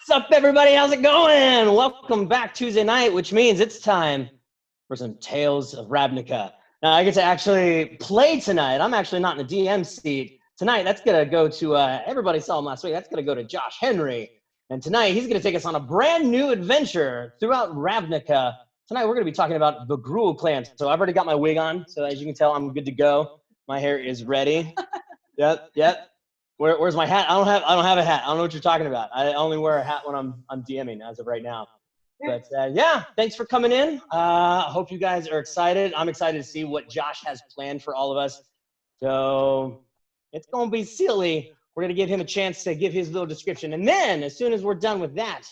What's up, everybody? How's it going? Welcome back Tuesday night, which means it's time for some Tales of Ravnica. Now, I get to actually play tonight. I'm actually not in the DM seat. Tonight, that's going to go to, everybody saw him last week, that's going to go to Josh Henry. And tonight, he's going to take us on a brand new adventure throughout Ravnica. Tonight, we're going to be talking about the Gruul Clan. So I've already got my wig on, so as you can tell, I'm good to go. My hair is ready. Yep. Where's my hat? I don't have a hat. I don't know what you're talking about. I only wear a hat when I'm DMing as of right now. But yeah, thanks for coming in. Hope you guys are excited. I'm excited to see what Josh has planned for all of us. So it's gonna be silly. We're gonna give him a chance to give his little description, and then as soon as we're done with that,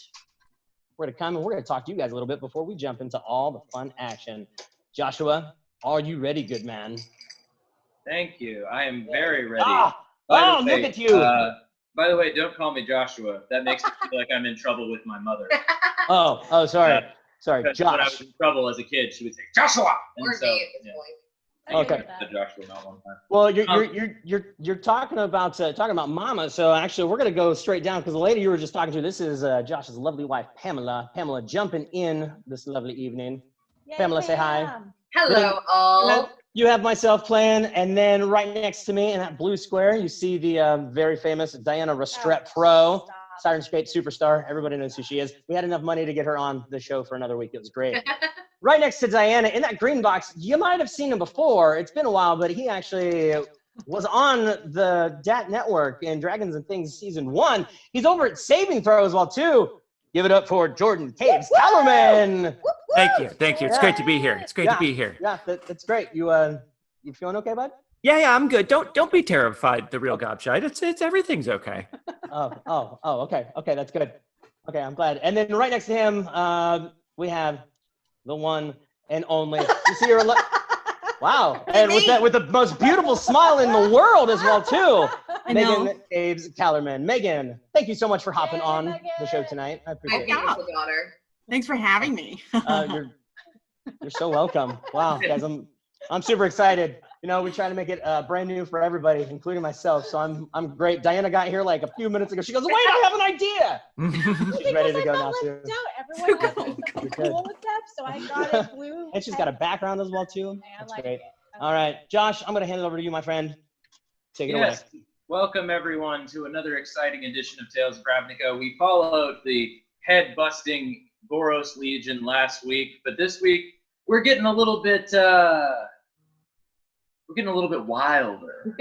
we're gonna come and we're gonna talk to you guys a little bit before we jump into all the fun action. Joshua, are you ready, good man? Thank you. I am very ready. Look at you. By the way, don't call me Joshua. That makes me feel like I'm in trouble with my mother. Sorry, Josh. When I was in trouble as a kid, she would say Joshua. And or so, me at this point. Okay. The Joshua not one time. Well, you're talking about Mama. So actually, we're gonna go straight down because the lady you were just talking to. This is Josh's lovely wife, Pamela. Pamela jumping in this lovely evening. Yay, Pamela, say hi. Hello, all. You have myself playing, and then right next to me in that blue square, you see the very famous Diana Restrepo Pro, Siren's Great Superstar. Everybody knows who she is. We had enough money to get her on the show for another week. It was great. Right next to Diana, in that green box, you might have seen him before. It's been a while, but he actually was on the DAT Network in Dragons and Things Season 1. He's over at Saving Throw as well, too. Give it up for Jordan Caves Callerman. Thank you. It's great to be here. It's great to be here. Yeah, that's great. You feeling okay, bud? Yeah, I'm good. Don't be terrified, the real gobshite. It's everything's okay. Okay, that's good. Okay, I'm glad. And then right next to him, we have the one and only. You see her wow. And with the most beautiful smile in the world as well, too. Megan Caves Callerman. Megan, thank you so much for hopping on the show tonight. I appreciate it. My beautiful daughter. Thanks for having me. You're so welcome. Wow, guys, I'm super excited. You know, we try to make it brand new for everybody, including myself. So I'm great. Diana got here like a few minutes ago. She goes, "Wait, I have an idea." She's ready to go now too. Everyone has been so cool with that, so I got it blue. And she's got a background as well too. That's like great. it. All right, Josh, I'm gonna hand it over to you, my friend. Take it away. Welcome everyone to another exciting edition of Tales of Ravnica. We followed the head-busting Boros Legion last week, but this week we're getting a little bit wilder.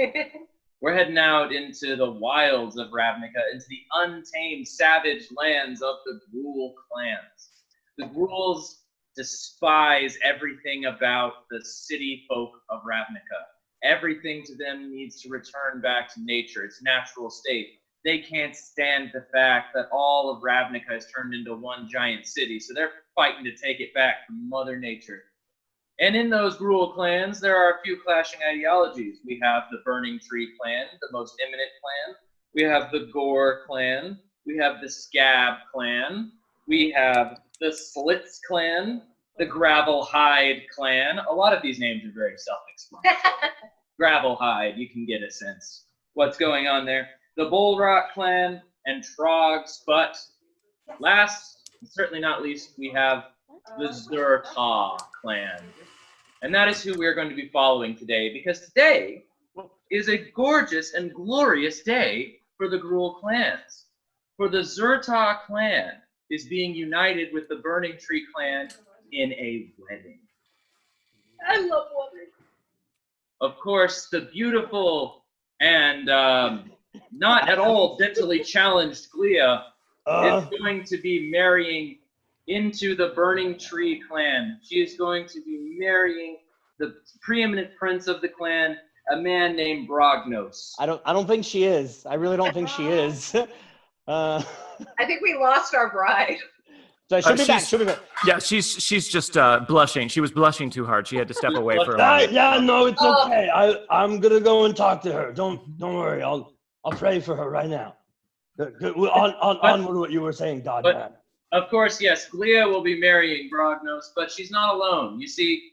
We're heading out into the wilds of Ravnica, into the untamed, savage lands of the Gruul clans. The Gruuls despise everything about the city folk of Ravnica. Everything to them needs to return back to nature, its natural state. They can't stand the fact that all of Ravnica has turned into one giant city, so they're fighting to take it back from Mother Nature. And in those Gruul clans, there are a few clashing ideologies. We have the Burning Tree clan, the most imminent clan. We have the Gore clan. We have the Scab clan. We have the Slits clan, the Gravelhide clan. A lot of these names are very self-explanatory. Gravelhide, you can get a sense what's going on there. The Bullrock clan and Trogs, but last, and certainly not least, we have the Zhur-Taa clan. And that is who we are going to be following today, because today is a gorgeous and glorious day for the Gruul clans. For the Zhur-Taa clan is being united with the Burning Tree clan in a wedding. I love weddings. Of course, the beautiful and not at all dentally challenged Glia is going to be marrying into the Burning Tree clan. She is going to be marrying the preeminent prince of the clan, a man named Brognos. I don't think she is. I really don't think she is. I think we lost our bride. So she'll be back. She'll be back. Yeah, she's just blushing. She was blushing too hard. She had to step away for a moment. Yeah, no, it's okay. I'm gonna go and talk to her. Don't worry. I'll pray for her right now. On with what you were saying, Godman. Of course, yes, Glia will be marrying Brognos, but she's not alone. You see,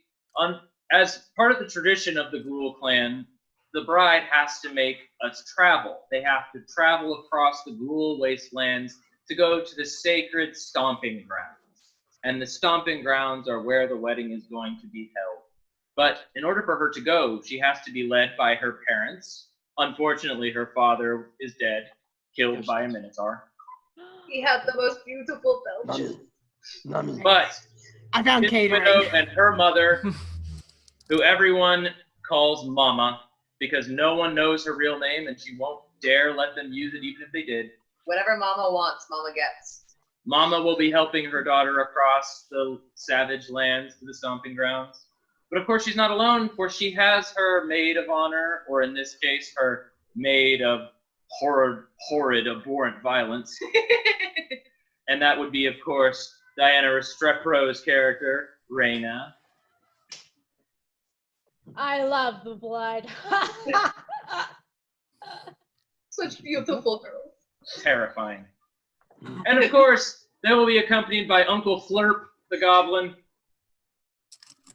as part of the tradition of the Gruul clan, the bride has to make us travel. They have to travel across the Gruul wastelands to go to the sacred stomping grounds. And the stomping grounds are where the wedding is going to be held. But in order for her to go, she has to be led by her parents. Unfortunately, her father is dead, killed by a minotaur. He had the most beautiful belches. But I found his catering. widow and her mother, who everyone calls Mama, because no one knows her real name and she won't dare let them use it even if they did. Whatever Mama wants, Mama gets. Mama will be helping her daughter across the savage lands to the stomping grounds. But of course she's not alone, for she has her maid of honor, or in this case, her maid of horrid, abhorrent violence. And that would be, of course, Diana Restrepo's character, Reyna. I love the blood. Such beautiful girls. Terrifying. And of course, they will be accompanied by Uncle Flurp, the goblin.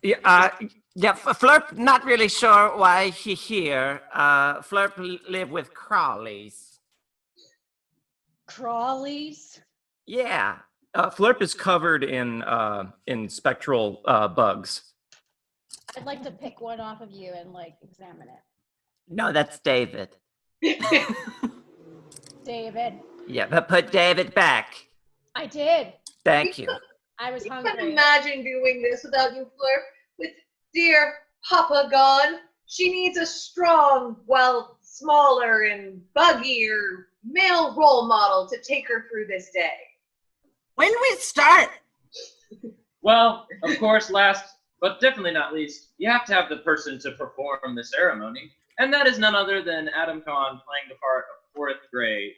Yeah, Flurp, not really sure why he here. Flurp live with crawlies. Crawlies? Yeah. Flurp is covered in spectral bugs. I'd like to pick one off of you and like examine it. No, that's David. David. Yeah, but put David back. I did. Thank you. I was You hungry. couldn't imagine doing this without you, Fleur. With dear Papa gone, she needs a strong, well, smaller and buggier male role model to take her through this day. When do we start? Well, of course, last but definitely not least, you have to have the person to perform the ceremony. And that is none other than Adam Kahn playing the part of Fourth Grade.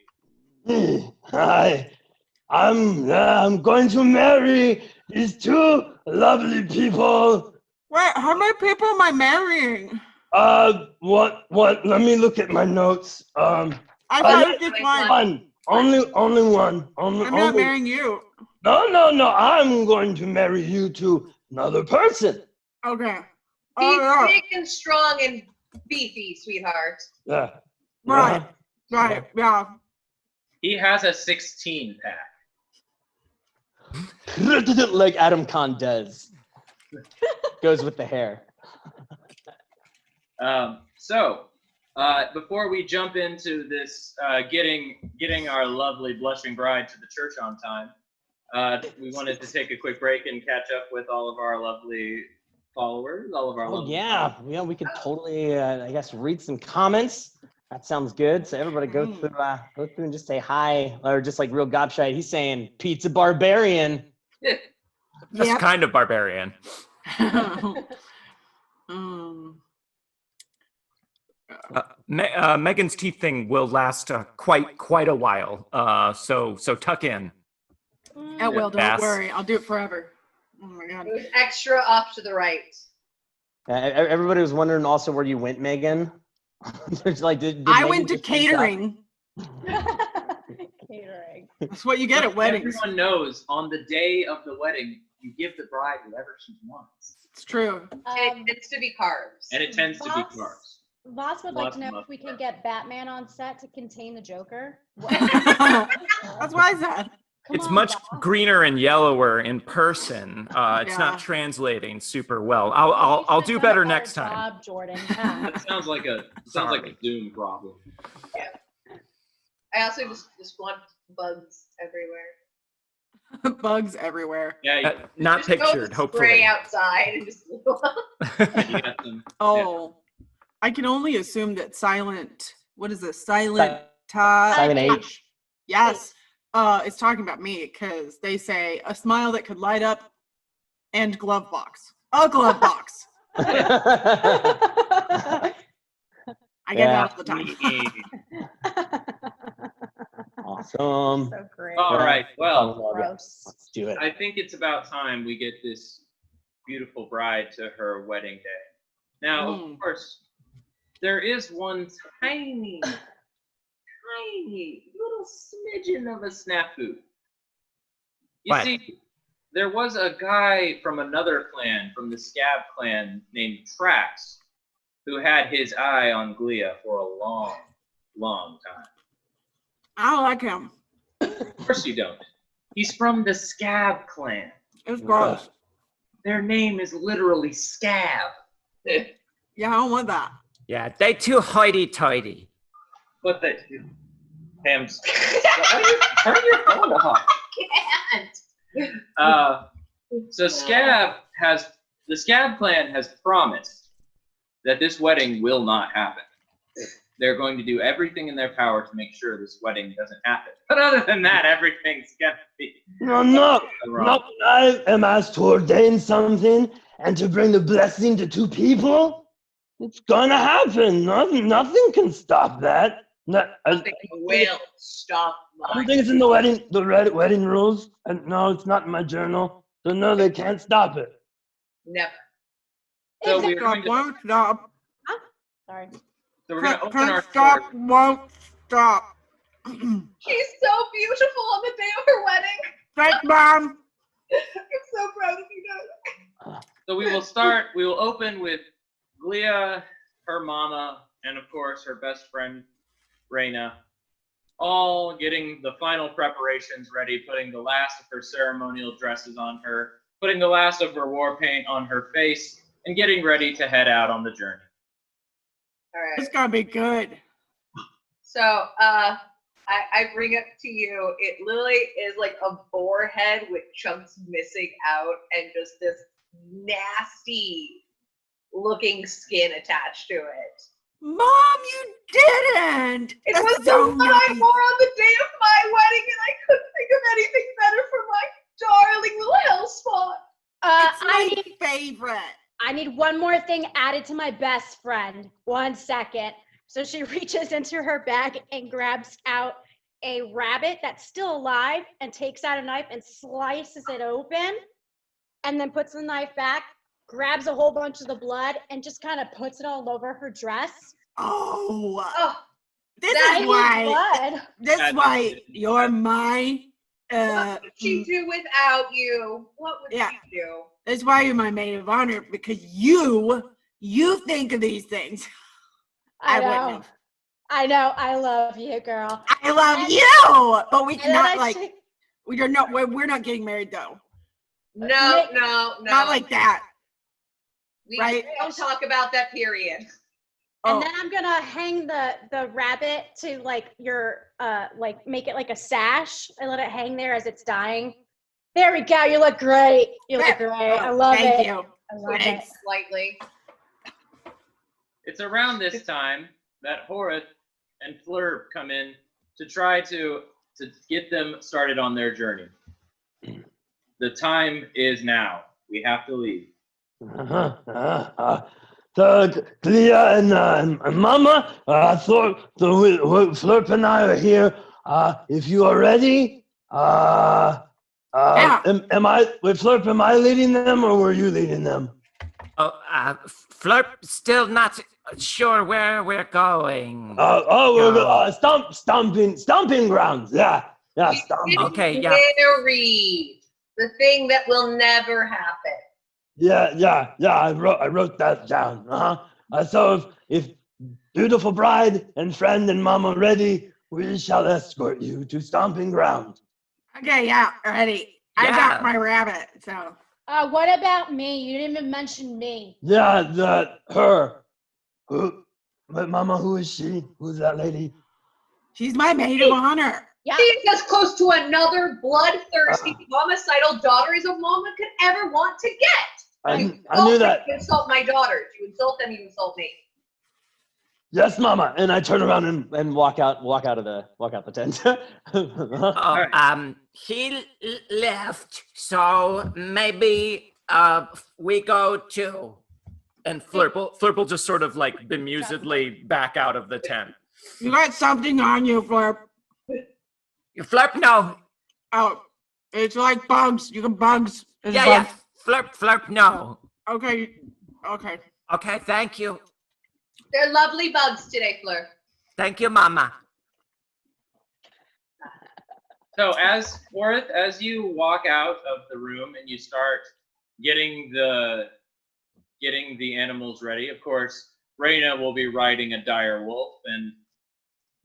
I'm going to marry these two lovely people. Wait, how many people am I marrying? What? Let me look at my notes. I thought it was just one. One. Only one. I'm not marrying you. No. I'm going to marry you to another person. Okay. He's Oh, big and strong and beefy, sweetheart. Yeah. yeah. Right, yeah. He has a 16-pack. Like Adam Kahn does. Goes with the hair. Before we jump into this, getting our lovely blushing bride to the church on time, we wanted to take a quick break and catch up with all of our lovely followers, all of our lovely Yeah, we could totally, I guess, read some comments. That sounds good. So everybody go through and just say hi, or just like real gobshite. He's saying pizza barbarian. That's kind of barbarian. Megan's teeth thing will last quite a while. So tuck in. It will, don't Bass. worry. I'll do it forever. Oh my god. It was extra off to the right. Everybody was wondering also where you went, Megan. Like, did I Megan went to just wake up? catering. Catering. That's what you get at weddings. Everyone knows on the day of the wedding, you give the bride whatever she wants. It's true. It tends to be carbs. And it tends to be carbs. Voss would like Lots to know of if we can love. get Batman on set to contain the Joker. That's why I said. Come It's on, much Voss. greener and yellower in person. It's Yeah. not translating super well. I'll You do should've done a better next time. job, Jordan. That sounds like a Doom problem. I also just want bugs everywhere. Bugs everywhere. Yeah, Not Just go pictured, spray hopefully. outside and just you got them. Oh, I can only assume that silent. What is this? Silent H. Yes. It's talking about me because they say a smile that could light up and glove box. A glove box. I get that all the time. Awesome. So great. All right, well, Gross. Let's do it. I think it's about time we get this beautiful bride to her wedding day. Now, of course, there is one tiny little smidgen of a snafu. You What? see, there was a guy from another clan, from the Scab clan, named Trax, who had his eye on Glia for a long time. I don't like him. Of course you don't. He's from the Scab clan. It was gross. Their name is literally Scab. Yeah, I don't want that. Yeah, they too hoity-toity. But they... Pam's... Turn your phone off. Can't. So the Scab clan has promised that this wedding will not happen. They're going to do everything in their power to make sure this wedding doesn't happen. But other than that, everything's gonna be No, wrong. I am asked to ordain something and to bring the blessing to two people. It's gonna happen. Nothing can stop that. Nothing will stop I don't mine. think it's in the wedding rules. And no, it's not in my journal. So no, they can't stop it. Never. So we're Stop, going to, won't stop. Sorry. so we're going to open Can't our stop, doors. won't stop. She's so beautiful on the day of her wedding. Thanks, Mom. I'm so proud of you guys. So we will open with Glia, her mama, and of course her best friend, Raina, all getting the final preparations ready, putting the last of her ceremonial dresses on her, putting the last of her war paint on her face, and getting ready to head out on the journey. All right. It's gonna be good. So, I bring up to you, it literally is like a boar head with chunks missing out and just this nasty looking skin attached to it. Mom, you didn't. It That's was so the one I nice. wore on the day of my wedding and I couldn't think of anything better for my darling little hell spot. It's I my need favorite. I need one more thing added to my best friend. 1 second. So she reaches into her bag and grabs out a rabbit that's still alive and takes out a knife and slices it open and then puts the knife back, grabs a whole bunch of the blood and just kind of puts it all over her dress. Oh, Oh, this that is I why. need blood. This is That's why it. you're my. what would she do without you? What would Yeah. she do? That's why you're my maid of honor, because you think of these things. I wouldn't know. have. I know. I love you, girl. I love And- you, but we And then cannot I like. take- We're not getting married though. No. Not like that. we right? don't talk about that period. Oh, And then I'm gonna hang the rabbit to like your like make it like a sash and let it hang there as it's dying. There we go. You look great. You look great. I love thank it. you. I love it. Thanks. Slightly. It's around this time that Horath and Fleur come in to try to get them started on their journey. The time is now. We have to leave. So, Clea and Mama, Flurp and I are here. If you are ready, Yeah. am I leading them or were you leading them? Oh, Flurp still not sure where we're going. We're stomping grounds. Yeah, stomping. Okay, yeah. Married. The thing that will never happen. Yeah. I wrote that down. So if beautiful bride and friend and mama ready, we shall escort you to stomping ground. Okay, yeah, ready. I Yeah. got my rabbit, so. What about me? You didn't even mention me. Yeah, her. But mama, who is she? Who's that lady? She's my maid of honor. Yeah. She is as close to another bloodthirsty, homicidal daughter as a mama could ever want to get. I knew that. You insult my daughters. You insult them, you insult me. Yes, mama. And I turn around and walk out the tent. Oh, he left, so maybe we go too. And Flurp will just sort of like bemusedly back out of the tent. You got something on you, Flurp. Flurp, no. Oh, it's like bugs. You can bugs. It's Yeah. bugs. Flurp, no. Okay. Okay, thank you. They're lovely bugs today, Fleur. Thank you, Mama. So as Horath, as you walk out of the room and you start getting the animals ready, of course, Raina will be riding a dire wolf, and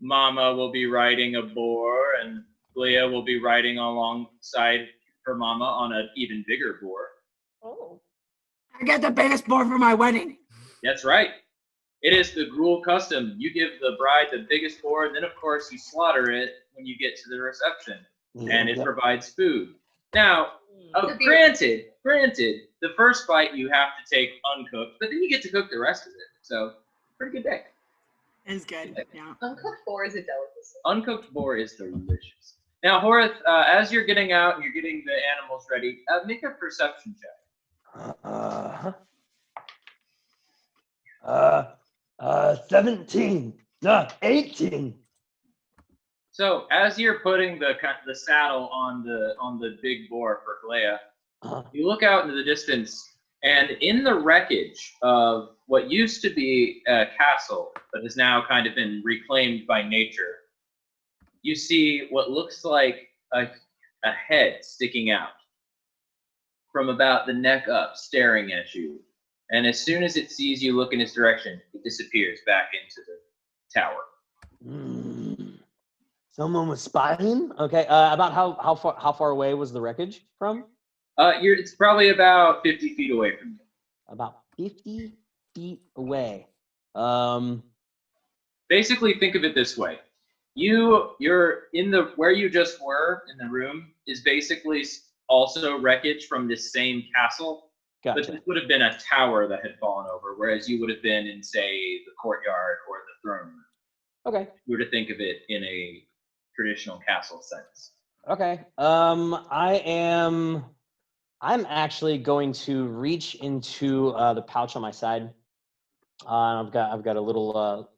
Mama will be riding a boar, and Leia will be riding alongside her mama on an even bigger boar. Oh. I get the biggest boar for my wedding. That's right. It is the Gruul custom. You give the bride the biggest boar, and then, of course, you slaughter it when you get to the reception. And it provides food. Now, granted, the first bite you have to take uncooked, but then you get to cook the rest of it. So, pretty good day. It's good, yeah. Uncooked boar is a delicacy. Uncooked boar is delicious. Now, Horath, as you're getting out and you're getting the animals ready, make a perception check. 17. No, 18. So, as you're putting the saddle on the big boar for Leia, you look out into the distance, and in the wreckage of what used to be a castle that has now kind of been reclaimed by nature, you see what looks like a head sticking out from about the neck up, staring at you. And as soon as it sees you look in its direction, it disappears back into the tower. Someone was spying. Okay. About how far away was the wreckage from? It's probably about 50 feet away from you. About 50 feet away. Basically, think of it this way: you're in the where you just were in the room is basically also wreckage from this same castle. Gotcha. But this would have been a tower that had fallen over, whereas you would have been in, say, the courtyard or the throne room. Okay. If you were to think of it in a traditional castle sense. Okay. I'm actually going to reach into the pouch on my side. I've got a little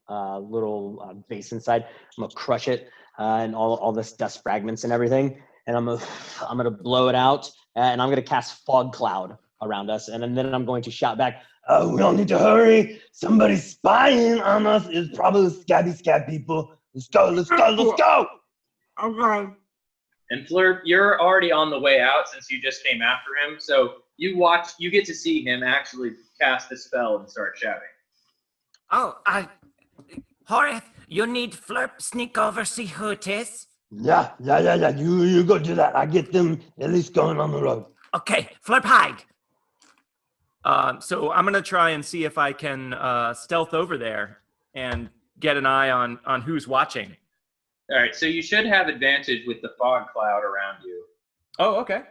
vase inside. I'm gonna crush it and all this dust fragments and everything, and I'm gonna blow it out, and I'm gonna cast fog cloud around us, and then I'm going to shout back, We all need to hurry. Somebody's spying on us. It's probably the scab people. Let's go. Okay. And Fleur, you're already on the way out since you just came after him, so you get to see him actually cast the spell and start shouting. Oh, Horath, you need Flurp sneak over, see who it is? Yeah. You go do that. I get them at least going on the road. Okay, Flurp, hide. So I'm gonna try and see if I can stealth over there and get an eye on who's watching. All right, so you should have advantage with the fog cloud around you. Oh, okay.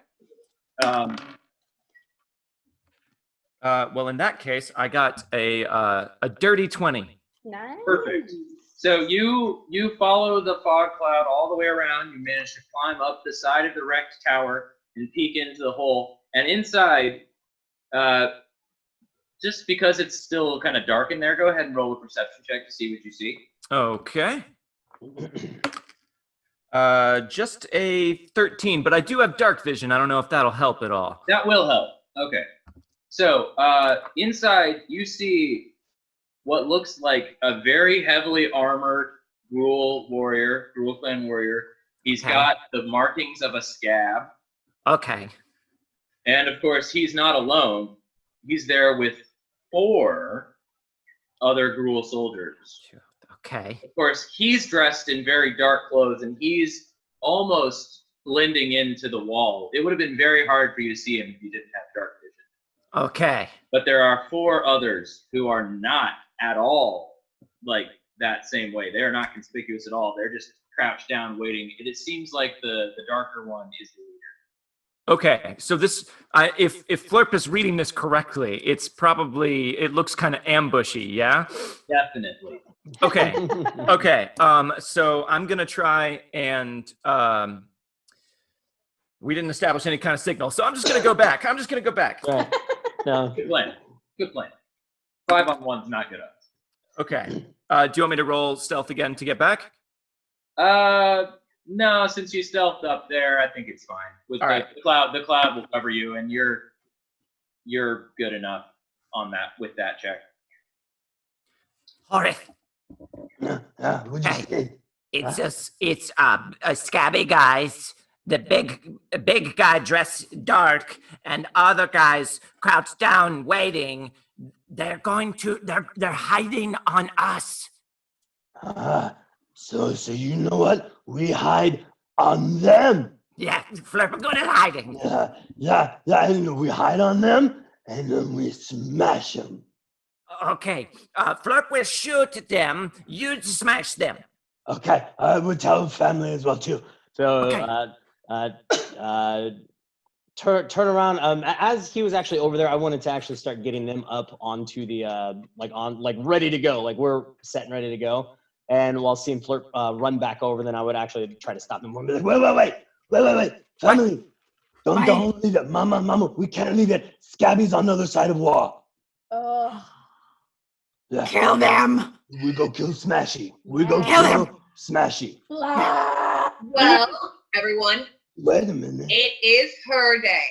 Well, in that case, I got a dirty 20. Nice. Perfect. So you follow the fog cloud all the way around. You manage to climb up the side of the wrecked tower and peek into the hole. And inside, just because it's still kind of dark in there, go ahead and roll a perception check to see what you see. Okay. Just a 13, but I do have dark vision. I don't know if that'll help at all. That will help. Okay. So inside, you see what looks like a very heavily armored Gruul Clan warrior. He's got the markings of a scab. Okay. And of course, he's not alone. He's there with 4 other Gruul soldiers. Okay. Of course, he's dressed in very dark clothes, and he's almost blending into the wall. It would have been very hard for you to see him if you didn't have dark vision. Okay. But there are 4 others who are not at all like that same way. They are not conspicuous at all. They're just crouched down waiting. It seems like the darker one is the leader. Okay, so this, if Flurp is reading this correctly, it looks kind of ambushy, yeah? Definitely. Okay, okay. So I'm gonna try and we didn't establish any kind of signal, so I'm just gonna go back. Right. No. Good plan. Good plan. 5 on 1's not good odds. Okay. Do you want me to roll stealth again to get back? No, since you stealthed up there, I think it's fine. With the cloud will cover you, and you're good enough on that with that check. Horath, What'd you say? it's a scabby guys. The big guy dressed dark, and other guys crouched down waiting. They're hiding on us. So you know what? We hide On them. Yeah, Flurp, we're good at hiding. Yeah, and we hide on them, and then we smash them. Okay, Flurp will shoot them. You smash them. Okay, I would tell family as well, too. So, Okay. turn around. As he was actually over there, I wanted to actually start getting them up onto the ready to go. Like we're set and ready to go. And while seeing Flirt run back over, then I would actually try to stop him. Like, wait, family, don't leave it, mama, we can't leave it. Scabby's on the other side of the wall. Yeah. Kill them. We go kill Smashy. We go Kill kill him. Smashy. Well, everyone, Wait a minute. it is her day.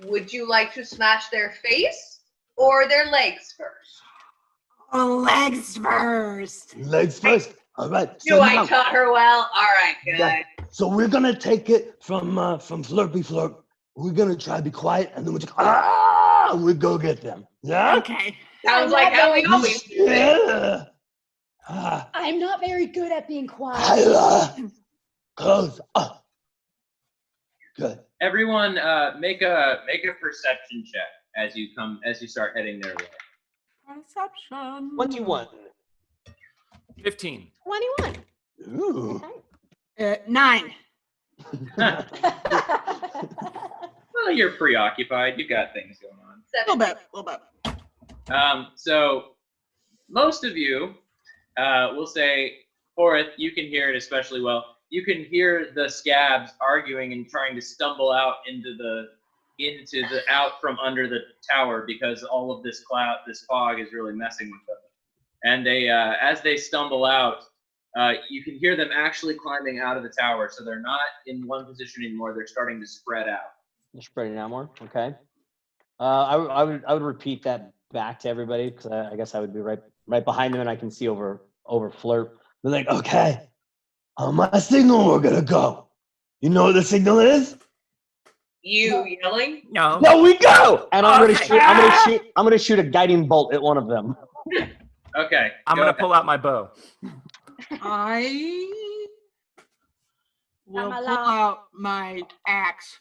Would you like to smash their face or their legs first? Legs first. Legs first. All right. Do I taught her well? All right, good. Yeah. So we're gonna take it from Flirpy Flirp. We're gonna try to be quiet, and then we just we go get them. Yeah. Okay. Sounds like how we always do it. Yeah. I'm not very good at being quiet. Hyla. Close up. Good. Everyone, make a perception check as you start heading their way. Perception. 21. 15. 21. Ooh. 9. Well, you're preoccupied. You've got things going on. A little bit. So most of you will say, Horeth, you can hear it especially well. You can hear the scabs arguing and trying to stumble out into the out from under the tower because all of this fog is really messing with them. And they, as they stumble out, you can hear them actually climbing out of the tower. So they're not in one position anymore. They're starting to spread out. You're spreading out more. Okay. I would repeat that back to everybody because I guess I would be right behind them and I can see over Flirt. They're like, okay, on my signal, we're gonna go. You know what the signal is? You yelling? No. No, we go! And I'm Okay. gonna shoot a guiding bolt at one of them. Okay. I'm go gonna ahead. pull out my bow. I will I'm pull allowed. out my axe.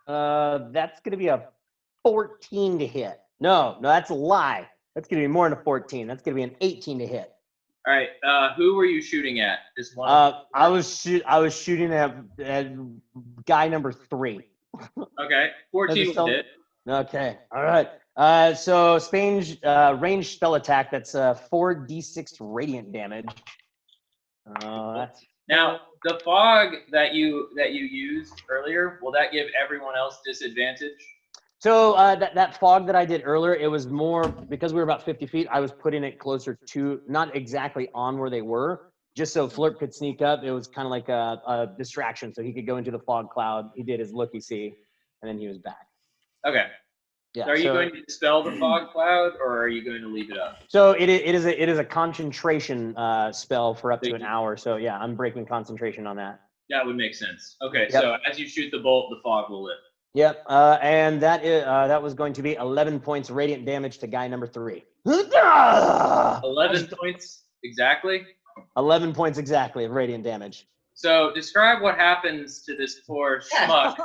That's gonna be a 14 to hit. No, that's a lie. That's gonna be more than a 14. That's gonna be an 18 to hit. All right. Who were you shooting at? Just one. I was shooting at guy number 3. Okay. 14 will hit. Okay. All right. So Spain's ranged spell attack. That's 4d6 radiant damage. That's Now, the fog that you used earlier, will that give everyone else disadvantage? so that fog that I did earlier. It was more because we were about 50 feet. I was putting it closer to, not exactly on where they were, just so Flirt could sneak up. It was kind of like a distraction, so he could go into the fog cloud. He did his looky-see, and then he was back. Okay. Yeah. So are you going to dispel the fog cloud, or are you going to leave it up? So it is a concentration spell for up to an hour. So yeah, I'm breaking concentration on that. That would make sense. Okay, Yep. so as you shoot the bolt, the fog will lift. Yep. And that was going to be 11 points radiant damage to guy number 3. 11 points exactly. 11 points exactly of radiant damage. So describe what happens to this poor schmuck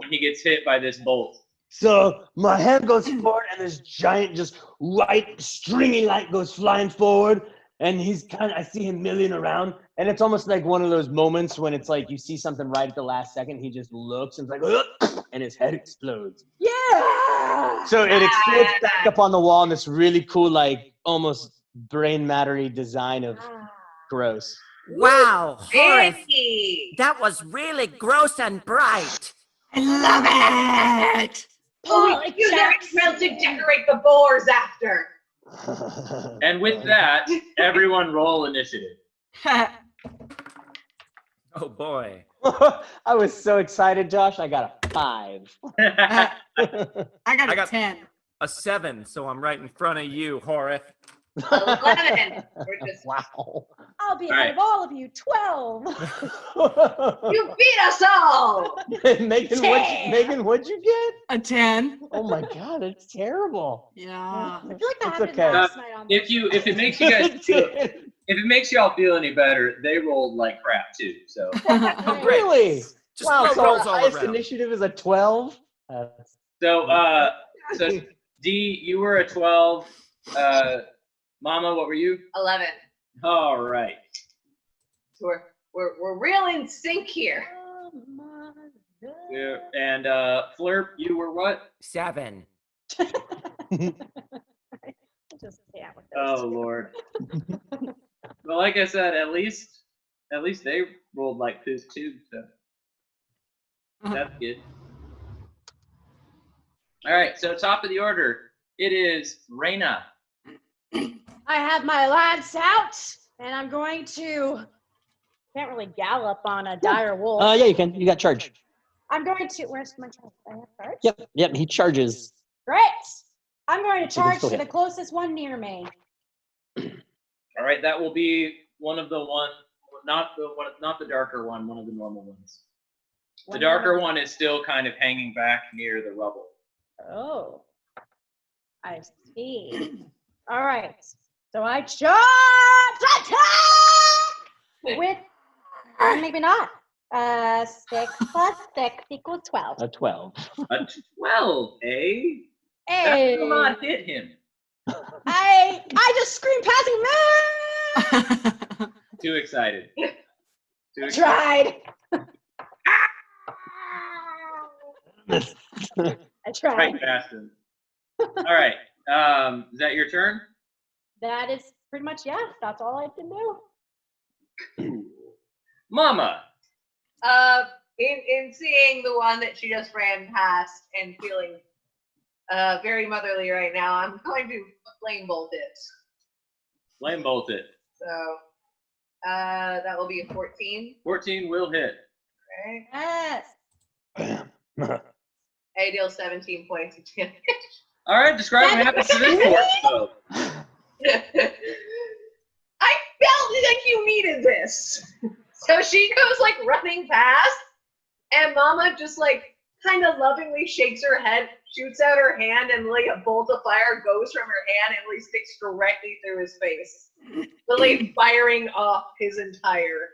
when he gets hit by this bolt. So my hand goes forward, and this giant, just white, stringy light goes flying forward, and I see him milling around, And it's almost like one of those moments when it's like you see something right at the last second. He just looks and it's like, and his head explodes. Yeah. So it explodes back up on the wall in this really cool, like almost brain mattery design of gross. Wow, Horeth, Fancy. that was really gross and bright. I love it. Oh, we can use that smell to decorate the boars after. And with that, everyone roll initiative. Oh boy. I was so excited, Josh. I got a 5. I got I a got- 10. A 7, so I'm right in front of you, Horeth. 11. We're just, Wow. I'll be All ahead right. of all of you. 12. you beat us all. Megan, what'd you get? A 10. Oh my God, it's terrible. Yeah. I feel like that It's happened okay. last night on If it makes you guys feel, If it makes y'all feel any better, they rolled like crap too. So Oh, great. Really? Just Wow, low so our rolls all highest around. initiative is a 12? so D, you were a 12. Mama, what were you? 11. All right. So we're real in sync here. Yeah, and Flurp, you were what? 7. Just, yeah, with those Oh two. Lord. Well, like I said, at least they rolled like piss too, so that's good. All right, so top of the order, it is Reyna. I have my lance out, and I'm going to. Can't really gallop on a dire wolf. Yeah, you can. You got charge. I'm going to. Where's my charge? I have charge. Yep, he charges. Great. I'm going to You can charge still to hit. the closest one near me. All right, that will be one of the not the darker one of the normal ones. The darker one is still kind of hanging back near the rubble. Oh, I see. All right. So I charge attack with maybe not. 6 plus 6 equals 12. A 12. A 12, eh? That Hey, will not hit him. I just screamed passing. Too excited. Too excited. Tried. I tried. Right past him. All right. Is that your turn? That is pretty much, yeah, that's all I can do. Mama. In seeing the one that she just ran past and feeling very motherly right now, I'm going to flame bolt it. Flame bolt it. So that will be a 14. 14 will hit. Okay. Yes. Bam. I deal 17 points of damage. All right, describe what happens to this dwarf, though. I felt like you needed this. So she goes like running past, and Mama just like kind of lovingly shakes her head, shoots out her hand, and like a bolt of fire goes from her hand and like sticks directly through his face, literally firing off his entire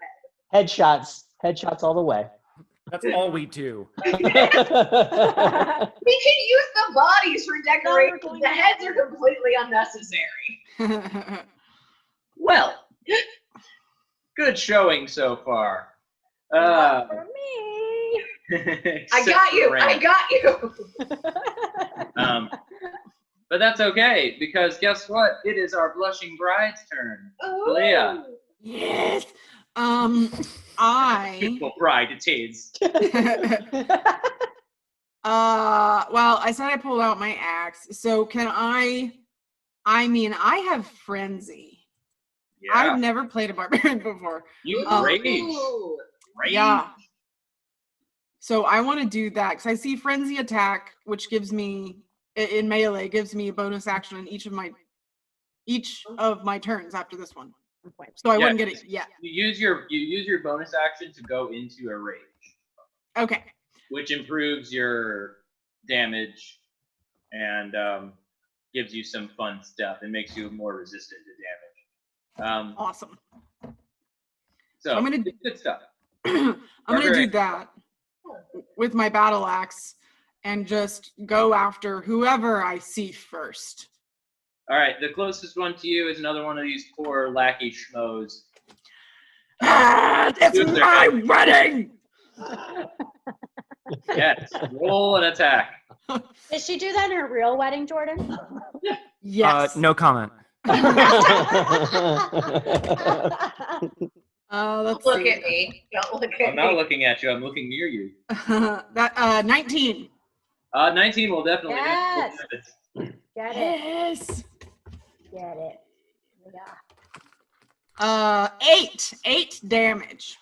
head. Headshots all the way. That's all we do. We can use the bodies for decoration. The heads are completely unnecessary. Well, good showing so far. Not for me. I got you. I got you. But that's okay, because guess what? It is our blushing bride's turn. Ooh. Leah. Yes. I Beautiful bride it is. well, I said I pulled out my axe. So can I mean, I have frenzy. Yeah. I've never played a barbarian before. You Ooh. rage. Rage. Yeah. So I want to do that because I see frenzy attack, which gives me in melee gives me a bonus action in each of my turns after this one. So I wouldn't get it yet. You use your bonus action to go into a rage, Okay. which improves your damage and gives you some fun stuff and makes you more resistant to damage. Awesome. So I'm gonna- it's good stuff. I'm gonna do that with my battle axe and just go after whoever I see first. All right, the closest one to you is another one of these poor lackey schmoes. It's Who's there? my wedding. Yes, roll an attack. Did she do that in her real wedding, Jordan? Yes. No comment. Let's Don't look see. at me. Don't look I'm at not me. looking at you. I'm looking near you. That 19. 19 will definitely Yes. hit. Get it. Yes. Get it. Yeah. 8 damage.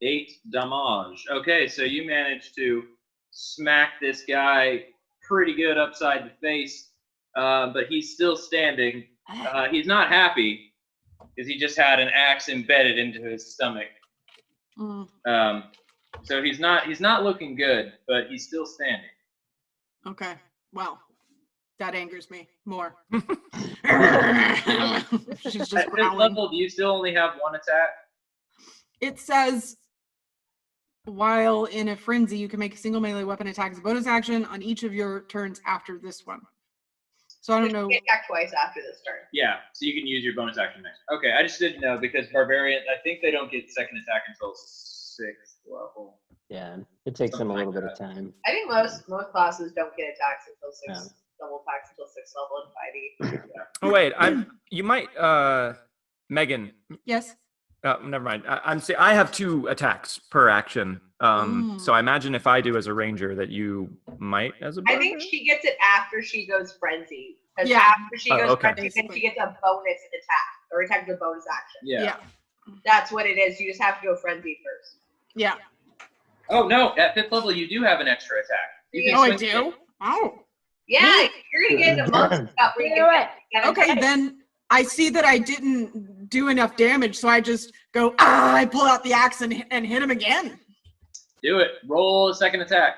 8 damage. Okay, so you managed to smack this guy pretty good upside the face, but he's still standing. He's not happy because he just had an axe embedded into his stomach. Mm, So he's not looking good, but he's still standing. okay. Well, That angers me more. She's just At fifth growling. level, do you still only have one attack? It says, while in a frenzy, you can make a single melee weapon attack as a bonus action on each of your turns after this one. So I don't know. You can attack twice after this turn. Yeah, so you can use your bonus action next. Okay, I just didn't know because Barbarian, I think they don't get second attack until 6th level. Yeah, it takes them a Something little like bit of time. I think most classes don't get attacks until Yeah. double attacks until 6th level in 5e. Oh wait, you might Megan. Yes. Never mind. I have 2 attacks per action. So I imagine if I do as a ranger that you might as a I think barbarian? she gets it after she goes frenzy. Because Yeah. after she Oh, goes okay. frenzy, then she gets a bonus attack. Or attack is a bonus action. Yeah. That's what it is. You just have to go frenzy first. Yeah. Oh no, at 5th level you do have an extra attack. You can Oh, I swing- do? Oh. Yeah, you're gonna get a monster stuff where you Do can it. Okay, then I see that I didn't do enough damage, so I just go, I pull out the axe and hit him again. Do it. Roll a second attack.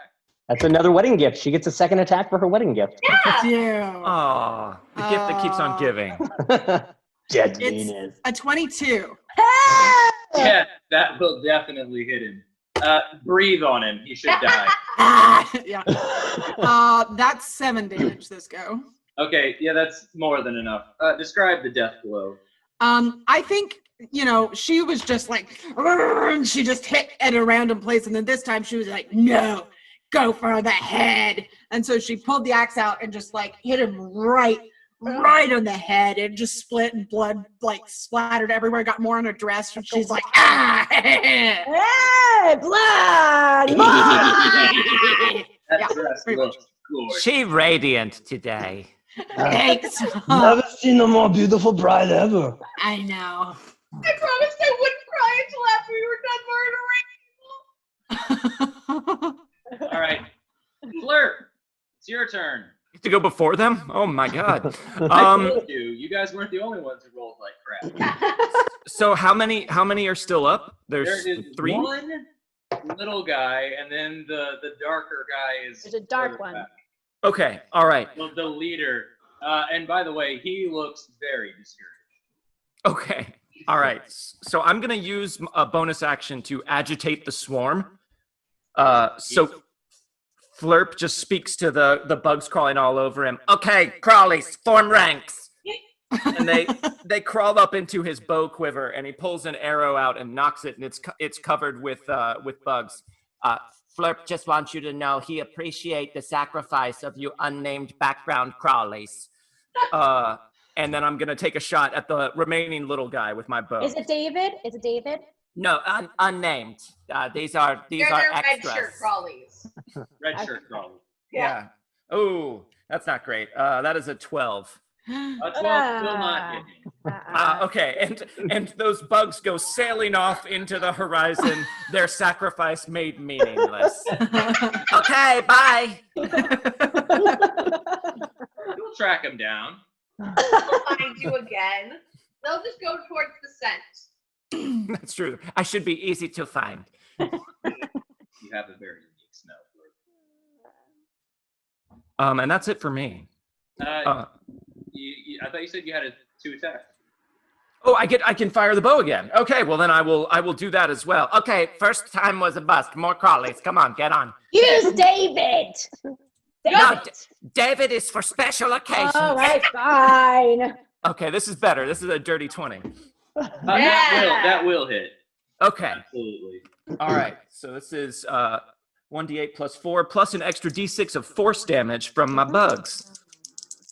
That's another wedding gift. She gets a second attack for her wedding gift. Yeah. Yeah. Aw, the gift that keeps on giving. Dead It's meanness. a 22. Yeah, that will definitely hit him. Breathe on him. He should die. Yeah. That's 7 damage this go. Okay, yeah, that's more than enough. Describe the death blow. I think, she was just like, and she just hit at a random place. And then this time she was like, no, go for the head. And so she pulled the axe out and just like hit him right on the head. It just split and blood like splattered everywhere. Got more on her dress. And she's like, ah. Hey, blood! That Yeah, dress pretty much. looks gorgeous. She radiant today. Thanks. Never seen a more beautiful bride ever. I know. I promised I wouldn't cry until after we were done murdering people. All right. Flirt, it's your turn. To go before them? Oh my god. I told you, you guys weren't the only ones who rolled like crap. So how many are still up? There There's is 3. one little guy, and then the darker guy is. There's a dark further one. back. Okay, all right. Well, the leader. And by the way, he looks very discouraged. Okay. All right. So I'm going to use a bonus action to agitate the swarm. So Flurp just speaks to the bugs crawling all over him. Okay, Crawlies, form ranks. And they crawl up into his bow quiver, and he pulls an arrow out and knocks it, and it's covered with bugs. Flurp just wants you to know he appreciate the sacrifice of you unnamed background Crawlies. And then I'm gonna take a shot at the remaining little guy with my bow. Is it David? Is it David? No, unnamed. These are They're red extras. shirt crawlies. Red shirt crawler. Yeah. Oh, that's not great. That is a 12. A 12 will not hit me. Okay, and those bugs go sailing off into the horizon. Their sacrifice made meaningless. Okay, bye. You'll track him down. They'll find you again. They'll just go towards the scent. That's true. I should be easy to find. You have a very unique smell. And that's it for me. I thought you said you had 2 attacks. Oh, I can fire the bow again. Okay, well then I will do that as well. Okay, first time was a bust. More Crawlies. Come on, get on. Use David! No, David is for special occasions. All right, fine. Okay, this is better. This is a dirty 20. That will hit. Okay. Absolutely. All right. So this is 1d8 plus 4 plus an extra d6 of force damage from my bugs.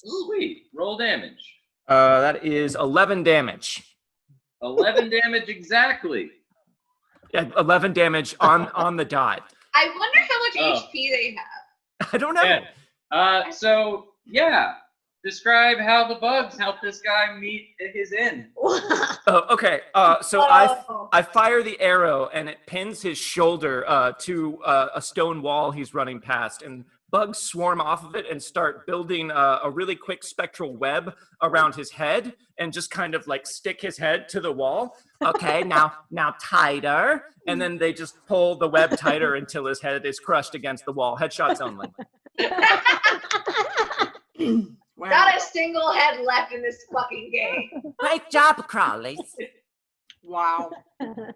Sweet. Roll damage. That is 11 damage. 11 damage exactly. Yeah, 11 damage on the dot. I wonder how much HP they have. I don't know. Yeah. Describe how the bugs help this guy meet his end. Oh, okay. So I fire the arrow and it pins his shoulder to a stone wall he's running past, and bugs swarm off of it and start building a really quick spectral web around his head and just kind of like stick his head to the wall. Okay, now tighter. And then they just pull the web tighter until his head is crushed against the wall. Headshots only. Wow. Not a single head left in this fucking game. Great job, Crawlies. Wow. Oh,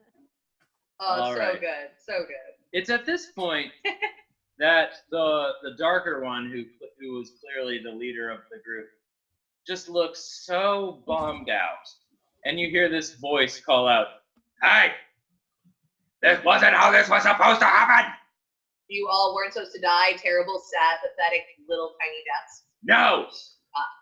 All so right. good. So good. It's at this point that the darker one, who was clearly the leader of the group, just looks so bummed out. And you hear this voice call out, "Hey! This wasn't how this was supposed to happen! You all weren't supposed to die. Terrible, sad, pathetic, little tiny deaths. No!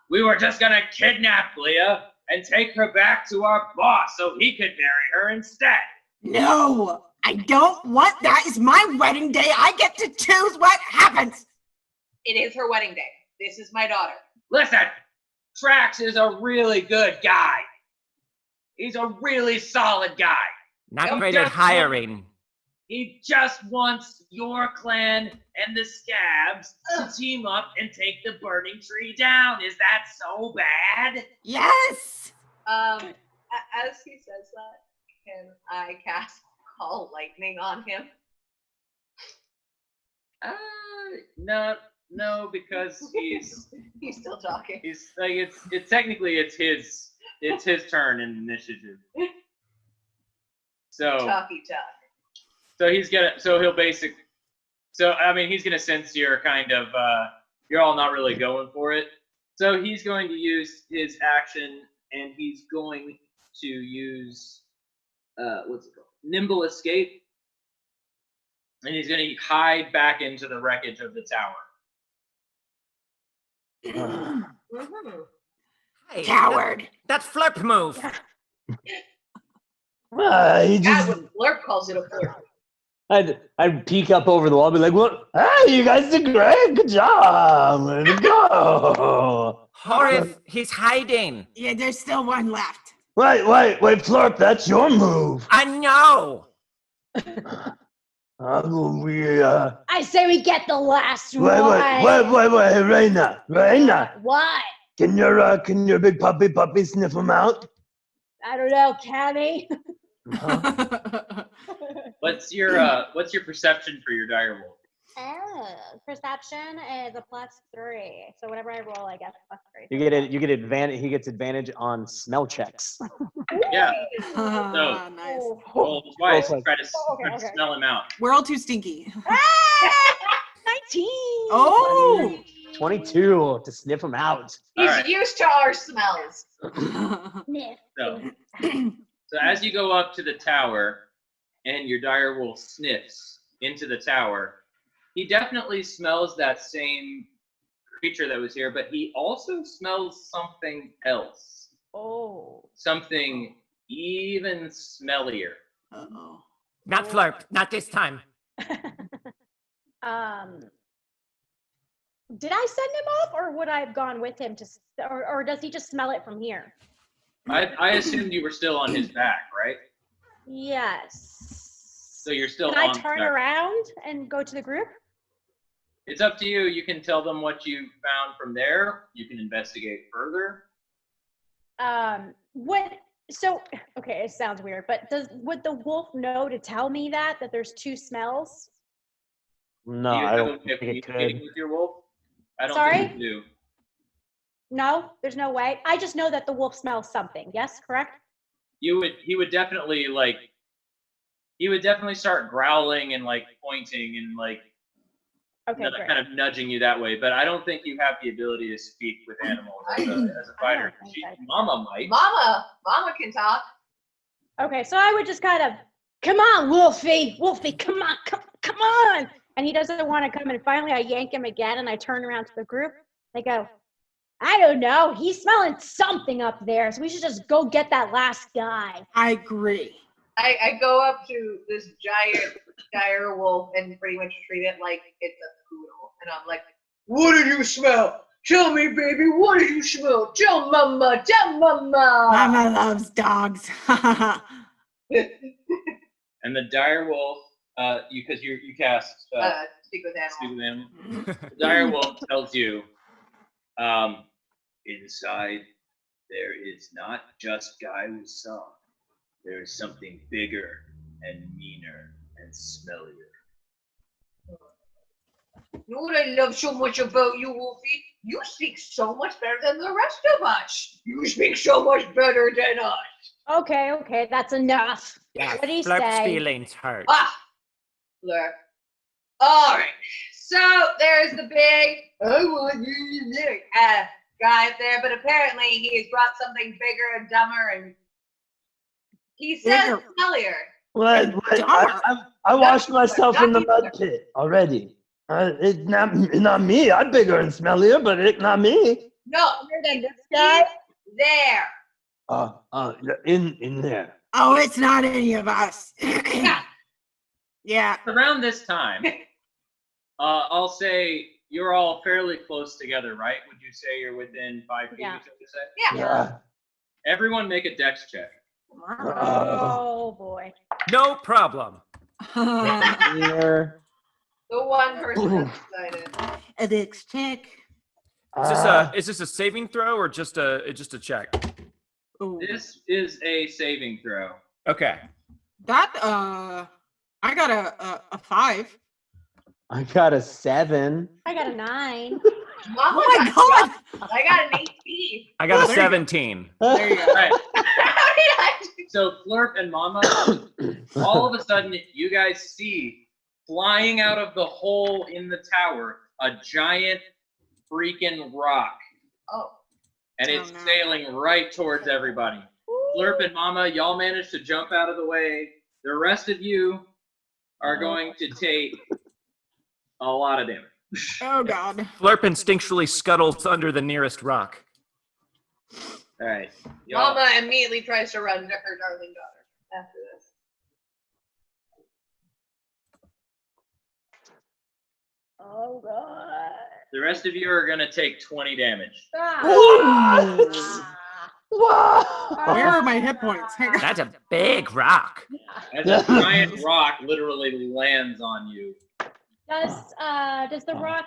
We were just gonna kidnap Leah and take her back to our boss so he could marry her instead." No, I don't want that. It's my wedding day. I get to choose what happens. It is her wedding day. This is my daughter. Listen, Trax is a really good guy. He's a really solid guy. Not I'm great at just- hiring. He just wants your clan and the Scabs to team up and take the burning tree down. Is that so bad? Yes. As he says that, can I cast Call Lightning on him? No, because he's still talking. he's like it's technically it's his turn in initiative. So Talky talk. So he's gonna. So he'll basic. So I mean, he's gonna sense you're kind of. You're all not really going for it. So he's going to use his action, and he's going to use. What's it called? Nimble escape. And he's gonna hide back into the wreckage of the tower. Mm-hmm. Hey, Coward. That flip move. He God, just, when Blurp calls it a flirt. I'd peek up over the wall, be like, "What? Hey, you guys did great. Good job. Way to go." Horith, he's hiding. Yeah, there's still one left. Wait, Florp, that's your move. I know. I say we get the last one. Wait, Reina. What? Can your big puppy sniff him out? I don't know, can he? What's your perception for your direwolf? Perception is a +3. So whatever I roll, I get +3. You get advantage. He gets advantage on smell checks. Yeah. Nice. Roll twice. Okay. Try to smell him out. We're all too stinky. 19. Oh. 22 to sniff him out. He's All right. used to our smells. Sniff. So as you go up to the tower, and your direwolf sniffs into the tower, he definitely smells that same creature that was here, but he also smells something else. Oh. Something even smellier. Uh-oh. Not Flurp. Not this time. Did I send him off, or would I have gone with him to, or does he just smell it from here? I assumed you were still on his back, right? Yes. So you're still Can on I turn back. around and go to the group? It's up to you. You can tell them what you found from there. You can investigate further. So okay, it sounds weird, but would the wolf know to tell me that there's two smells? No, Do you I have a don't way of think it communicating could. with your wolf? I don't Sorry? think you do. No, there's no way. I just know that the wolf smells something. Yes, correct? He would definitely start growling and like pointing and like Okay, great. kind of nudging you that way, but I don't think you have the ability to speak with animals as a fighter. I don't think I- Mama might. Mama can talk. Okay, so I would just kind of, come on, Wolfie, come on, come on. And he doesn't want to come, and finally I yank him again, and I turn around to the group. They go, I don't know, he's smelling something up there, so we should just go get that last guy. I agree. I go up to this giant dire wolf and pretty much treat it like it's a poodle. And I'm like, what did you smell? Tell me, baby, what did you smell? Tell mama, tell mama. Mama loves dogs. And the dire wolf, because you cast Speak with animals. speak with animals. The dire wolf tells you, inside there is not just Guy Wusan. There is something bigger and meaner and smellier. You know what I love so much about you, Wolfie? You speak so much better than the rest of us. You speak so much better than us. Okay, that's enough. Yeah, What do you Flurp's say? feelings hurt. Ah, Fleur. All right. So there's the big guy up there, but apparently he has brought something bigger and dumber, and he says smellier. What? I washed myself in the mud pit already. It's not me. I'm bigger and smellier, but it's not me. No, Than this guy? there. In there. Oh, it's not any of us. Yeah. Around this time, I'll say you're all fairly close together, right? Would you say you're within 5 feet Yeah. of each other? Yeah. Everyone make a dex check. Oh boy. No problem. Here. The one person that's excited. A dex check. Is this a saving throw or just a check? Ooh. This is a saving throw. Okay. That I got a 5. I got a 7. I got a 9. Mama Oh my god! I got an 18. I got a There you go. 17. There you go. All right. How did I do? So Flurp and Mama, all of a sudden you guys see flying out of the hole in the tower a giant freaking rock, Oh. and it's Oh, no. sailing right towards everybody. Flurp and Mama, y'all managed to jump out of the way. The rest of you are going to take a lot of damage. Oh god. Flurp instinctually scuttles under the nearest rock. All right. Y'all, Mama immediately tries to run to her darling daughter after this. Oh god. the rest of you are going to take 20 damage. Where are my hit points? Hang on. That's a big rock. As a giant rock literally lands on you. Does the rock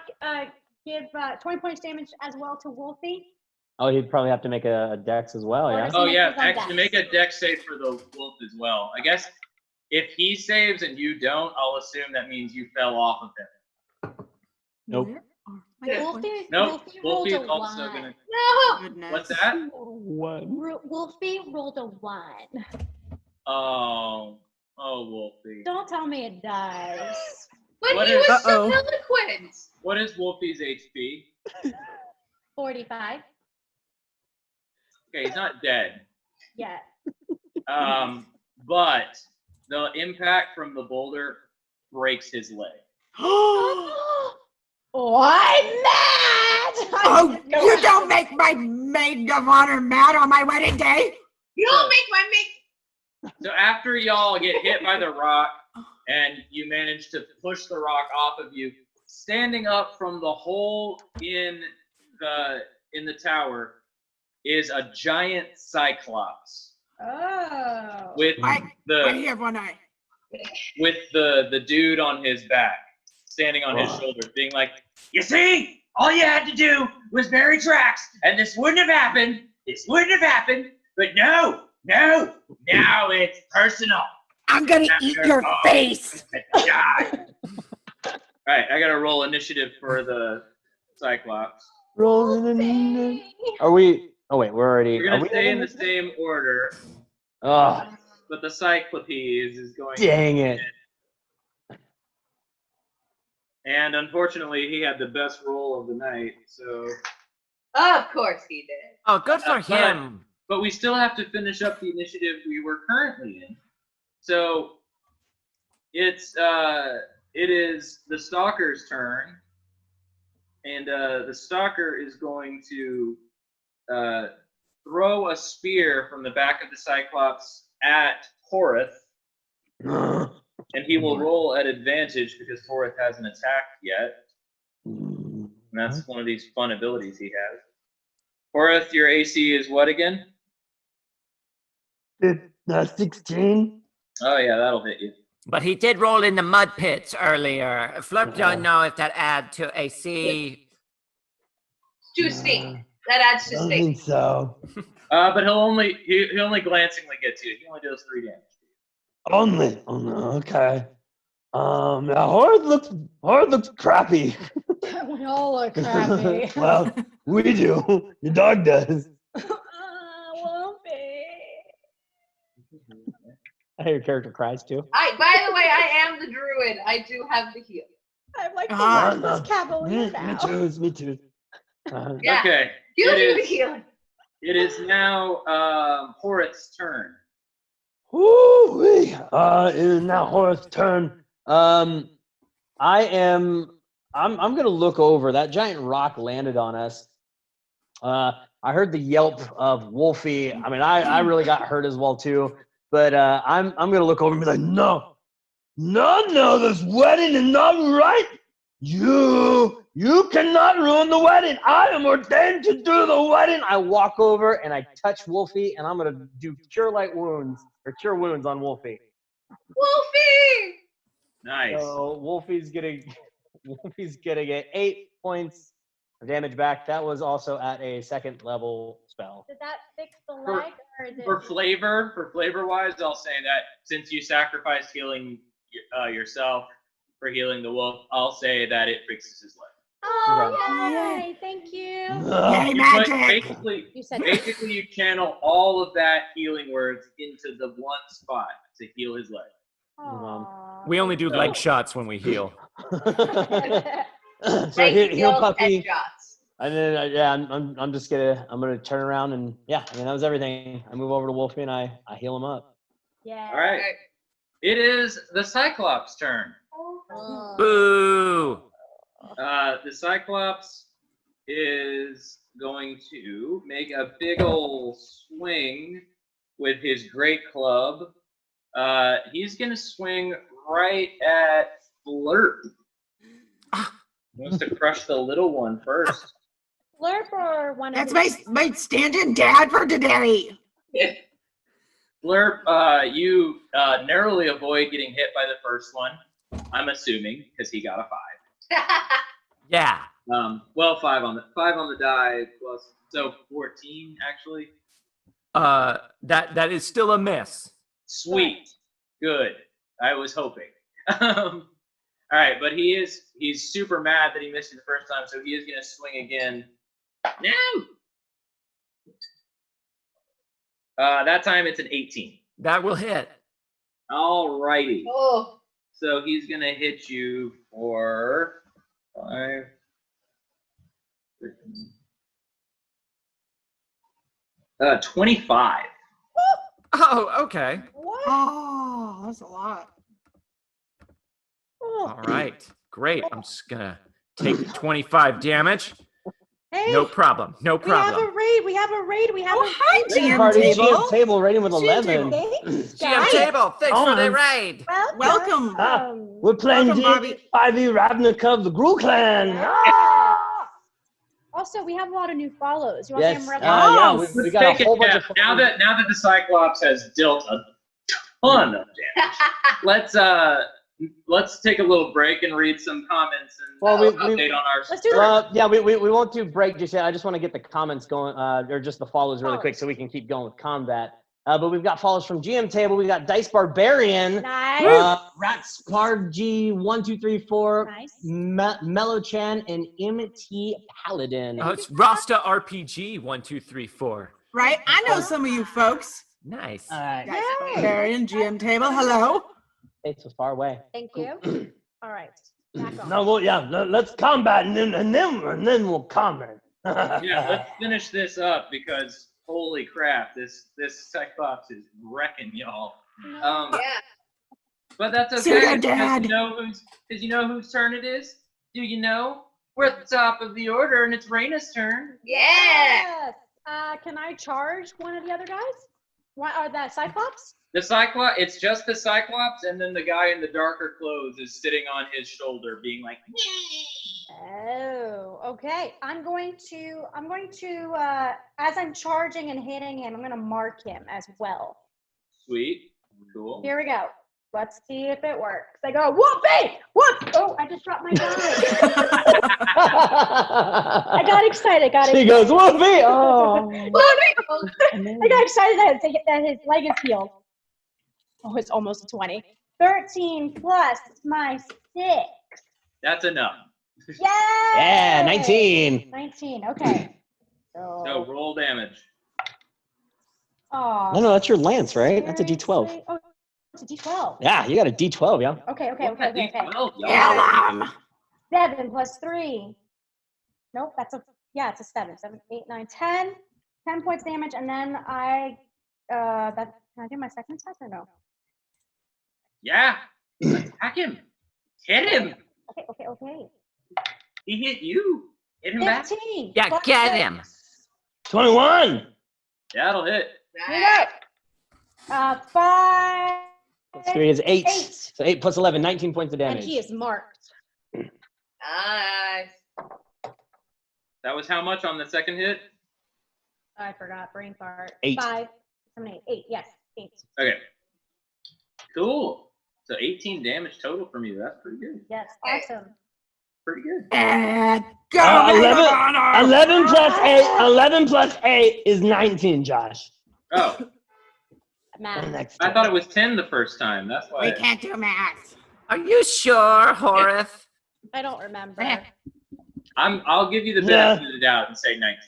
give 20 points damage as well to Wolfie? Oh, he'd probably have to make a dex as well, yeah? Oh yeah, Make actually make a dex save for the wolf as well. I guess if he saves and you don't, I'll assume that means you fell off of him. Nope. Where are my hit points? Wolfie, Nope, Wolfie rolled Wolfie a is also 1. gonna. No! Goodness. What's that? Wolfie rolled a 1. Oh, Wolfie. Don't tell me it does. But What he is- was so Uh-oh. eloquent. What is Wolfie's HP? 45. Okay, he's not dead. Yeah. But the impact from the boulder breaks his leg. Oh, I'm mad! Oh, you don't make my maid of honor mad on my wedding day. You don't make my make. So after y'all get hit by the rock and you manage to push the rock off of you, standing up from the hole in the tower is a giant cyclops Oh. with I the have one eye. with the dude on his back, standing on his shoulder, being like, "You see, all you had to do was bury tracks, and this wouldn't have happened. This wouldn't have happened. But no, now it's personal." I'm gonna eat your face. Die. All right, I gotta roll initiative for the Cyclops. Rolling in. Are we? Oh wait, we're already. We're are gonna we stay in the same order, Oh, but the Cyclopes is going. dang it! And unfortunately, he had the best roll of the night. So, Of course he did. Oh, good for him. but we still have to finish up the initiative we were currently in. So, it is the Stalker's turn, and the Stalker is going to throw a spear from the back of the Cyclops at Horath, and he will roll at advantage because Horath hasn't attacked yet. And that's one of these fun abilities he has. Horath, your AC is what again? 16. Oh yeah, that'll hit you. But he did roll in the mud pits earlier. Flurp don't know if that add to AC. To speak. That adds I to don't speak. think so. But he'll only glancingly get to you. He only does 3 damage. Only. Oh no. Okay. Horth looks crappy. We all look crappy. Well, we do. Your dog does. Wolfie. I hear your character cries too. By the way, I am the druid. I do have the heal. I'm like the Ah, worthless cavalier now. Me too. Yeah. Okay. You It do the is, healing. it is now Horith's turn. Woo-wee. It is now Horth's turn. I'm gonna look over. That giant rock landed on us. I heard the yelp of Wolfie. I mean, I really got hurt as well too. But I'm gonna look over and be like, no, this wedding is not right. You cannot ruin the wedding. I am ordained to do the wedding. I walk over and I touch Wolfie, and I'm gonna do cure wounds on Wolfie. Wolfie! Nice. So Wolfie's getting 8 points of damage back. That was also at a 2nd level spell. Did that fix the leg or is it? For flavor wise, I'll say that since you sacrificed healing yourself for healing the wolf, I'll say that it fixes his leg. Oh, yay! Thank you. Yay, But magic! You said basically, you channel all of that healing words into the one spot to heal his leg. Aw. We only do leg shots when we heal. So Thank you, heal heals puppy. and shots. And then I'm just gonna turn around and I mean that was everything. I move over to Wolfie and I heal him up. Yeah. All right. It is the Cyclops' turn. Oh. Boo! The Cyclops is going to make a big ol' swing with his great club. He's going to swing right at Flirt. He wants to crush the little one first. Flurp or one of That's my stand-in dad for today. Flurp, you narrowly avoid getting hit by the first one, I'm assuming, because he got a 5. Yeah. Well, 5 on the die plus, so 14 actually. That is still a miss. Sweet, good. I was hoping. All right, but he's super mad that he missed it the first time, so he is gonna swing again. No. That time it's an 18. That will hit. All righty. Oh, So he's gonna hit you for 5, 13, 25. Oh, okay. What? Oh, that's a lot. Oh. All right. Great. I'm just gonna take 25 damage. Hey, No problem. No we have a problem. raid. We have a raid. We have Oh, a hi, raid. GM Party table. GM table rating with GM 11. table. Thanks, GM guys. table, thanks for the Oh, raid. Welcome. We're playing Welcome, D&D 5e Ravnica of the Gruul Clan. Also, we have a lot of new follows. You want Yes. them real Yeah, Yes. we got a whole bunch of now that the Cyclops has dealt a ton of damage, let's take a little break and read some comments and update on our. Let's do that. yeah, we won't do break just yet. I just want to get the comments going, or just the follows really quick so we can keep going with combat. But we've got follows from GM Table. We got Dice Barbarian, Nice. Ratspard G1234, Nice. Mellow Chan, and MT Paladin. Oh, it's Rasta RPG 1234. Right? I know some of you folks. Nice. All right. Guys, Yay. Barbarian, GM table. Hello. It's so far away. Thank you. All right. Back on. No, well, yeah, let's combat and then we'll comment. Yeah, let's finish this up because holy crap, this Cyclops is wrecking y'all. yeah. But that's See ya, okay Dad. because you know whose turn it is. Do you know? We're at the top of the order, and it's Raina's turn. Yeah. Yes. Can I charge one of the other guys? What are that Cyclops? The Cyclops, it's just the Cyclops, and then the guy in the darker clothes is sitting on his shoulder, being like, Oh, okay. I'm going to as I'm charging and hitting him, I'm going to mark him as well. sweet, cool. Here we go. Let's see if it works. I go, whoopee! Whoop! Oh, I just dropped my die. I got excited. She goes, whoopee! Oh. I got excited that his leg is healed. Oh, it's almost a 20. 13 plus my 6. That's enough. Yay! Yeah, 19. 19. Okay. So roll damage. Oh, No, that's your lance, right? That's a D12. seriously? Oh, it's a D12. Yeah, you got a D12, yeah. Okay. What's that D12, y'all? Kill him. 7 plus 3. Nope, it's a 7. 7, 8, 9, 10. 10 points damage, and then can I do my second attack or no? Yeah. Attack him. Hit him. Okay. He hit you. Hit him back. 15. Yeah, plus get 6. him. 21. That'll hit. Here you go. 5. Plus 3 is 8. 8. So 8 plus 11, 19 points of damage. And he is marked. Nice. That was how much on the second hit? I forgot. Brain fart. 8. 5, 7, 8. 8. Yes. 8. Okay. Cool. So 18 damage total from you. That's pretty good. Yes. Okay. Awesome. Pretty good. And go, 11 plus 8. 11 plus 8 is 19, Josh. Oh, Math. Next I thought it was 10 the first time. That's why. We can't do math. Are you sure, Horace? I don't remember. I'll give you the benefit of the doubt and say 19.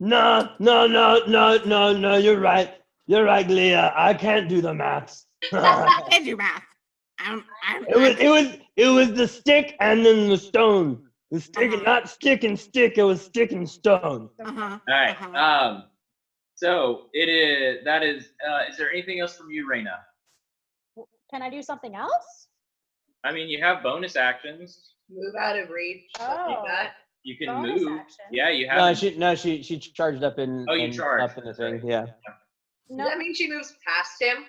No, you're right. You're right, Leah. I can't do the maths. I can't do math. It was the stick and then the stone. The stick, not stick and stick, it was stick and stone. Uh-huh. All right. So is there anything else from you, Raina? Can I do something else? I mean, you have bonus actions. Move out of reach. Stuff like that. You can Bonus move. action. Yeah, you have. She charged up in. Oh, you charged. Up in the thing. Yeah. Does that mean she moves past him?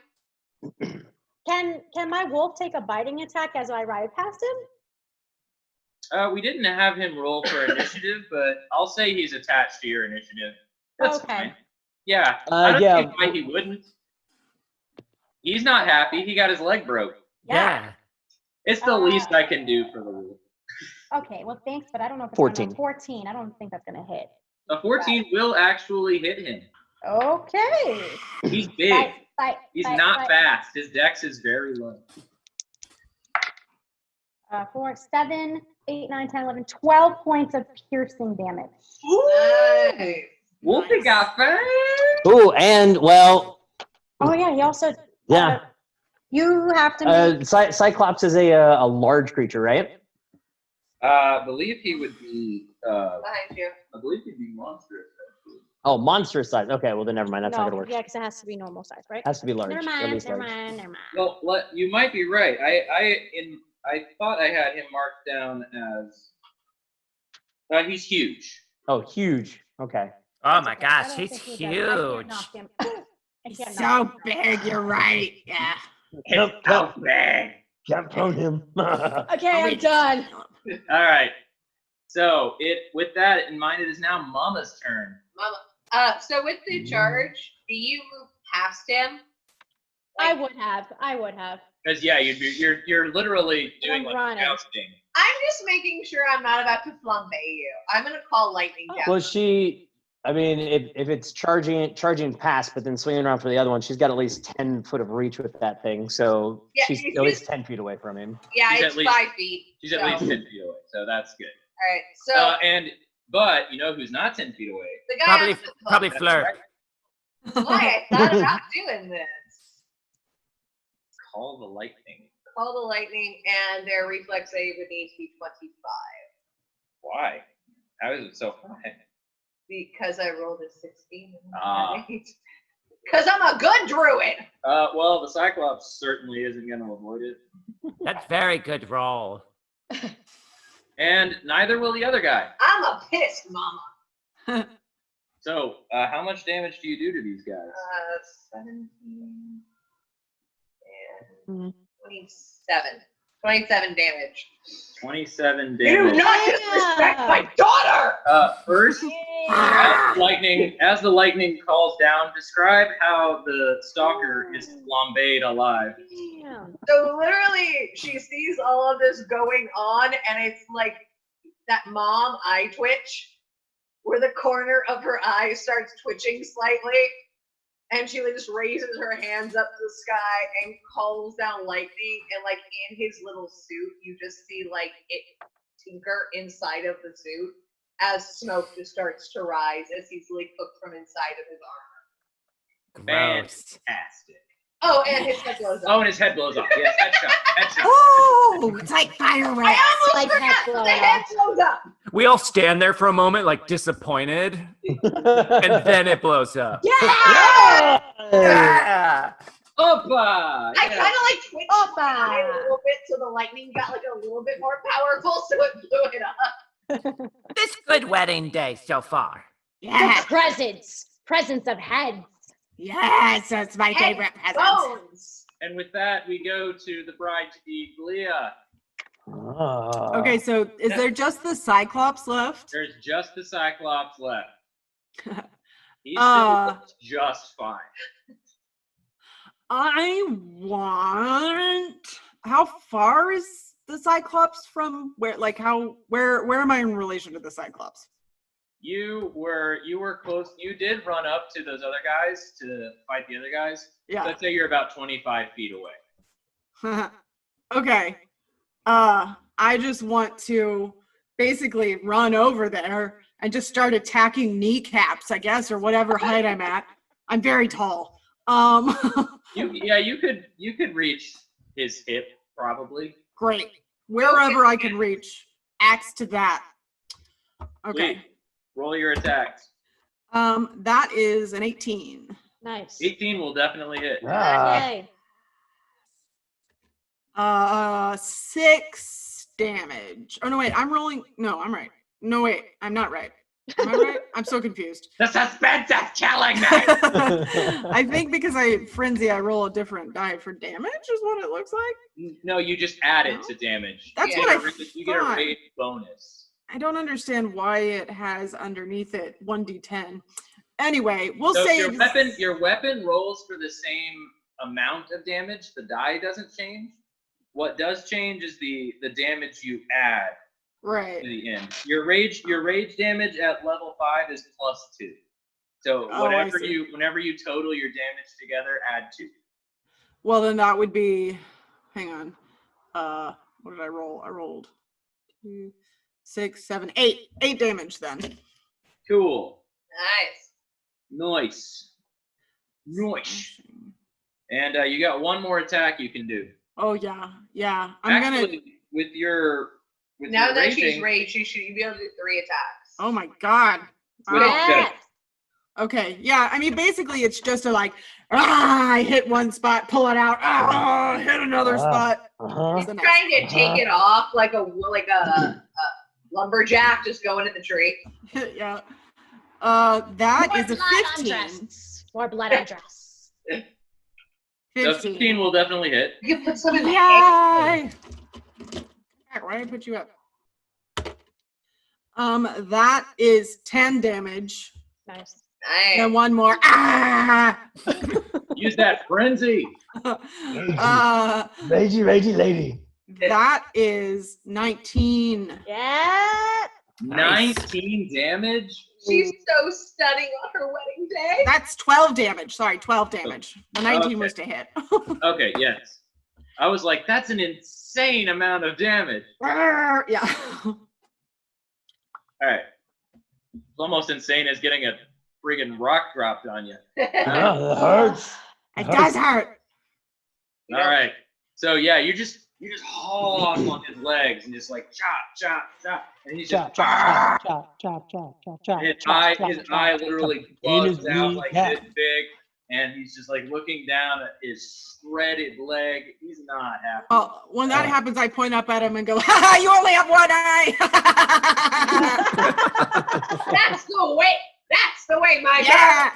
Can my wolf take a biting attack as I ride past him? We didn't have him roll for initiative, but I'll say he's attached to your initiative. That's Okay. fine. Yeah. I don't yeah. see why he wouldn't. He's not happy. He got his leg broke. Yeah. It's the least I can do for the wolf. Okay, well, thanks, but I don't know if it's 14. 14. I don't think that's going to hit. A 14 will actually hit him. Okay. He's big. He's not fight. fast. His dex is very low. 4, 7, 8, 9, 10, 11, 12 points of piercing damage. Nice. Wolfie got fast. Ooh, and well. Oh, yeah, he also. Yeah. You have to make. Cyclops is a large creature, right? I believe he would be. Behind you. I believe he'd be monstrous. Actually. Oh, monstrous size. Okay, well then never mind. That's not gonna work. Yeah, because it has to be normal size, right? Has to be large. Never At mind. least Never large. mind. Never mind. Well, you might be right. I thought I had him marked down as. He's huge. Oh, huge. Okay. Oh my gosh, I don't he's think he does. I can't huge. knock him. I can't So knock him. big, you're right. Yeah. Can't prone him. Okay, I'm done. All right. So with that in mind, it is now Mama's turn. Mama. So with the charge, do you move past him? I would have. Because you're literally doing I'm like running. jousting. I'm just making sure I'm not about to flambe you. I'm gonna call lightning down. Well, if it's charging past, but then swinging around for the other one, she's got at least 10 foot of reach with that thing. So Yeah, she's she's at least 10 feet away from him. Yeah, She's it's at least- 5 feet. She's at so- least 10 feet away, so that's good. All right. So But you know who's not 10 feet away? the guy Probably That's Flirt. right. Why I thought about doing this. Call the lightning. Call the lightning, and their reflex save would need to be 25 Why? How is it so high? because I rolled a 16. Ah. Because I'm a good druid. Well, the Cyclops certainly isn't going to avoid it. That's very good roll. And neither will the other guy. I'm a pissed mama. So, how much damage do you do to these guys? 17 and 27. 27 damage. 27 Do damage. not disrespect my daughter! First, as the lightning calls down, describe how the stalker is flambéed alive. Damn. So literally, she sees all of this going on, and it's like that mom eye twitch, where the corner of her eye starts twitching slightly, And she just raises her hands up to the sky and calls down lightning. And like in his little suit, you just see like it tinker inside of the suit as smoke just starts to rise as he's like cooked from inside of his armor. Gross. Fantastic. Oh, and his head blows up. Oh, and his head blows off. Yes, headshot. Headshot. Oh, it's like fireworks. I almost Like forgot. head blown The head blows up. We all stand there for a moment, like disappointed, and then it blows up. Yeah! Yeah. Opa! I kind of like twitched Opa. my eye a little bit so the lightning got like a little bit more powerful, so it blew it up. This good wedding day so far. Yes, Presents of heads. yes, that's my Head favorite present. Bones. And with that, we go to the bride-to-be, Glia. Okay, so is there just the Cyclops left? There's just the Cyclops left. He still looks just fine. I want. How far is the Cyclops from where? Like, where am I in relation to the Cyclops? You were close. You did run up to those other guys to fight the other guys. Yeah. Let's say you're about 25 feet away. Okay. I just want to basically run over there and just start attacking kneecaps, I guess, or whatever height I'm at. I'm very tall. You could reach his hip probably. Great. Wherever I can reach. Axe to that. Okay. Sweet. Roll your attacks. That is an 18. Nice. 18 will definitely hit. Yay. 6 damage. Oh no, wait, I'm rolling. No, I'm right. No, wait, I'm not right. Am I right? I'm so confused. The suspense is killing me. I think because frenzy, I roll a different die for damage, is what it looks like. No, you just add it to damage. That's You what get I You get a thought. rage bonus. I don't understand why it has underneath it 1d10. Anyway, we'll So say your weapon rolls for the same amount of damage. The die doesn't change. What does change is the damage you add right. to the end. Your rage damage at level 5 is +2. So Oh, I see. whenever you total your damage together, add 2. Well, then that would be. Hang on. What did I roll? I rolled 2, 6, 7, 8. 8 damage then. Cool. Nice. Nice. And you got one more attack you can do. Oh yeah. With your Now that she's raging, raged, you should be able to do 3 attacks. Oh my god. With Yeah. Okay. Yeah. I mean, basically, it's just I hit one spot, pull it out. Hit another spot. Uh-huh. The next. Trying to take it off like a lumberjack just going in the tree. Yeah. That More is a blood on 15. dress. More blood on dress. the 15. 15 will definitely hit. You put some in the Yay! Why did I put you up? That is 10 damage. Nice. Nice. And one more. Use that frenzy. Ragey lady. That is 19. Yeah. 19 damage. She's so stunning on her wedding day. That's 12 damage. Sorry, 12 damage. The 19 was to hit. Okay, yes. I was like, that's an insane amount of damage. Yeah. All right. It's almost insane as getting a friggin' rock dropped on you. Oh, that hurts. It does hurt. All right. So yeah, you just haul off on his legs and just like chop, chop, chop, and he's just his eye literally bugs out like this big, and he's just like looking down at his shredded leg. He's not happy. Oh, when that happens, I point up at him and go, "Ha! You only have one eye." That's the way. That's the way, my Yeah.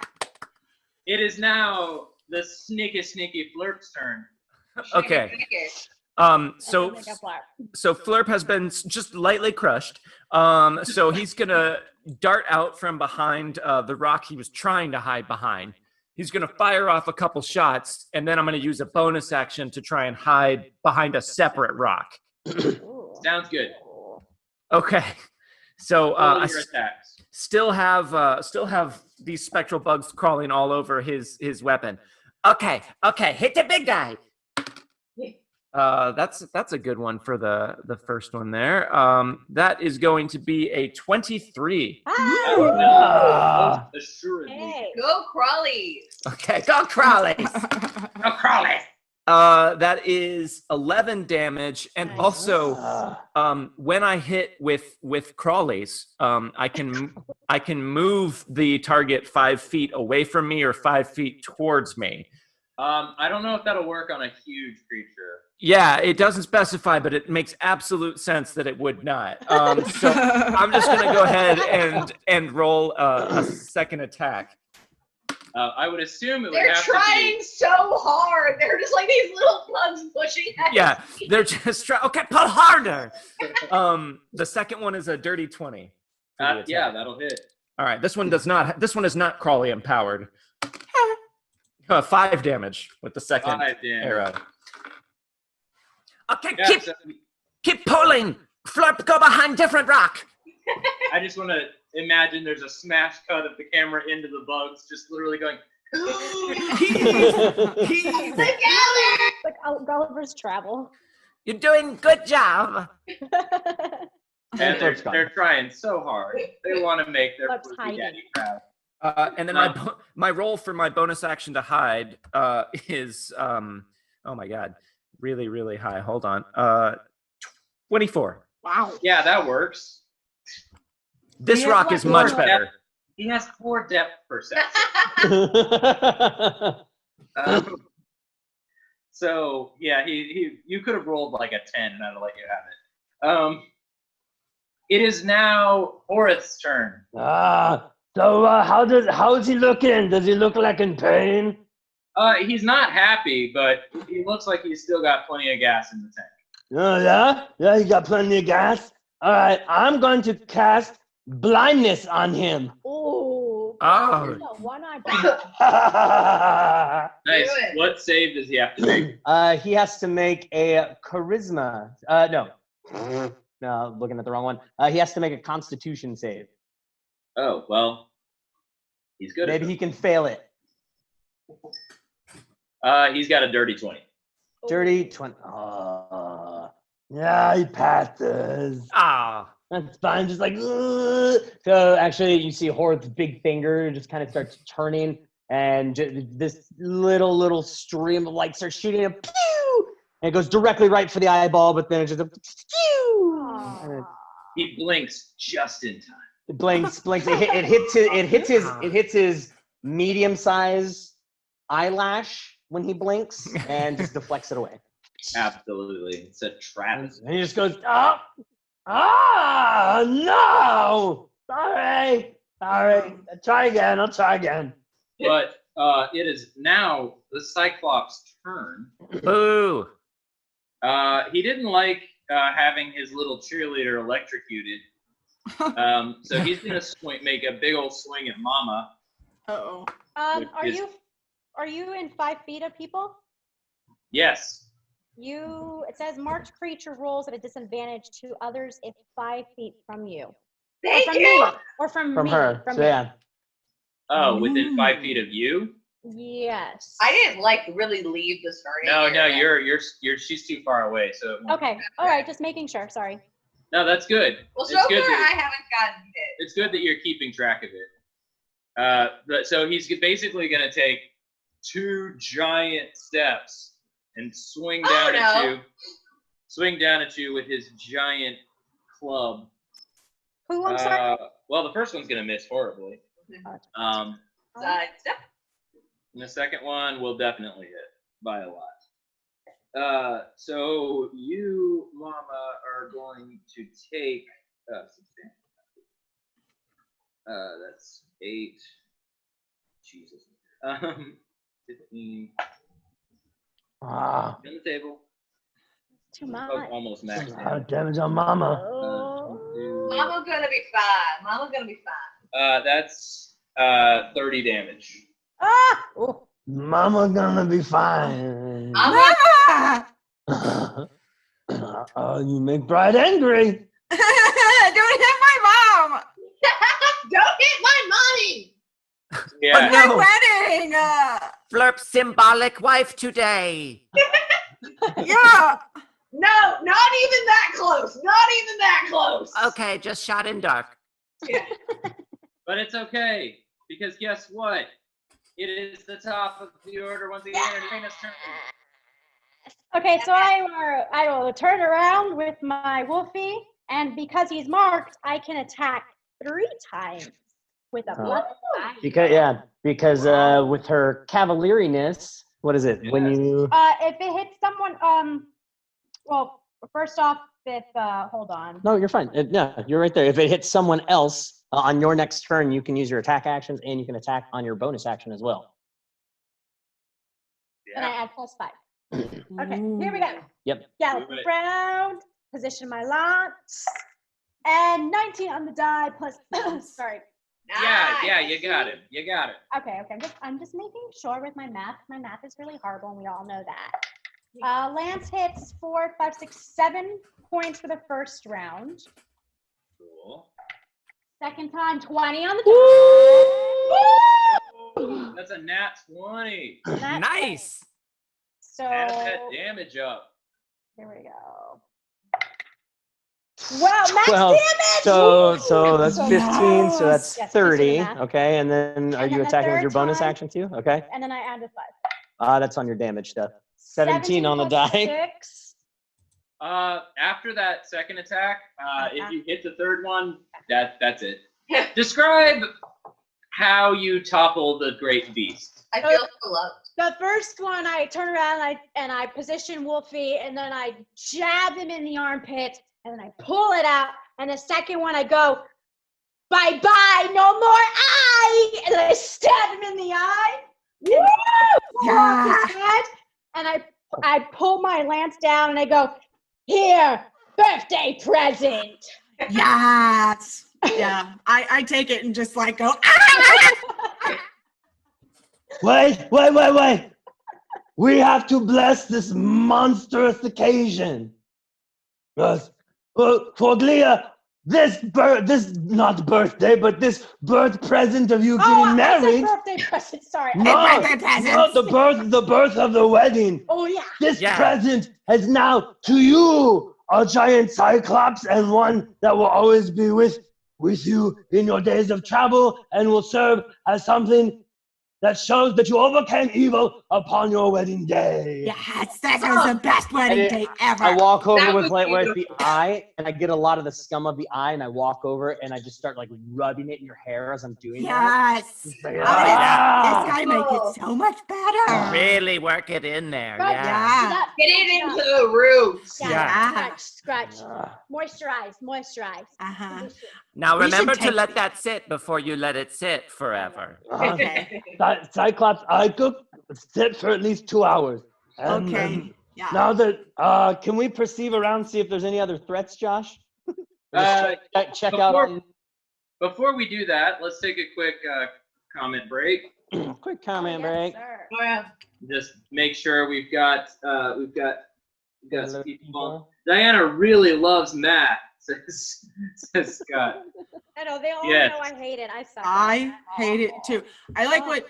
It is now the sneaky Flirt's turn. Okay. So Flurp has been just lightly crushed. So he's gonna dart out from behind the rock he was trying to hide behind. He's gonna fire off a couple shots, and then I'm gonna use a bonus action to try and hide behind a separate rock. Sounds good. Okay. So Roll I your attacks. still have these spectral bugs crawling all over his weapon. Okay, hit the big guy. That's a good one for the first one there. That is going to be a 23. Most assuredly. Hey. Go crawlies. Okay, go Crawley. Go Crawley. That is 11 damage, and Nice. also when I hit with crawlies, I can move the target 5 feet away from me or 5 feet towards me. I don't know if that'll work on a huge creature. Yeah, it doesn't specify, but it makes absolute sense that it would not. So I'm just gonna go ahead and roll a second attack. I would assume it would They're have trying so hard. They're just like these little bugs pushing at Yeah, they're just trying. Okay, pull harder. The second one is a dirty 20. for the to be. Yeah, attack. that'll hit. All right, this one does not. This one is not Crawley empowered. 5 damage with the second 5 damage. arrow. Okay, Yeah, so keep pulling. Flurp, go behind different rock. I just want to imagine there's a smash cut of the camera into the bugs, just literally going. together. Like Gulliver's Travel. You're doing good job. And they're trying so hard. They want to make their Bugs fluffy hiding. daddy proud. And then my roll for my bonus action to hide is oh my god, really really high. Hold on, 24. Wow. Yeah, that works. This Yeah, rock is what much more better. He has 4 depth perception. So yeah, you could have rolled like a 10 and I'd have let you have it. It is now Horath's turn. So how is he looking? Does he look like in pain? He's not happy, but he looks like he's still got plenty of gas in the tank. Oh yeah? Yeah, he got plenty of gas. All right, I'm going to cast blindness on him. Ooh. Oh. One-eyed. Nice. Do it. What save does he have to make? He has to make a charisma. No, looking at the wrong one. He has to make a Constitution save. Oh well, he's good. Maybe he can fail it. He's got a dirty 20. Dirty 20. Yeah, he passes. Ah. That's fine. Just like, ugh. So actually, you see Horth's big finger just kind of starts turning, and this little stream of light starts shooting him. Pew! And it goes directly right for the eyeball, but then it's just a pew! And it He blinks just in time. blinks. It hits his medium-sized eyelash when he blinks, and just deflects it away. Absolutely, it's a travesty. And he just goes, no! Sorry. I'll try again. But it is now the Cyclops' turn. Boo. He didn't like having his little cheerleader electrocuted. So he's gonna make a big old swing at Mama. Uh-oh. Are you in 5 feet of people? Yes. It says marked creature rolls at a disadvantage to others if 5 feet from you. Thank From you. me. Or from me. Her. From So me. yeah. Oh, within 5 feet of you? Yes. I didn't really leave the starting. No, area. she's too far away. So it won't- Okay. All right. Just making sure. Sorry. No, that's good. Well, It's so far good that- I haven't gotten hit. It's good that you're keeping track of it. So he's basically going to take 2 giant steps and swing down at you. Swing down at you with his giant club. Who? I'm sorry. Well, the first one's going to miss horribly. Side step. And the second one will definitely hit by a lot. So you, Mama, are going to take that's 8. Jesus. 15. On the table. Too much. Oh, almost max. Damage on Mama. Oh. Mama's gonna be fine. That's 30 damage. Ah! Oh. Mama's gonna be fine. Mama! You make Bride angry. Don't hit my Don't get my money! Yeah. My wedding! Flurp's symbolic wife today. Yeah! No, not even that close. Not even that close. Okay, just shot in dark. Yeah. But it's okay, because guess what? It is the top of the order once again. Reina's turn. Okay, so I will turn around with my Wolfie, and because he's marked, I can attack 3 times with a blood. Because with her cavalieriness, what is it? When you If it hits someone, well, first off, if hold on. No, you're fine. No, you're right there. If it hits someone else on your next turn, you can use your attack actions and you can attack on your bonus action as well. And I add +5. Okay, here we go. Yep. Gallop around, position my lance, and 19 on the die plus. Sorry. Yeah, you got it. You got it. Okay. I'm just making sure with my math. My math is really horrible, and we all know that. Lance hits 4, 5, 6, 7 points for the first round. Cool. Second time, 20 on the die. That's a nat 20. Nice. So Add that damage up. here we go. Wow, max 12. damage! So that's 15. So that's Yes, 30. math. Okay, and then are And you then the attacking with third your bonus time- action too? Okay. And then I add a 5. That's on your damage stuff. 17 on the plus die. 6. After that second attack, if you hit the third one, that's it. Describe how you topple the great beast. I feel so loved. The first one, I turn around and I position Wolfie, and then I jab him in the armpit, and then I pull it out. And the second one, I go, bye-bye, no more eye! And then I stab him in the eye. Woo! Yeah. His head, and I pull my lance down, and I go, here, birthday present. Yes. Yeah. I take it and just like go, ah! Wait. We have to bless this monstrous occasion. Yes. For Glia, this not birthday, but this birth present of you getting I married. said birthday present, sorry. No, Birthday present. no, the birth of the wedding. Oh, yeah. This Yeah. present is now to you, a giant cyclops, and one that will always be with you in your days of travel, and will serve as something that shows that you overcame evil upon your wedding day. Yes, that was the best wedding date ever. I walk over That with was like with the beautiful. eye, and I get a lot of the scum of the eye, and I walk over and I just start like rubbing it in your hair as I'm doing that. Yes. It's like, Oh, ah! this guy make it so much better. Really work it in there. Right. Yeah. Yeah. Get it into the roots. Yeah. Scratch. Ah. Moisturize. Uh-huh. Now We should remember to take- let that sit before you let it sit forever. Okay. Cyclops, I could sit for at least 2 hours. And, Okay. Yeah. now that, can we perceive around, see if there's any other threats, Josh? Check out on Before we do that, let's take a quick comment break. quick comment break. Sir. Oh, yeah. Just make sure we've got some Other people. Diana really loves Matt, says Scott. I know, they all Yes. know I hate it. I suck. I hate it too. I like what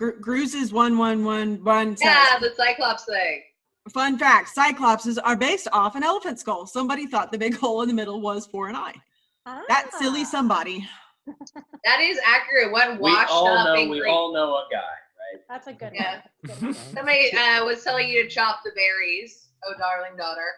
Gruze's 1111 says. Yeah, the Cyclops thing. Fun fact, Cyclopses are based off an elephant skull. Somebody thought the big hole in the middle was for an eye. That silly somebody. That is accurate. One We washed all up know and we green. all know a guy, right? That's a good Yeah. one. Somebody was telling you to chop the berries. Oh, darling daughter.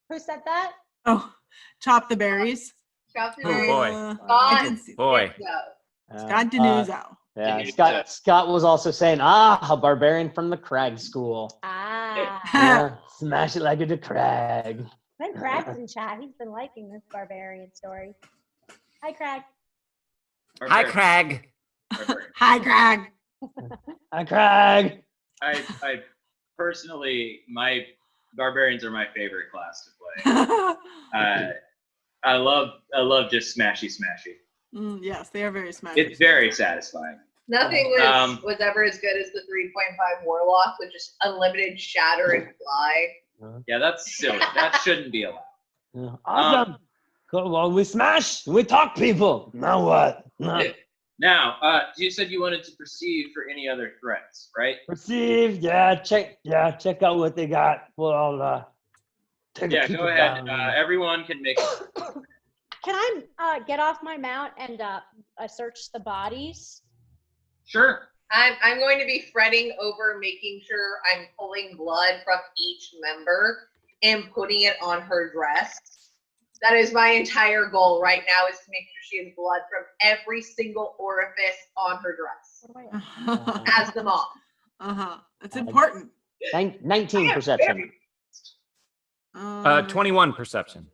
Who said that? Oh, chop the berries. Chop the Oh, berries. boy. I God, did see. Boy. go. Scott Denuzo. Yeah, Scott was also saying, a barbarian from the Crag School. Ah. Yeah, smash it like a crag. Then Crag's in chat. He's been liking this barbarian story. Hi, Crag. Hi, Crag. Hi, Greg. A crag. I personally, my barbarians are my favorite class to play. I love just smashy. Yes, they are very smart. It's very satisfying. Nothing was ever as good as the 3.5 Warlock with just unlimited shatter and fly. Yeah, that's silly. That shouldn't be allowed. Yeah, awesome. Cool. Well, we smash. We talk people. Now what? No. Now, you said you wanted to proceed for any other threats, right? Perceived, check out what they got. Well, take a Yeah, peek go ahead. around. Everyone can make. Can I get off my mount and search the bodies? Sure. I'm going to be fretting over making sure I'm pulling blood from each member and putting it on her dress. That is my entire goal right now, is to make sure she has blood from every single orifice on her dress. What do I As the mom. That's important. 19 perception. 21 perception.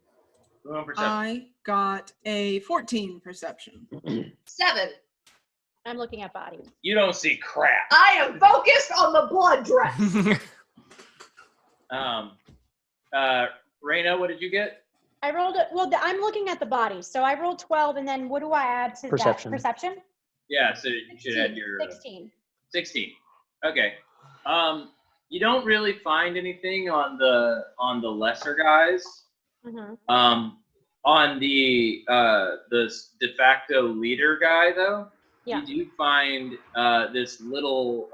1%. I got a 14 perception. 7. I'm looking at bodies. You don't see crap. I am focused on the blood dress. Raina, what did you get? I rolled it. Well, I'm looking at the bodies. So I rolled 12, and then what do I add to Perception. that? Perception? Yeah, so you should add your 16. 16. Okay. You don't really find anything on the lesser guys. Mm-hmm. On the de facto leader guy though, Yeah. you do find this little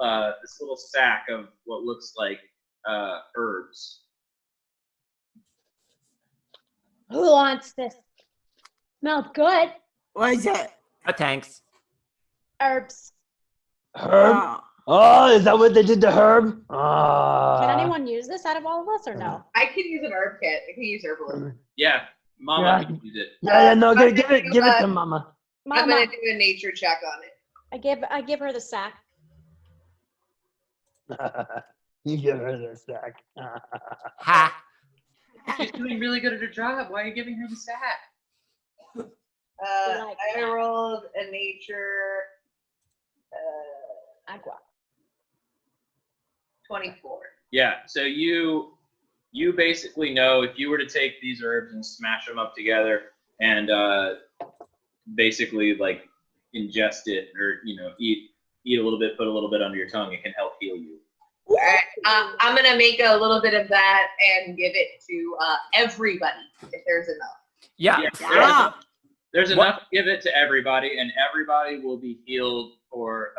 sack of what looks like herbs. Who wants this? Smells good. What is it? Thanks. Herbs. Herb? Oh, is that what they did to Herb? Can anyone use this out of all of us or no? I could use an herb kit. I could use herbalism. Yeah, Mama Yeah. can use it. No, I'm give gonna it do, to Mama. I'm Mama, going to do a nature check on it. I give her the sack. You give her the sack. Ha. She's doing really good at her job. Why are you giving her the sack? like I that. rolled a nature Agua. 24. Yeah, so you basically know if you were to take these herbs and smash them up together and basically like ingest it or eat a little bit, put a little bit under your tongue, it can help heal you. All right, I'm going to make a little bit of that and give it to everybody if there's enough. Yeah. Yeah, there's enough to give it to everybody, and everybody will be healed for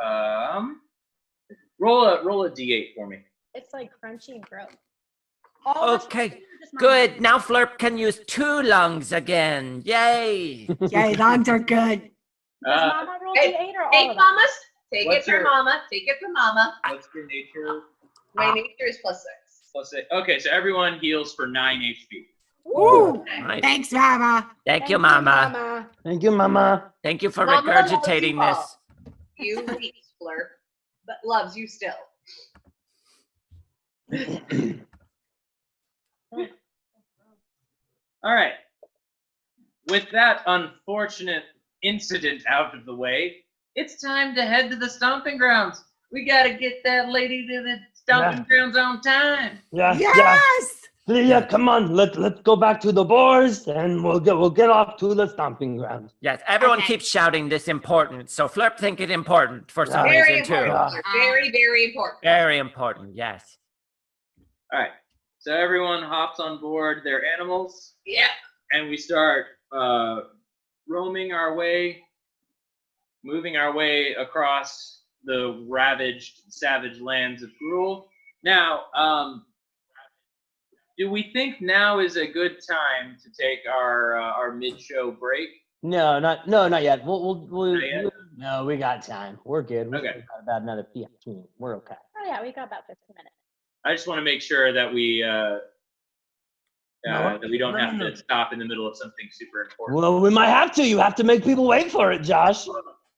roll a d8 for me. It's like crunchy and gross. All of us- Okay. just my Good. mom. Now Flurp can use 2 lungs again. Yay. Yay, lungs are good. Does Mama roll hey, D8 or all Take of us? Mama's. Take What's it for your- Mama. Take it for Mama. What's your nature? My nature is +6. Let's say okay, so everyone heals for 9 HP. Woo! Nice. Thanks, Mama. Thank you, Mama. Mama. Thank you, Mama. Thank you for Mama loves you regurgitating all. this. You weak flirt, but loves you still. All right. With that unfortunate incident out of the way, it's time to head to the stomping grounds. We gotta get that lady to the stomping grounds on time. Yes! Yeah, come on. Let's go back to the boars and we'll get off to the stomping ground. Yes, everyone Okay. keeps shouting this important, so Flurp think it important for some Very reason too. important. Flirt. Very, very important. Very important, yes. All right. So everyone hops on board their animals, Yeah. and we start roaming our way, moving our way across the ravaged, savage lands of Gruul. Now, do we think now is a good time to take our mid-show break? No, not yet. We'll Not yet? no, we got time. We're good. We Okay. got about another 15. We're okay. Oh yeah, we got about 15 minutes. I just want to make sure that we don't have no. to stop in the middle of something super important. Well, we might have to. You have to make people wait for it, Josh.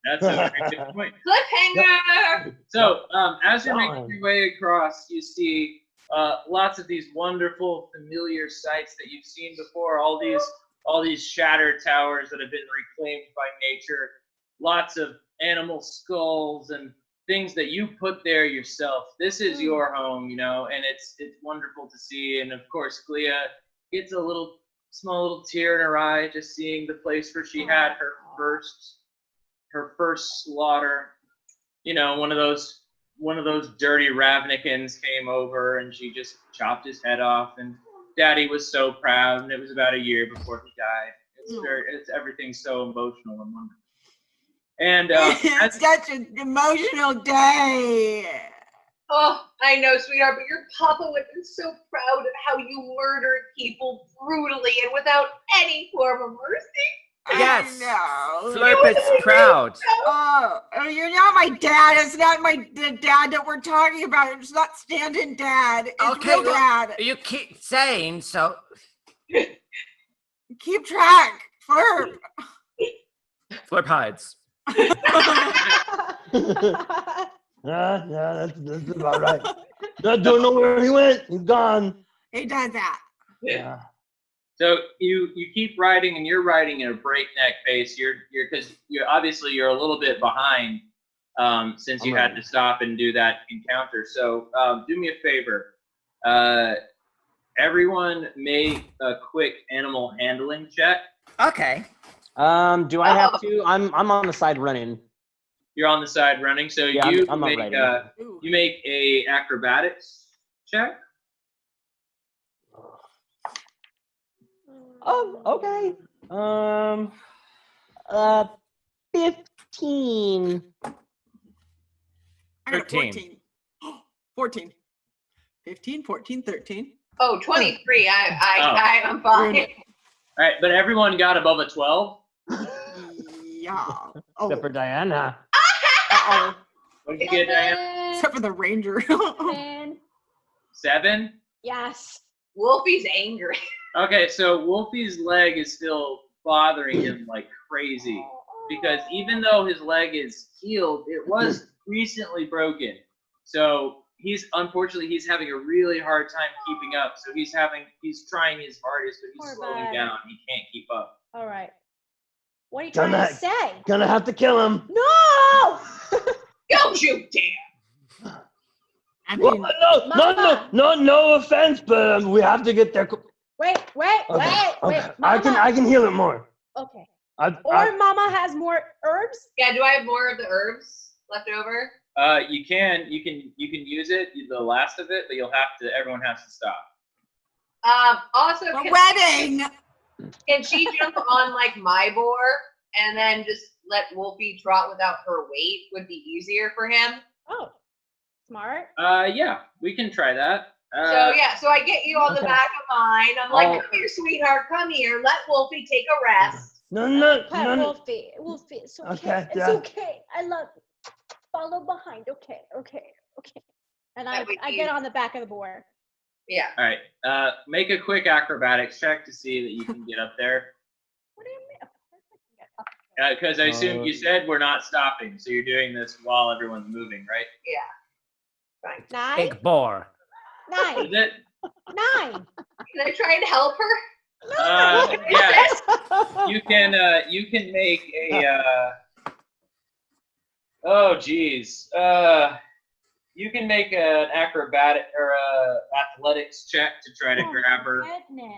That's a very good point. Cliffhanger. So, as you're Darn. making your way across, you see lots of these wonderful, familiar sights that you've seen before. All these shattered towers that have been reclaimed by nature. Lots of animal skulls and things that you put there yourself. This is your home, and it's wonderful to see. And of course, Clea gets a small little tear in her eye just seeing the place where she had her first slaughter. One of those dirty Ravnicans came over and she just chopped his head off, and Daddy was so proud, and it was about a year before he died. Everything's so emotional and wonderful. And It's such an emotional day. Oh, I know, sweetheart, but your papa would have been so proud of how you murdered people brutally and without any form of mercy. Yes. I know. Flurp is proud. Oh, you're not my dad. It's not the dad that we're talking about. It's not stand-in dad. It's Okay, real well, dad. you keep saying so. Keep track. Flurp. Flurp hides. Yeah, that's about right. I don't know where he went. He's gone. He does that. Yeah. So you keep riding, and you're riding at a breakneck pace. You're because you're obviously you're a little bit behind since you had to stop and do that encounter. So do me a favor. Everyone make a quick animal handling check. Okay. Do I have to? I'm on the side running. You're on the side running, so Yeah, you I'm not make riding. you make a acrobatics check. Okay. 15. I got 13. 14. 14. 15, 14, 13. Oh, 23. I'm fine. All right, but everyone got above a 12. Yeah. Oh. Except for Diana. Uh-oh. What did you get, Diana? Except for the ranger. 7. Yes. Wolfie's angry. Okay, so Wolfie's leg is still bothering him like crazy because even though his leg is healed, it was recently broken. So he's having a really hard time keeping up. So he's trying his hardest, but he's Poor slowing bud. down. He can't keep up. All right. What are you trying to say? Gonna have to kill him. No! Don't you dare! I Well, mean, no offense, but we have to get there. Wait. Okay. Mama. I can heal it more. Okay. I- Or Mama has more herbs. Yeah, do I have more of the herbs left over? You can use it, the last of it, but everyone has to stop. Also, the wedding. can she jump on like my boar and then just let Wolfie trot without her weight? Would be easier for him. Oh, smart. Yeah, we can try that. So I get you on the Okay. back of mine. I'm like, Oh. come here, sweetheart, come here. Let Wolfie take a rest. No. Pet Wolfie. Wolfie, it's okay. Okay, It's yeah. okay. I love you. Follow behind. Okay. And I get on the back of the board. Yeah. All right. Make a quick acrobatics check to see that you can get up there. What do you mean? Because I assume you said we're not stopping, so you're doing this while everyone's moving, right? Fine. 9? Big boar. 9. Is it? 9. Can I try and help her? Yeah. You can make a. Oh, geez. You can make an acrobatic or a athletics check to try to grab her. Goodness.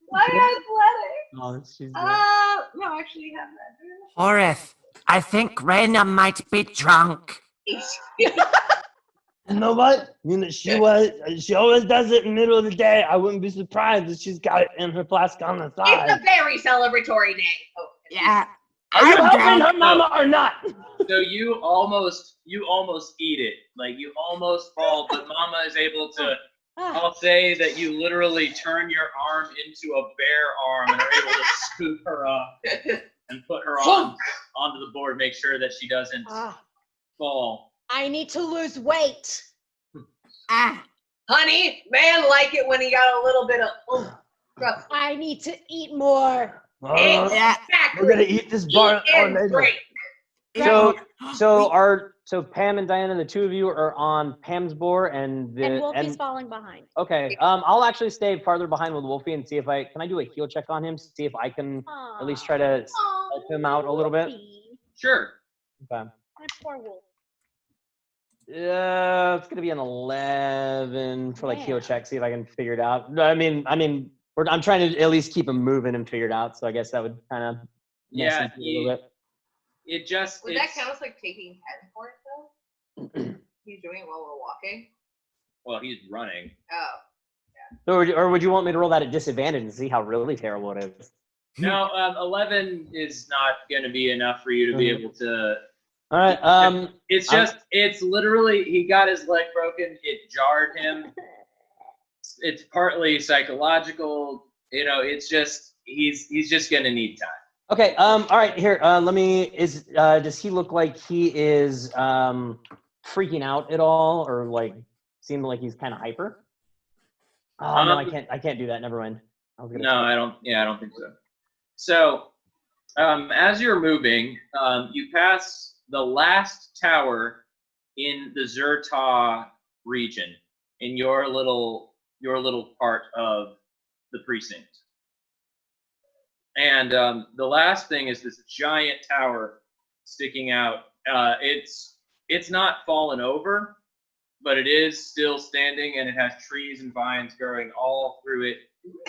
Why athletic? Oh, she's No, actually, you have that. Horace, I think Rena might be drunk. You know what? She always does it in the middle of the day. I wouldn't be surprised if she's got it in her flask on the It's side. a very celebratory day. Oh, Yeah. Are you helping drunk. her mama or not? So you almost eat it. Like you almost fall, but Mama is able to. I'll say that you literally turn your arm into a bear arm and are able to scoop her up and put her onto the board. Make sure that she doesn't fall. I need to lose weight. Honey, man like it when he got a little bit of trust. I need to eat more. Oh, Yeah. Exactly. we're gonna eat this bar. Eat and later. drink. So Pam and Diana, the two of you are on Pam's boar, and Wolfie's falling behind. okay. I'll actually stay farther behind with Wolfie and see if I do a heal check on him. See if I can at least try to help him out a little bit. Sure. Okay. My poor Wolf. Yeah, it's gonna be an 11 for like heal Man. check. See if I can figure it out. I mean, I'm trying to at least keep him moving and figure it out. So I guess that would kind of Yeah, a little bit. It just. Would that count as like taking 10 for it though? He's doing it while we're walking. Well, he's running. Oh. Or would you want me to roll that at disadvantage and see how really terrible it is? No, 11 is not going to be enough for you to be able to. All right. It's literally, he got his leg broken. It jarred him. It's partly psychological. It's just, he's just going to need time. Okay. All right. Here. Does he look like he is freaking out at all, or like seem like he's kind of hyper? Oh no, I can't do that. Never mind. I don't think so. So, as you're moving, you pass the last tower in the Zhur-Taa region, in your little part of the precinct. And the last thing is this giant tower sticking out. It's not fallen over, but it is still standing, and it has trees and vines growing all through it.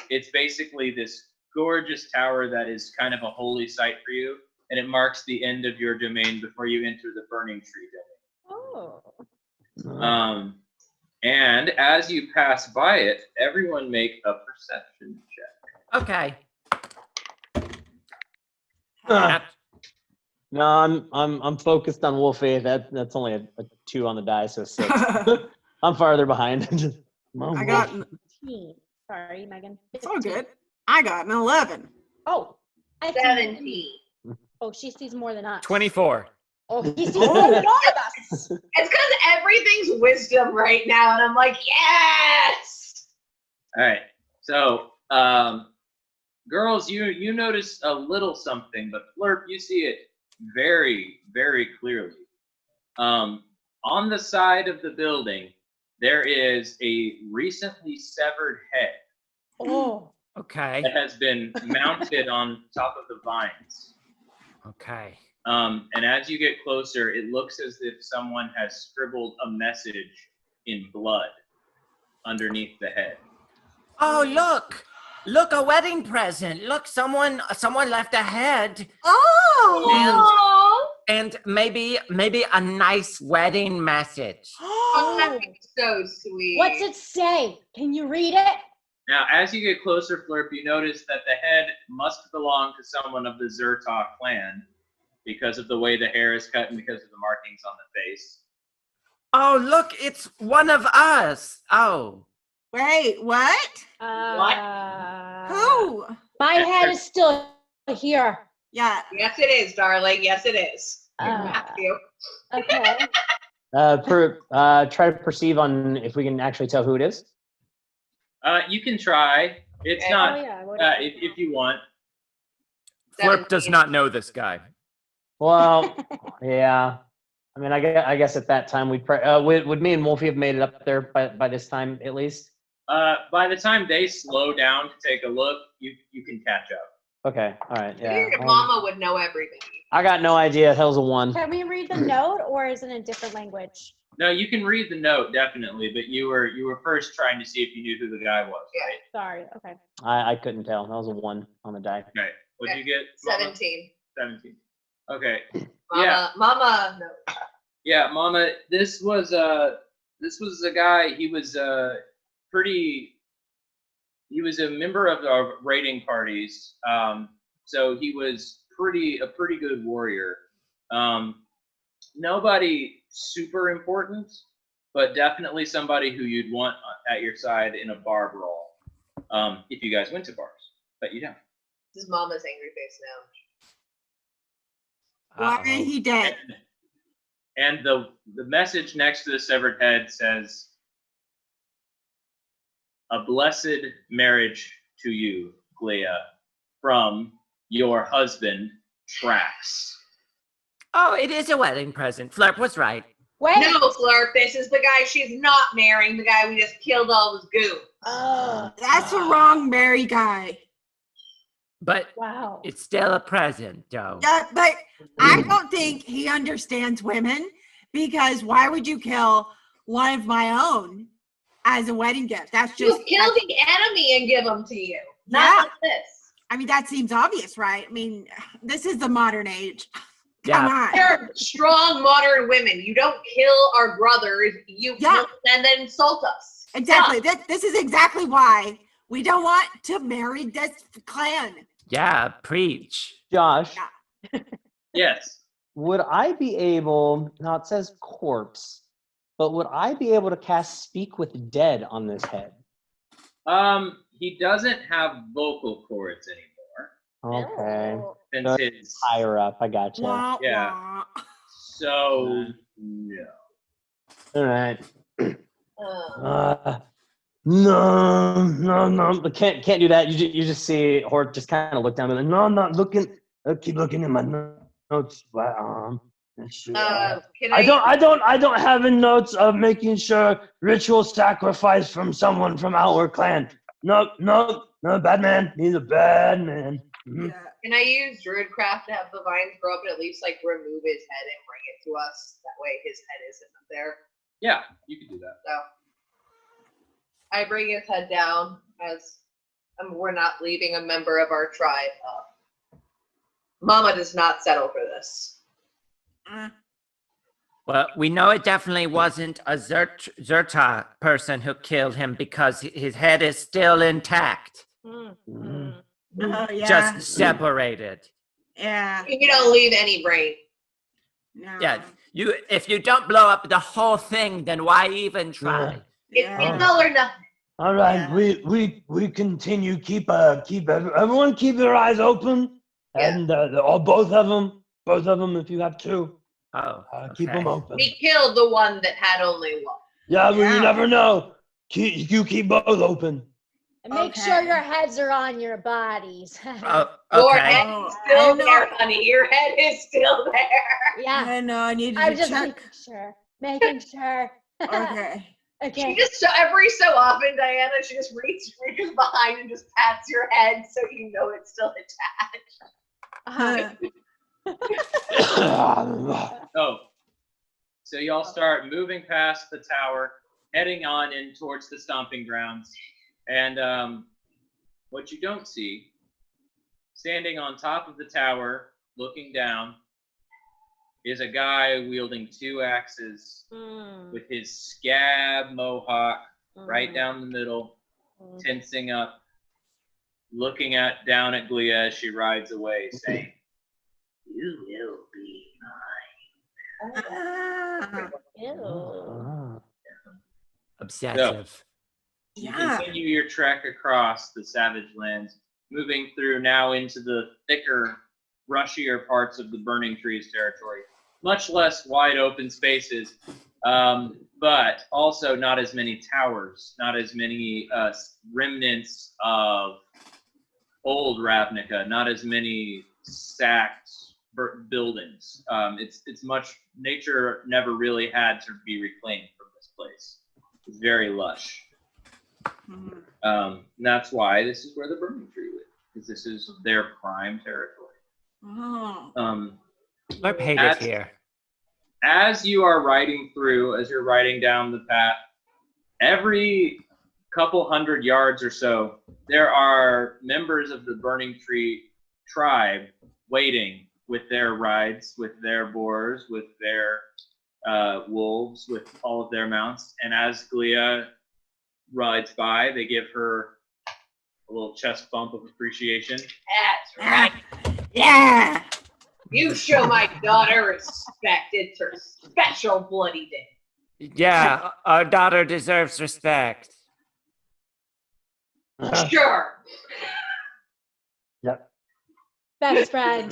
It's basically this gorgeous tower that is kind of a holy site for you, and it marks the end of your domain before you enter the burning tree domain. Oh. And as you pass by it, everyone make a perception check. Okay. No, I'm focused on Wolfie. That's only a 2 on the die, so 6. I'm farther behind. I got. 15. Sorry, Megan. It's all good. I got an 11. Oh, I 17. Oh, she sees more than us. 24. Oh, he sees more than all of us. It's because everything's wisdom right now, and I'm like, yes! All right. So, girls, you notice a little something, but Flurp, you see it very, very clearly. On the side of the building, there is a recently severed head. Oh. Okay. That has been mounted on top of the vines. Okay. And as you get closer, it looks as if someone has scribbled a message in blood underneath the head. Oh, look! Look, a wedding present. Look, someone left a head. Oh! And maybe a nice wedding message. Oh, that'd be so sweet. What's it say? Can you read it? Now, as you get closer, Flurp, you notice that the head must belong to someone of the Zhur-Taa clan because of the way the hair is cut and because of the markings on the face. Oh, look, it's one of us. Oh. Wait, what? Who? My head is still here. Yeah. Yes, it is, darling. Yes, it is. Matthew. Okay. Try to perceive on if we can actually tell who it is. You can try. It's Okay. not, Oh, yeah. if you want. Flurp does not know this guy. Well, yeah. I mean, I guess at that time would me and Wolfie have made it up there by this time at least? By the time they slow down to take a look, you can catch up. Okay, all right, I yeah. figured your mama would know everything. I got no idea. Hell's a 1. Can we read the note, or is it in a different language? No, you can read the note definitely, but you were first trying to see if you knew who the guy was, right? Sorry. Okay. I couldn't tell. That was a 1 on the die. Okay. What'd you get? Mama? 17. 17. Okay. Mama, Yeah. Mama, no. Yeah, Mama. This was a guy. He was He was a member of our raiding parties. So he was a pretty good warrior. Nobody super important, but definitely somebody who you'd want at your side in a bar brawl. If you guys went to bars, but you don't. This is Mama's angry face now. Why ain't he dead? And the message next to the severed head says, "A blessed marriage to you, Glea, from your husband, Trax." Oh, it is a wedding present. Flurp was right. Wait. No, Flurp, this is the guy she's not marrying, the guy we just killed all his goo. Oh. That's the wrong Mary guy. But Wow. it's still a present, though. Yeah, but I don't think he understands women, because why would you kill one of my own as a wedding gift? That's just You kill the enemy and give them to you. Not Yeah. like this. I mean, that seems obvious, right? I mean, this is the modern age. Come on. They're strong modern women. You don't kill our brothers, you Yeah. and then insult us. Exactly. This is exactly why we don't want to marry this clan. Yeah, preach. Josh, Yes. would I be able, now it says corpse, but would I be able to cast Speak with Dead on this head? He doesn't have vocal cords anymore Okay. Oh. since So his higher up, I gotcha. Wah, Yeah. wah. so no. All right. Uh, No. But can't do that. You just see Hort just kind of look down and like, no, I'm not looking. I keep looking in my notes. can I don't have in notes of making sure ritual sacrifice from someone from our clan. No, bad man. He's a bad man. Mhm. Yeah. Can I use Druidcraft to have the vines grow up and at least like remove his head and bring it to us? That way his head isn't up there. Yeah, you can do that. So I bring his head down as we're not leaving a member of our tribe. Mama does not settle for this. Well, we know it definitely wasn't a Zhur-Taa person who killed him because his head is still intact, Mm. Oh, yeah. just separated. Yeah. You don't leave any brain. No. Yeah, if you don't blow up the whole thing, then why even try? Yeah. It's all or nothing. All right, Yeah. we continue. Everyone keep their eyes open, and both of them, if you have two, Oh, keep them open. We killed the one that had only one. Yeah, but Yeah. you never know. You keep both open. And make Okay. sure your heads are on your bodies. Oh, Your okay. head Oh, is still I know. there, honey. Your head is still there. Yeah, I know. I needed I'm to just check. making sure. Okay. Okay. She just every so often, Diana, she just reaches behind and just pats your head so you know it's still attached. Oh, so y'all start moving past the tower, heading on in towards the stomping grounds, and what you don't see, standing on top of the tower, looking down, is a guy wielding two axes Mm, with his scab mohawk right mm, down the middle, mm. tensing up, looking down at Glia as she rides away, saying, "You will be mine." Ew. Obsessive. You Yeah. continue your trek across the Savage Lands, moving through now into the thicker, rushier parts of the Burning Trees territory. Much less wide open spaces, but also not as many towers, not as many remnants of old Ravnica, not as many sacked buildings. It's much, nature never really had to be reclaimed from this place. It's very lush. Mhm. And that's why this is where the Burning Tree lives, because this is their prime territory. Oh. Slurp hated here. As you are riding through, as you're riding down the path, every couple hundred yards or so, there are members of the Burning Tree tribe waiting with their rides, with their boars, with their wolves, with all of their mounts. And as Glia rides by, they give her a little chest bump of appreciation. That's right. Yeah. You show my daughter respect. It's her special bloody day. Yeah, our daughter deserves respect. Sure. Yep. Best friend.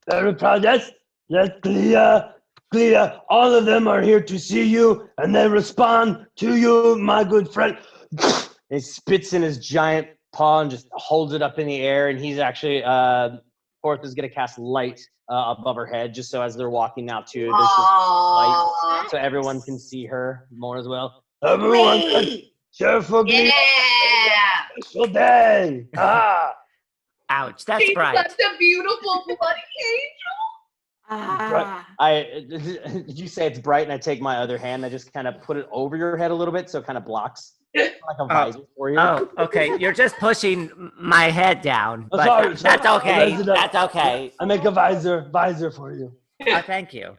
Very proud. That's Glia. Glia, all of them are here to see you, and they respond to you, my good friend. He spits in his giant paw and just holds it up in the air, and he's actually, Fourth is going to cast light above her head, just so as they're walking now, too, there's just light, Aww. so everyone can see her more as well. Everyone, cheer for Glia. Yeah. Special day. Ouch, that's She's bright. such a beautiful bloody angel. Did you say it's bright? And I take my other hand, I just kind of put it over your head a little bit, so it kind of blocks like a visor for you. Oh, okay. You're just pushing my head down, Oh, but sorry, that's sorry. okay. Raise it up. That's okay. I make a visor for you. Oh, thank you.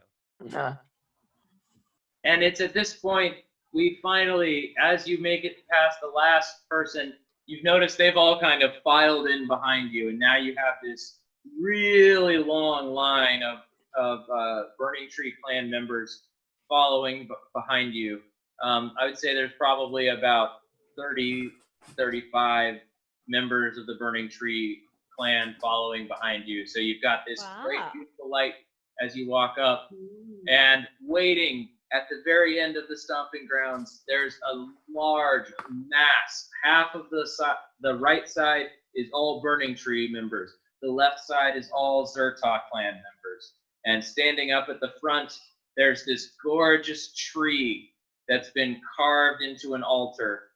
And it's at this point, we finally, as you make it past the last person, you've noticed they've all kind of filed in behind you, and now you have this really long line of Burning Tree Clan members following behind you. I would say there's probably about 30, 35 members of the Burning Tree Clan following behind you. So you've got this great, beautiful light as you walk up, and waiting at the very end of the stomping grounds, there's a large mass. Half of the right side is all Burning Tree members. The left side is all Zhur-Taa Clan members. And standing up at the front, there's this gorgeous tree that's been carved into an altar.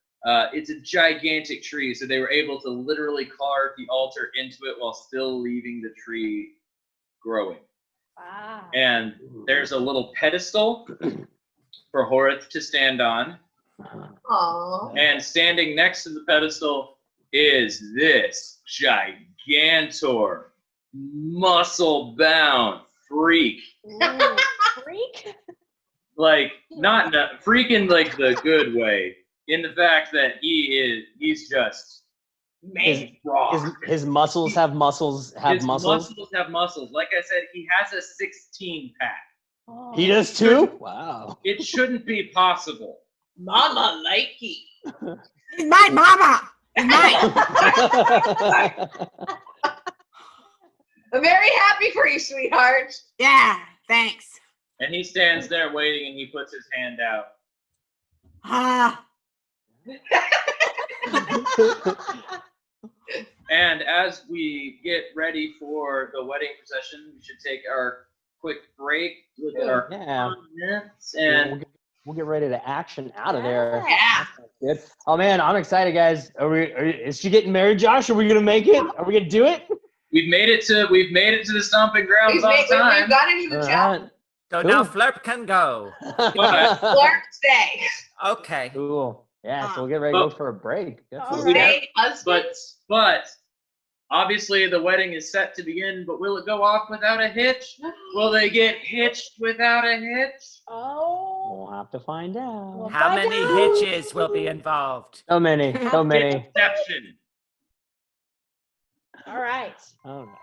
It's a gigantic tree, so they were able to literally carve the altar into it while still leaving the tree growing. Wow. And there's a little pedestal for Horith to stand on. Aww. And standing next to the pedestal is this gigantor, muscle-bound freak. Ooh, freak? Like, not freak in like the good way, in the fact that he's just made raw. His muscles have muscles have His muscles. muscles have muscles. Like I said, he has a 16-pack. Oh. He does too? Wow. It shouldn't be possible. Mama likey. He's my mama. He's mine. I'm very happy for you, sweetheart. Yeah, thanks. And he stands there waiting, and he puts his hand out. Ah. And as we get ready for the wedding procession, we should take our quick break, look at our comments, and we'll get ready to action out of there. Yeah. Good. Oh man, I'm excited, guys. Is she getting married, Josh? Are we gonna make it? Are we gonna do it? we've made it to the stomping grounds We've on got it even All job. right. So Cool. now Flurp can go. Flirt stay. Okay. Cool. Yeah, so we'll get ready to go for a break. Good for you. Stay, husband. But obviously the wedding is set to begin, but will it go off without a hitch? Will they get hitched without a hitch? Oh. We'll have to find out. How many hitches will be involved? So many. So many. Exception. All right. All right.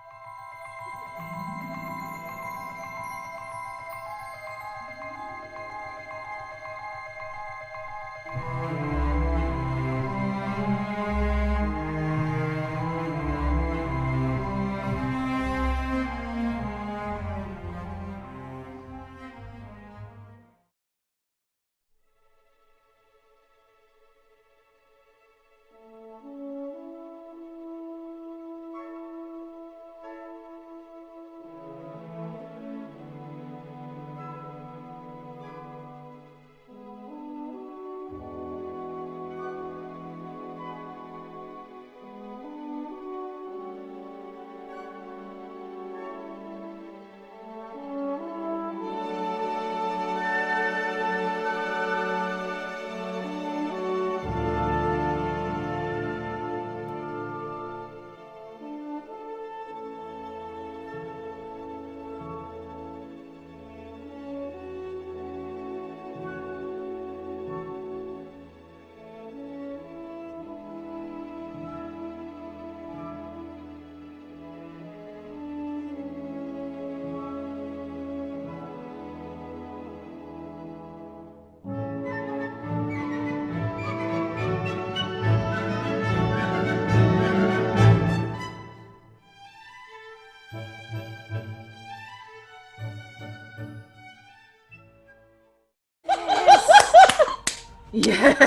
Yes.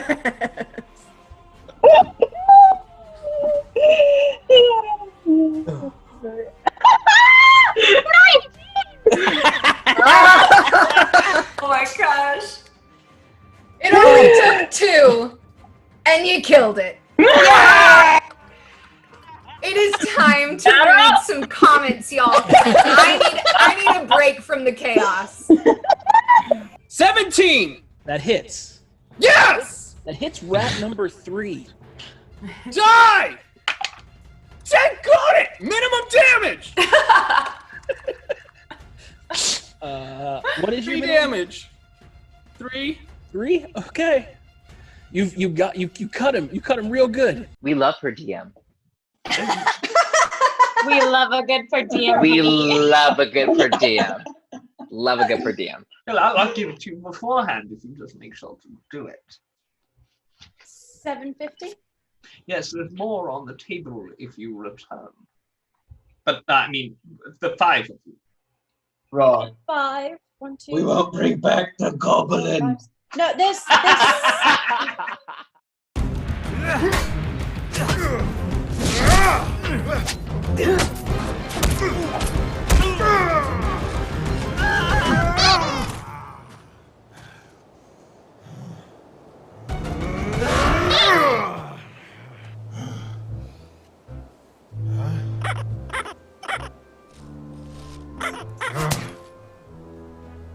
Oh my gosh. It only took 2, and you killed it. It is time to read some comments, y'all. I need a break from the chaos. 17! That hits. Yes! That hits rat number 3. Die! 10 got it! Minimum damage! What is your damage? 3? 3? Okay. You cut him real good. We love her DM. We love a good per diem. We love a good per diem. Love a good per diem. Well, I'll give it to you beforehand if you just make sure to do it. $7.50. Yes, there's more on the table if you return. But I mean, the 5 of you. Right. 5. 1, 2. We won't bring back the goblin. No, this.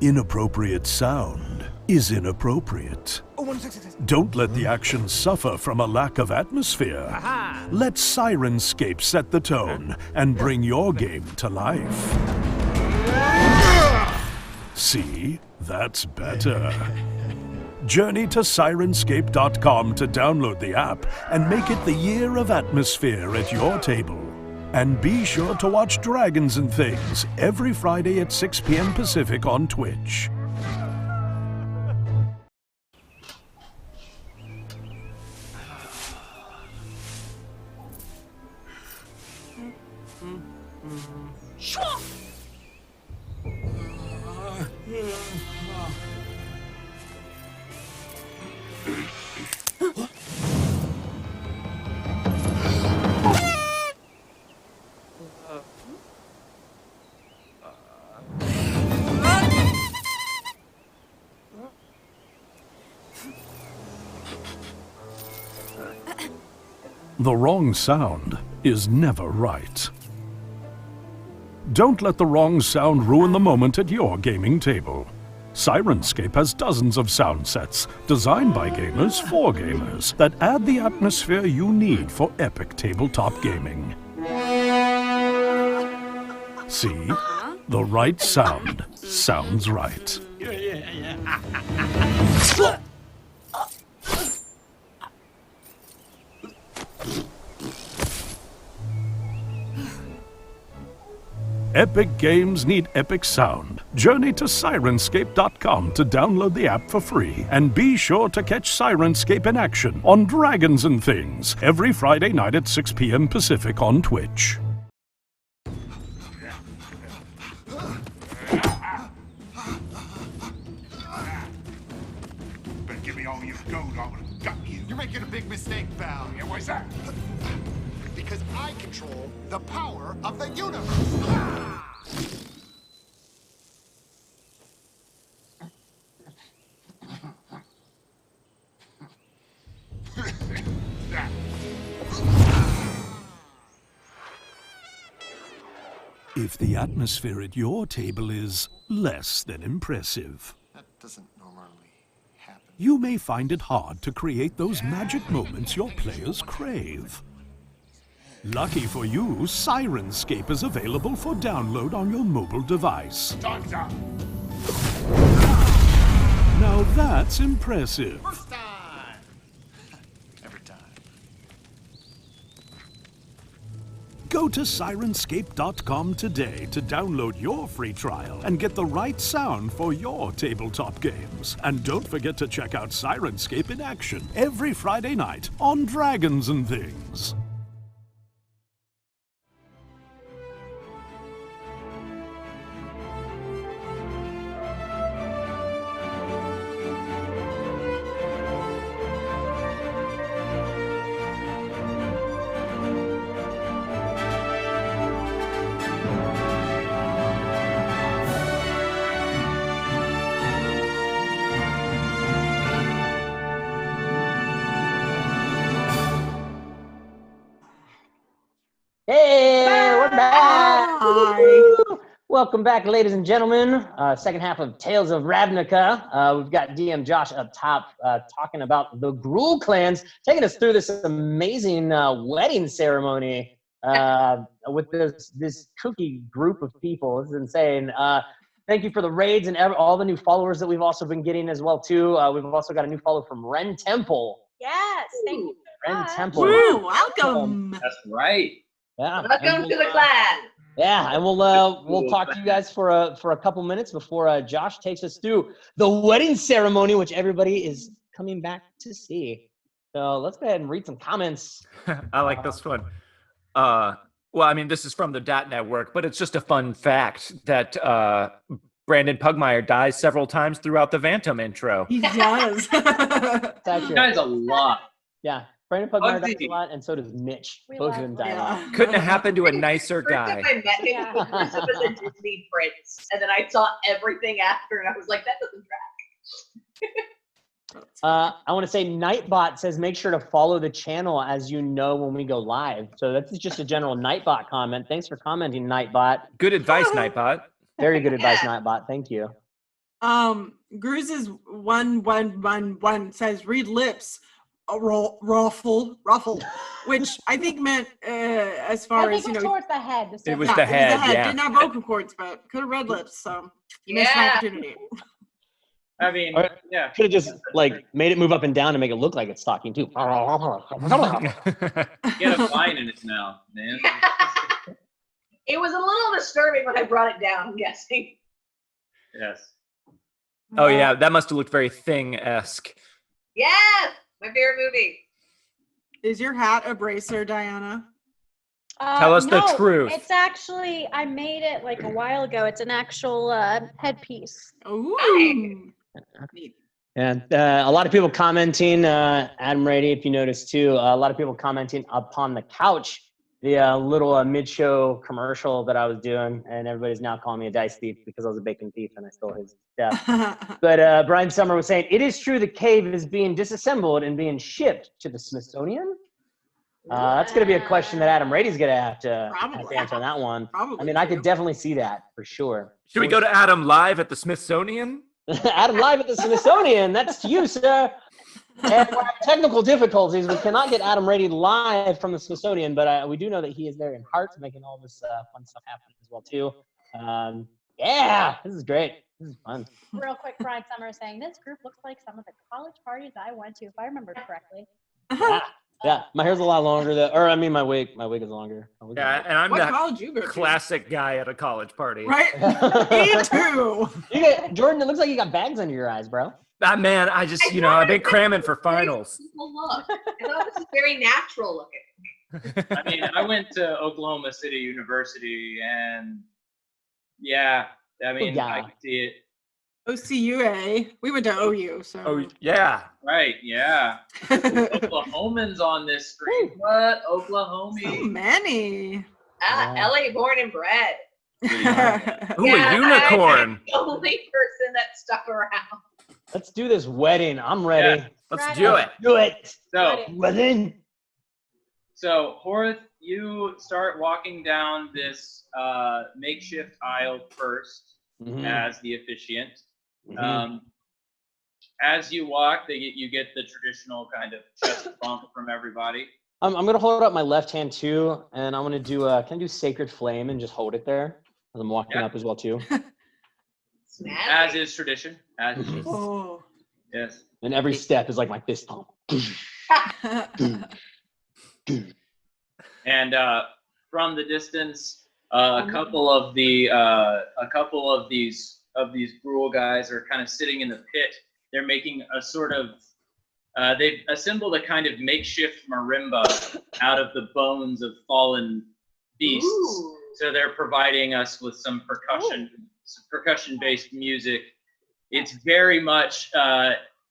Inappropriate sound is inappropriate. Don't let the action suffer from a lack of atmosphere. Let Sirenscape set the tone and bring your game to life. See? That's better. Journey to Sirenscape.com to download the app and make it the year of atmosphere at your table. And be sure to watch Dragons and Things every Friday at 6 p.m. Pacific on Twitch. The wrong sound is never right. Don't let the wrong sound ruin the moment at your gaming table. Sirenscape has dozens of sound sets designed by gamers for gamers that add the atmosphere you need for epic tabletop gaming. See? The right sound sounds right. Epic games need epic sound. Journey to Sirenscape.com to download the app for free. And be sure to catch Sirenscape in action on Dragons and Things every Friday night at 6 p.m. Pacific on Twitch. Better give me all your gold, I would have got you. You're making a big mistake, pal. Yeah, why's that? Because I control the power of the universe. If the atmosphere at your table is less than impressive, That doesn't normally happen. you may find it hard to create those magic moments your players crave. Lucky for you, Sirenscape is available for download on your mobile device. Time's up. Now that's impressive. First time. Every time. Go to Sirenscape.com today to download your free trial and get the right sound for your tabletop games. And don't forget to check out Sirenscape in action every Friday night on Dragons and Things. Hey, we're back. Hi. Welcome back, ladies and gentlemen. Second half of Tales of Ravnica. We've got DM Josh up top talking about the Gruul clans, taking us through this amazing wedding ceremony with this kooky group of people. This is insane. Thank you for the raids and all the new followers that we've also been getting as well too. We've also got a new follow from Ren Temple. Yes, thank you. Friend Josh. Temple. Woo, welcome. That's right. Yeah. Welcome to the clan. Yeah, and we'll talk to you guys for a couple minutes before Josh takes us through the wedding ceremony, which everybody is coming back to see. So let's go ahead and read some comments. I like this one. Well, I mean, this is from the DAT Network, but it's just a fun fact that Brandon Pugmire dies several times throughout the Vantum intro. He does. He dies a lot. Yeah, Brandon Pugmire dies Bugsy. a lot, and so does Mitch. We Both of love them die a lot. Couldn't have happened to a nicer First time guy. I met him, Yeah. he was a Disney prince, and then I saw everything after, and I was like, that doesn't track. I want to say Nightbot says make sure to follow the channel as you know when we go live. So that's just a general Nightbot comment. Thanks for commenting, Nightbot. Good advice, Nightbot. Very good advice, Nightbot. Thank you. Gruuz's 1111 says read lips. Ruffle, which I think meant as far I as think you it know. was towards the head. It was Yeah, the head, yeah. Didn't have vocal cords, but could have read lips. So you missed an Yeah. opportunity. I mean, yeah. Could have just like made it move up and down to make it look like it's talking too. Get a vine in its mouth, man. It was a little disturbing when I brought it down, I'm guessing. Yes. Oh yeah, that must have looked very Thing-esque. Yes! My favorite movie. Is your hat a bracer, Diana? Tell us the No, truth. It's actually, I made it like a while ago. It's an actual headpiece. Ooh. And a lot of people commenting, Adam Rady, if you noticed too, a lot of people commenting upon the couch, the little mid-show commercial that I was doing, and everybody's now calling me a dice thief because I was a bacon thief and I stole his stuff. But Brian Summer was saying, it is true the cave is being disassembled and being shipped to the Smithsonian. That's going to be a question that Adam Rady's going to have to answer on that one. I mean, I could definitely see that for sure. Should we go to Adam live at the Smithsonian? Adam live at the Smithsonian. That's to you, sir. And we're having technical difficulties. We cannot get Adam Rady live from the Smithsonian, but we do know that he is there in heart, making all this fun stuff happen as well too. Yeah, this is great. This is fun. Real quick, Brian Summer is saying this group looks like some of the college parties I went to, if I remember correctly. Yeah, my hair's a lot longer. My wig is longer. Yeah, and I'm What that college you go to? classic guy at a college party. Right? Me too. Jordan, it looks like you got bags under your eyes, bro. Man, I just, I've been cramming for finals. Look, I thought this is very natural looking. I mean, I went to Oklahoma City University, and yeah, I mean, I could see it. OCUA. We went to OU, so. Oh, yeah. Right, yeah. Oklahomans on this screen. What? So Oklahomie. many. LA born and bred. Ooh, a unicorn. I'm the only person that stuck around. Let's do this wedding. I'm ready. Yeah, let's do it. Do it. So, wedding. So, Horth, you start walking down this makeshift aisle first as the officiant. As you walk, you get the traditional kind of chest bump from everybody. I'm gonna hold up my left hand too, and I'm gonna do can I do Sacred Flame and just hold it there as I'm walking up as well too. As is tradition. As is. Oh. Yes. And every step is like my fist pump. And from the distance, a couple of these Gruul guys are kind of sitting in the pit. They're making a sort of they've assembled a kind of makeshift marimba out of the bones of fallen beasts. Ooh. So they're providing us with some percussion-based music. It's very much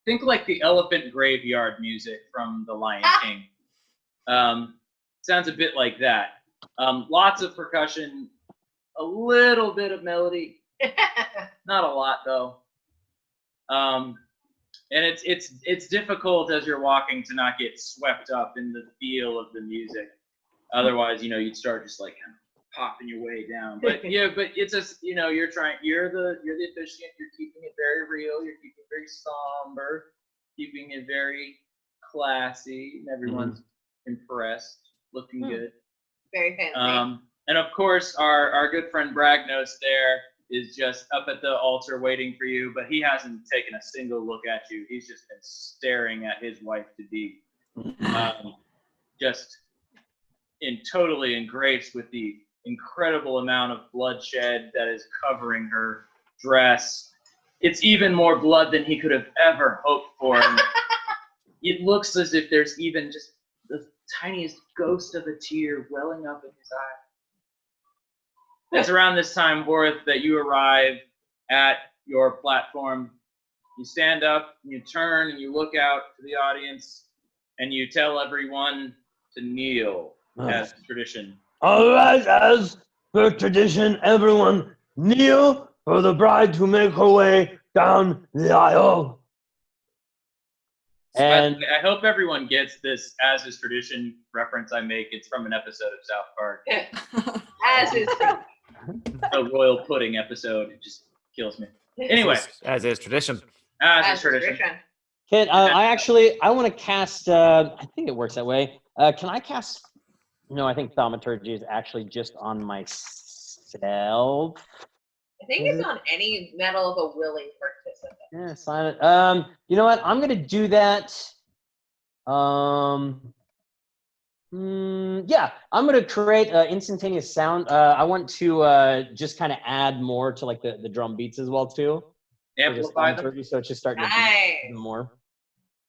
think like the elephant graveyard music from The Lion King. Sounds a bit like that. Lots of percussion, a little bit of melody, not a lot though. And it's difficult as you're walking to not get swept up in the feel of the music. Otherwise, you'd start just like kind of popping your way down. But it's you're the officiant. You're keeping it very real. You're keeping it very somber, keeping it very classy, and everyone's impressed, looking good. Very fancy. And of course, our good friend Bragnos there is just up at the altar waiting for you, but he hasn't taken a single look at you. He's just been staring at his wife-to-be, just totally engrossed with the incredible amount of bloodshed that is covering her dress. It's even more blood than he could have ever hoped for. And it looks as if there's even just the tiniest ghost of a tear welling up in his eye. It's around this time, Horace, that you arrive at your platform. You stand up, and you turn, and you look out to the audience, and you tell everyone to kneel, as tradition. All right, as per tradition, everyone kneel for the bride to make her way down the aisle. And I hope everyone gets this as is tradition reference I make. It's from an episode of South Park. As is tradition. A royal pudding episode. It just kills me. Anyway. As is tradition. As is tradition. Kid, I want to cast, I think it works that way. Can I cast, no, I think thaumaturgy is actually just on myself. I think it's on any medal of a willing participant. Yeah, sign it. You know what? I'm going to do that. Yeah, I'm going to create instantaneous sound. I want to just kind of add more to like the drum beats as well too. Amplify them. So it's just starting to do more.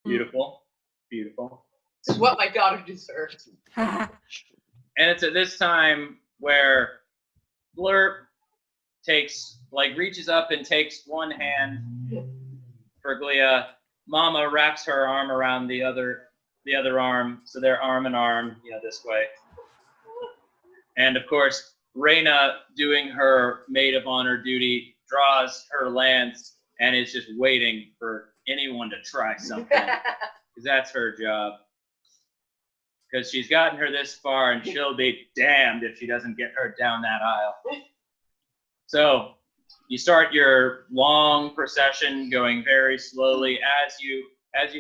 Beautiful. Beautiful. This is what my daughter deserves. And it's at this time where Blurp reaches up and takes one hand for Glia. Mama wraps her arm around the other arm, so they're arm in arm, this way. And of course, Reyna, doing her maid of honor duty, draws her lance and is just waiting for anyone to try something, because that's her job. Because she's gotten her this far, and she'll be damned if she doesn't get her down that aisle. So you start your long procession, going very slowly. As you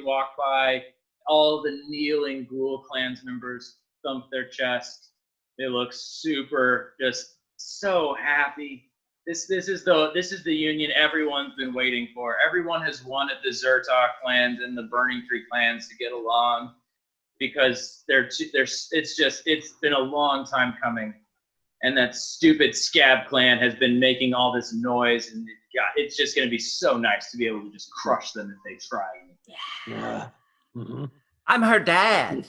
walk by, all the kneeling Gruul Clan's members thump their chest. They look super, just so happy. This is the union everyone's been waiting for. Everyone has wanted the Zhur-Taa clans and the Burning Tree clans to get along, because it's been a long time coming. And that stupid Scab clan has been making all this noise, and it's just going to be so nice to be able to just crush them if they try. Yeah. Mm-hmm. I'm her dad.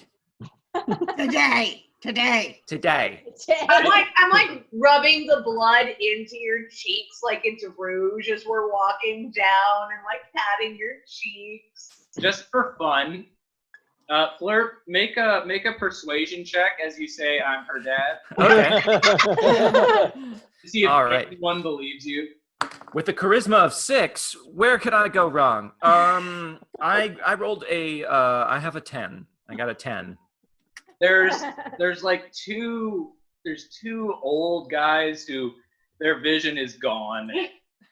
Today. I'm like rubbing the blood into your cheeks like it's rouge as we're walking down, and like patting your cheeks. Just for fun, Fleur, make a persuasion check as you say, "I'm her dad." Okay. See if All right. anyone believes you. With a charisma of 6, where could I go wrong? I rolled I have a 10. I got a 10. There's like two old guys who their vision is gone,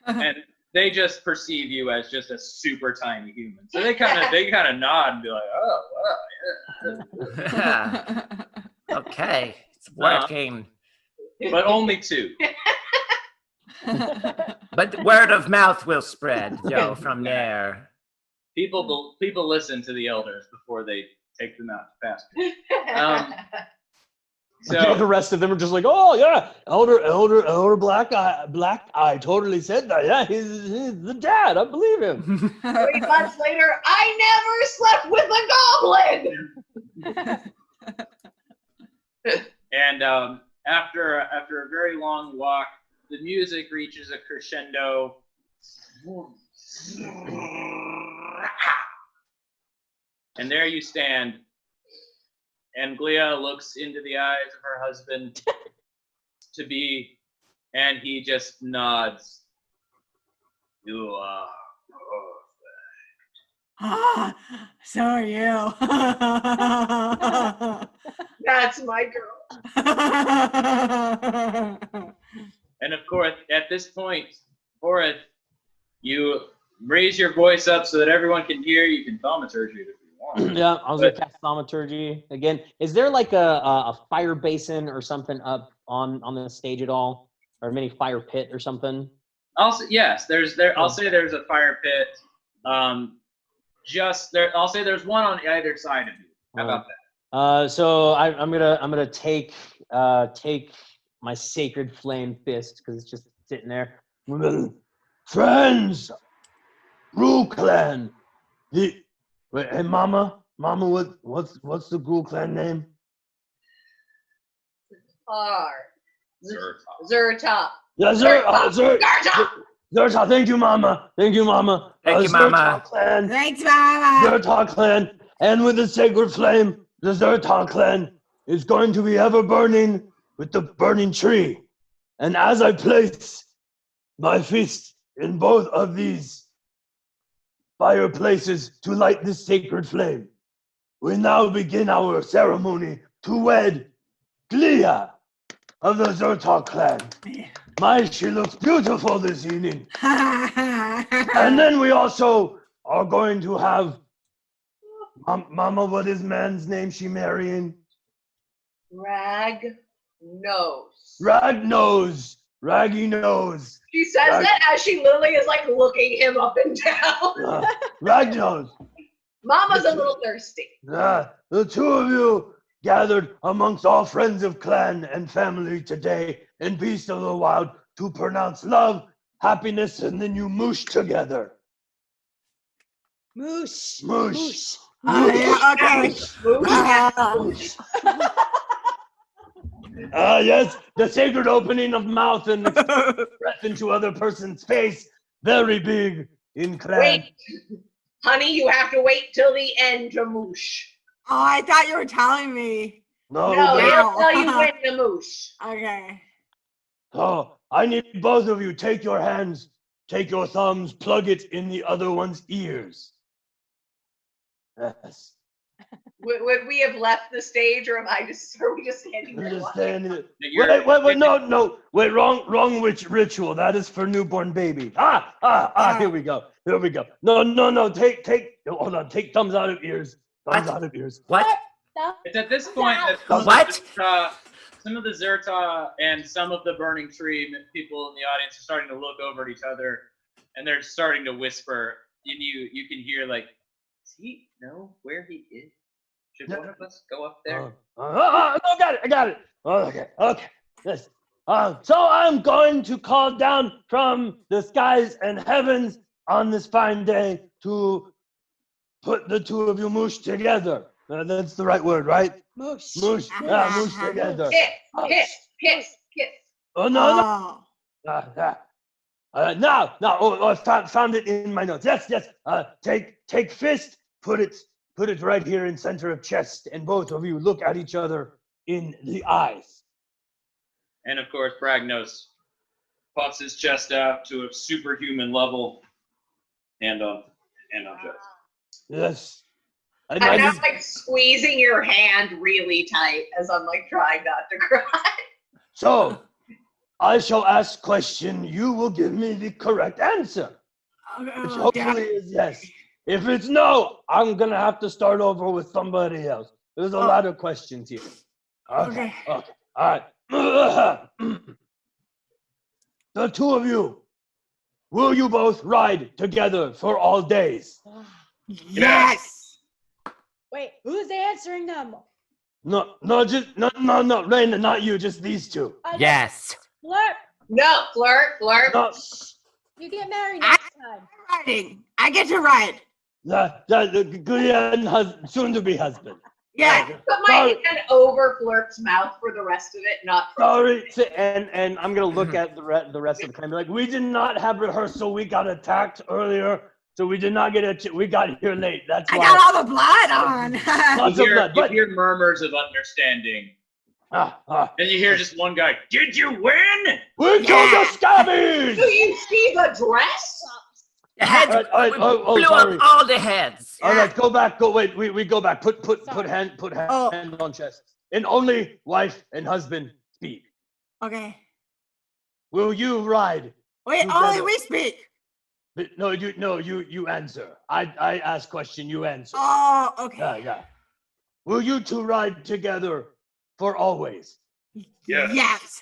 and they just perceive you as just a super tiny human. So they kind of nod and be like, "Oh, wow, yeah." Okay, it's working. But only 2. But word of mouth will spread, from there. People listen to the elders before they take them out to pasture. So the rest of them are just like, oh yeah, elder Black Eye totally said that. Yeah, he's the dad. I believe him. 3 months later, I never slept with a goblin. And after a very long walk, the music reaches a crescendo. And there you stand. And Glia looks into the eyes of her husband to be, and he just nods. You are Ah, so are you. That's my girl. And of course, at this point, Horace, you raise your voice up so that everyone can hear. You can thaumaturgy it if you want. Yeah, I was going to cast thaumaturgy again. Is there like a fire basin or something up on the stage at all? Or a mini fire pit or something? Also, yes, I'll say there's a fire pit. Just there. I'll say there's one on either side of you. How about that? So I'm gonna take my sacred flame fist because it's just sitting there. Friends, Gruul Clan. Wait, hey, Mama, what's the Gruul Clan name? Zhur-Taa. Yeah, Zhur-Taa. Thank you, Mama. Thank you, Mama. Zhur-Taa Clan. Thanks, Mama. Zhur-Taa Clan, and with the sacred flame, the Zhur-Taa Clan is going to be ever burning with the burning tree. And as I place my fist in both of these fireplaces to light this sacred flame, we now begin our ceremony to wed Glia of the Zhur-Taa Clan. She looks beautiful this evening. And then we also are going to have Mama, what is man's name she marrying? Raggy Nose. She says that as she literally is like looking him up and down. Rag Nose. Mama's a little thirsty. The two of you gathered amongst all friends of clan and family today in Beast of the Wild to pronounce love, happiness, and then you moosh together. Moosh. Moosh. Yeah, okay. Yes, the sacred opening of mouth and breath into other person's face. Very big in clan. Wait, honey, you have to wait till the end to moosh. Oh, I thought you were telling me. No, he'll tell you when to moosh. Okay. Oh, I need both of you. Take your hands, take your thumbs, plug it in the other one's ears. Yes. Would we have left the stage, or are we just standing there? Just standing there. Wait, no. Wait, wrong ritual. That is for newborn baby. Here we go. No. Take, hold on. Take thumbs out of ears. Out of ears. What? It's at this point that some of the Zhur-Taa and some of the Burning Tree people in the audience are starting to look over at each other, and they're starting to whisper. And you can hear like, does he know where he is? Should one of us go up there? I got it. Okay. Yes. So I'm going to call down from the skies and heavens on this fine day to put the two of you moosh together. That's the right word, right? Moosh. Moosh. Yeah, moosh together. Kiss. Oh, no. Now. I found it in my notes. Yes. Take fist, put it right here in center of chest, and both of you look at each other in the eyes. And of course, Bragnos puffs his chest out to a superhuman level, hand on chest. Yes. I'm now like squeezing your hand really tight as I'm like trying not to cry. So, I shall ask question. You will give me the correct answer, which hopefully is yes. If it's no, I'm gonna have to start over with somebody else. There's a lot of questions here. Okay. All right. The two of you, will you both ride together for all days? Yes. Wait, who's answering them? No, Raina, not you, just these two. Yes. Flirt. No, flirt. No. You get married next time. Riding. I get to ride. The soon to be husband. Yeah. Put my hand over Flirt's mouth for the rest of it, not for Sorry, and I'm gonna look at the rest of the clan. Like, we did not have rehearsal. We got attacked earlier, so we did not get we got here late. That's why. I got all the blood on. You hear murmurs of understanding. And you hear just one guy. Did you win? We killed the scabbies. Do you see the dress? The heads blew up all the heads. All right, go back. Wait, we go back. Put hand on chest. And only wife and husband speak. Okay. Will you ride? Wait, together? only we speak. No, you answer. I ask question, you answer. Oh, okay. Yeah. Will you two ride together for always? Yes. Yes.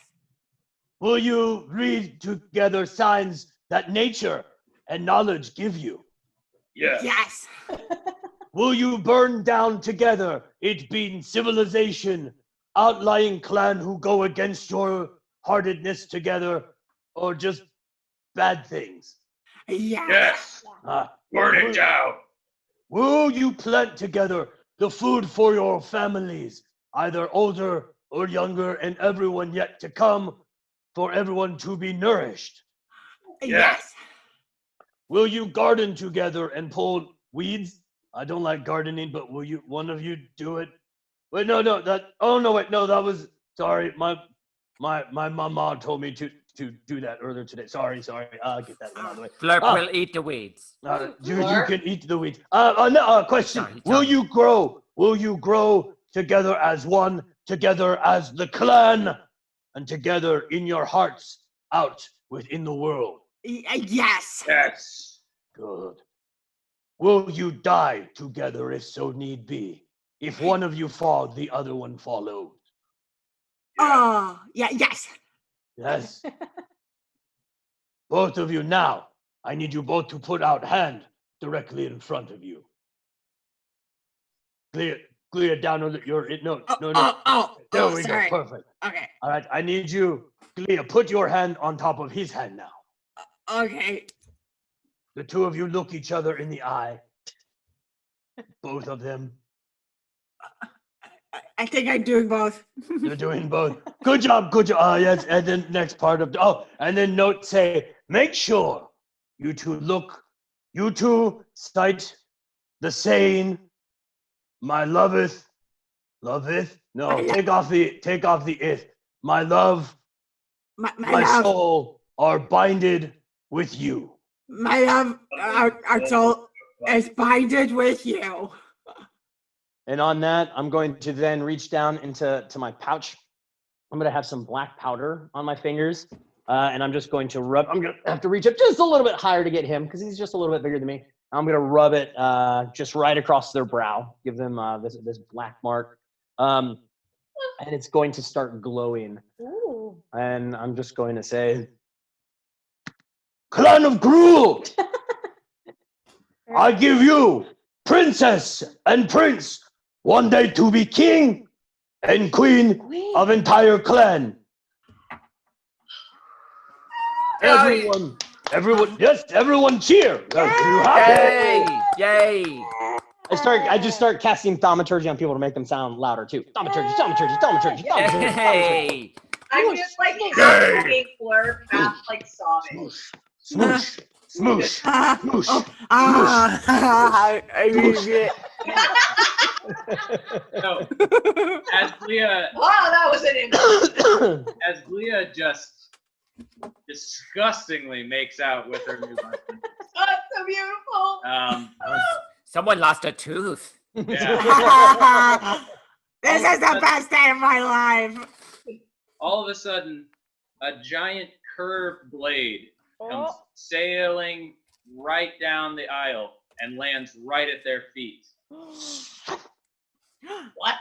Will you read together signs that nature and knowledge give you? Yes. Yes. Will you burn down together, it being civilization, outlying clan who go against your heartedness together, or just bad things? Yes. Ah, Burn will- it down. Will you plant together the food for your families, either older or younger, and everyone yet to come, for everyone to be nourished? Yes. Will you garden together and pull weeds? I don't like gardening, but will you? One of you do it? Wait, no, that. Oh no, wait, no, that was. Sorry, my mama told me to do that earlier today. Sorry. I'll get that one out of the way. Flurp will eat the weeds. You can eat the weeds. No, question. Sorry, Will sorry. you grow? Will you grow together as one, together as the clan, and together in your hearts, out within the world? Yes. Yes. Good. Will you die together if so need be? If one of you fall, the other one follows. Oh, yeah, yes. Yes. Both of you now. I need you both to put out hand directly in front of you. Clear down on your no. There we sorry. go. Perfect. Okay. All right. I need you, Glia, put your hand on top of his hand now. Okay. The two of you look each other in the eye. Both of them. I think I'm doing both. You're doing both. Good job. Yes, and then next part of and then note say, make sure you two cite the saying, my loveth. No, take off the ith. My love, my my love. soul are binded with you. My love, our soul is binded with you. And on that, I'm going to then reach down into my pouch. I'm going to have some black powder on my fingers, and I'm just going to rub. I'm going to have to reach up just a little bit higher to get him because he's just a little bit bigger than me. I'm going to rub it just right across their brow, give them this black mark, and it's going to start glowing. Ooh. And I'm just going to say, Clan of Gruul, I give you, princess and prince, one day to be king and queen of entire clan. Everyone, yes, everyone cheer. Yay! Yay! I just start casting thaumaturgy on people to make them sound louder too. Thaumaturgy. Hey! I'm just like half looking Fleur, half like sobbing. Smoosh. I need it. So, as Leah, Wow, that was an image. as Leah just disgustingly makes out with her new husband. That's so beautiful. Someone lost a tooth. Yeah. This is the best day of my life. All of a sudden, a giant curved blade comes sailing right down the aisle and lands right at their feet. What?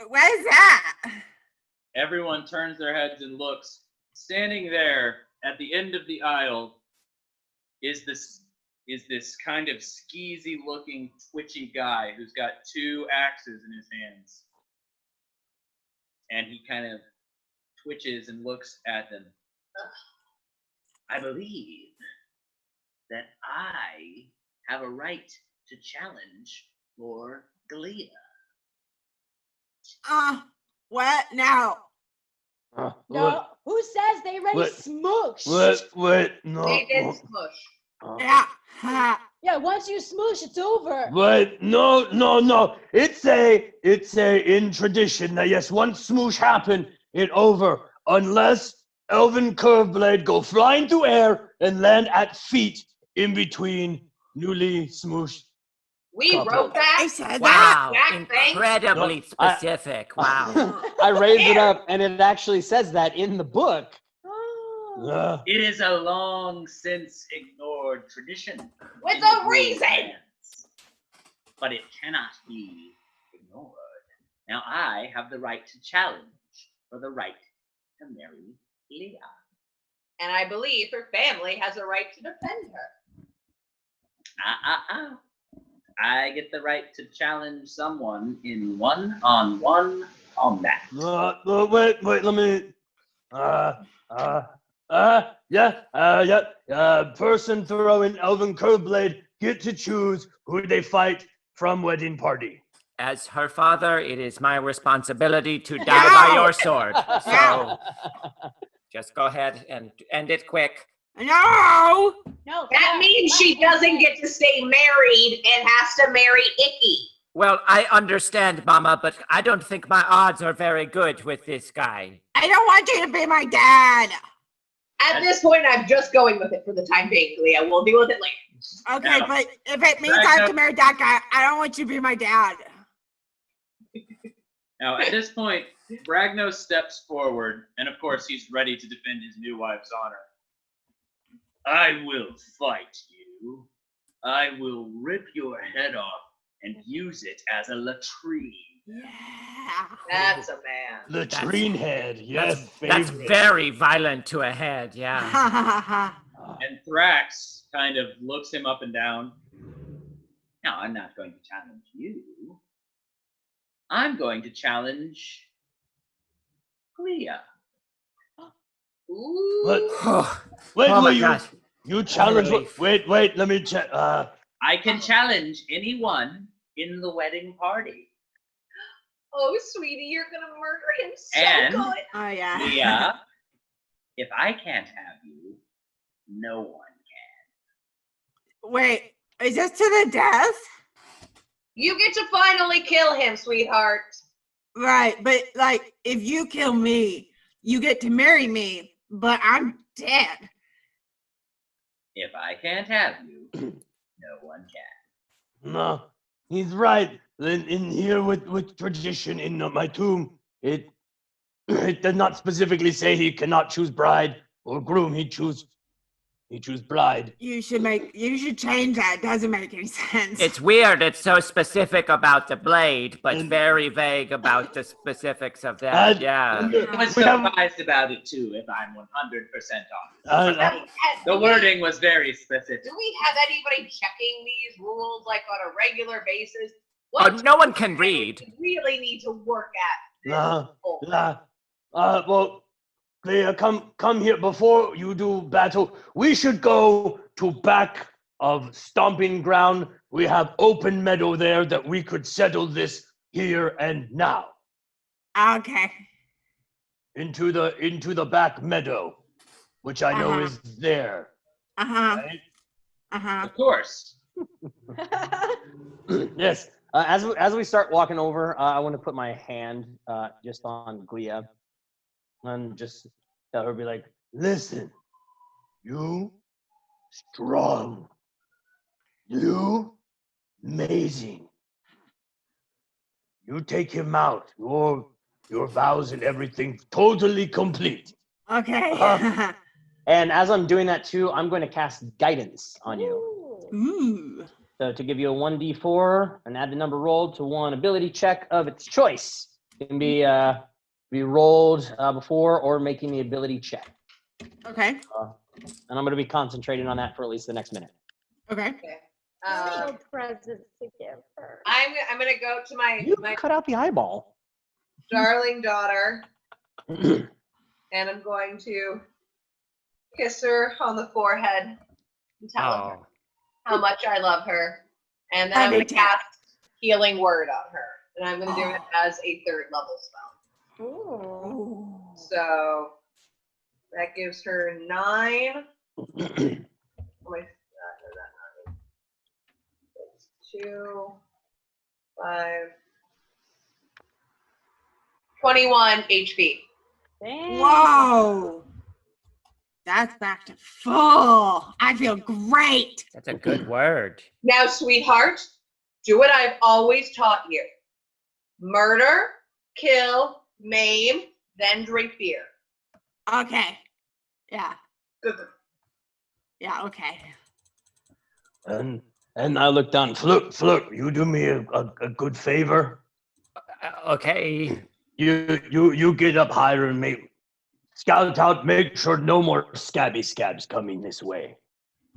What is that? Everyone turns their heads and looks. Standing there at the end of the aisle is this kind of skeezy looking twitchy guy who's got two axes in his hands. And he kind of twitches and looks at them. I believe that I have a right to challenge for Glia. What now? No, who says they ready What? smoosh? Wait, no. They did smush. Yeah. Yeah, once you smoosh, it's over. Wait, no. It's in tradition that yes, once smoosh happen, it over. Unless elven curved blade go flying through air and land at feet in between newly smooshed. We couple. wrote that. I said Wow, Back thing. incredibly No, specific. Wow. I raised it up, and it actually says that in the book. Oh. It is a long since ignored tradition. With in the a Gruul reason. Clans, but it cannot be ignored. Now I have the right to challenge for the right to marry Leah. And I believe her family has a right to defend her. I get the right to challenge someone in one-on-one combat. Wait, let me. Person throwing Elven Curbblade get to choose who they fight from wedding party. As her father, it is my responsibility to die by your sword. So just go ahead and end it quick. No! No. That means she doesn't get to stay married and has to marry Icky. Well, I understand, Mama, but I don't think my odds are very good with this guy. I don't want you to be my dad. At this point, I'm just going with it for the time being, Leah. We'll deal with it later. Okay, but if it means I have to marry that guy, I don't want you to be my dad. Now, at this point, Bragno steps forward, and of course, he's ready to defend his new wife's honor. I will fight you. I will rip your head off and use it as a latrine. Yeah. That's a man. Latrine head, yes. That's very violent to a head, yeah. And Thrax kind of looks him up and down. No, I'm not going to challenge you. I'm going to challenge Clea. Ooh. What? Wait, Oh my you, gosh. you challenge what? Wait, let me check. I can challenge anyone in the wedding party. Oh, sweetie, you're gonna murder him so And- good. Oh, yeah. Clea, if I can't have you, no one can. Wait, is this to the death? You get to finally kill him, sweetheart. Right, but like, if you kill me, you get to marry me, but I'm dead. If I can't have you, no one can. No, he's right. In here with tradition in my tomb, it does not specifically say he cannot choose bride or groom. He choose bride. You should change that. It doesn't make any sense. It's weird. It's so specific about the blade, but very vague about the specifics of that. Yeah. I was surprised about it too, if I'm 100% honest. The wording was very specific. Do we have anybody checking these rules like on a regular basis? No one can read. We really need to work at. Well, Clea, come here before you do battle. We should go to back of stomping ground. We have open meadow there that we could settle this here and now. Okay. Into the back meadow, which I know is there. Right? Of course. Yes. As we start walking over, I want to put my hand just on Clea and just tell her, be like, listen, you strong, you amazing. You take him out. Your vows and everything totally complete. Okay. And as I'm doing that too, I'm going to cast guidance on you. Ooh. So to give you a 1d4 and add the number rolled to one ability check of its choice. It can be rolled before or making the ability check. Okay. And I'm going to be concentrating on that for at least the next minute. Okay. No presents to give her. I'm gonna go to my Cut out the eyeball. darling daughter, and I'm going to kiss her on the forehead and tell her how much I love her, and then I'm gonna cast healing word on her, and I'm gonna do it as a 3rd level spell. Ooh. So that gives her 9. Oh my, not 9. 2, 5, 21 HP. Dang. Whoa. That's back to full. I feel great. That's a good word. Now, sweetheart, do what I've always taught you. Murder, kill, maim, then drink beer. Okay. Yeah. Good. Yeah, okay. And I look down. Flook, you do me a good favor. Okay. You get up higher and Scout out, make sure no more scabby scabs coming this way.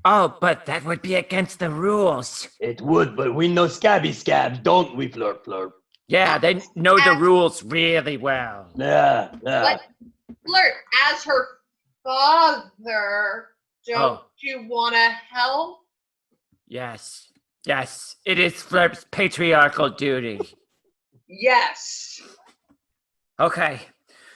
Oh, but that would be against the rules. It would, but we know scabby scabs, don't we, Flurp Flurp? Yeah, they know the rules really well. Yeah. But Flirt, as her father, don't you want to help? Yes. It is Flurp's patriarchal duty. Yes. Okay.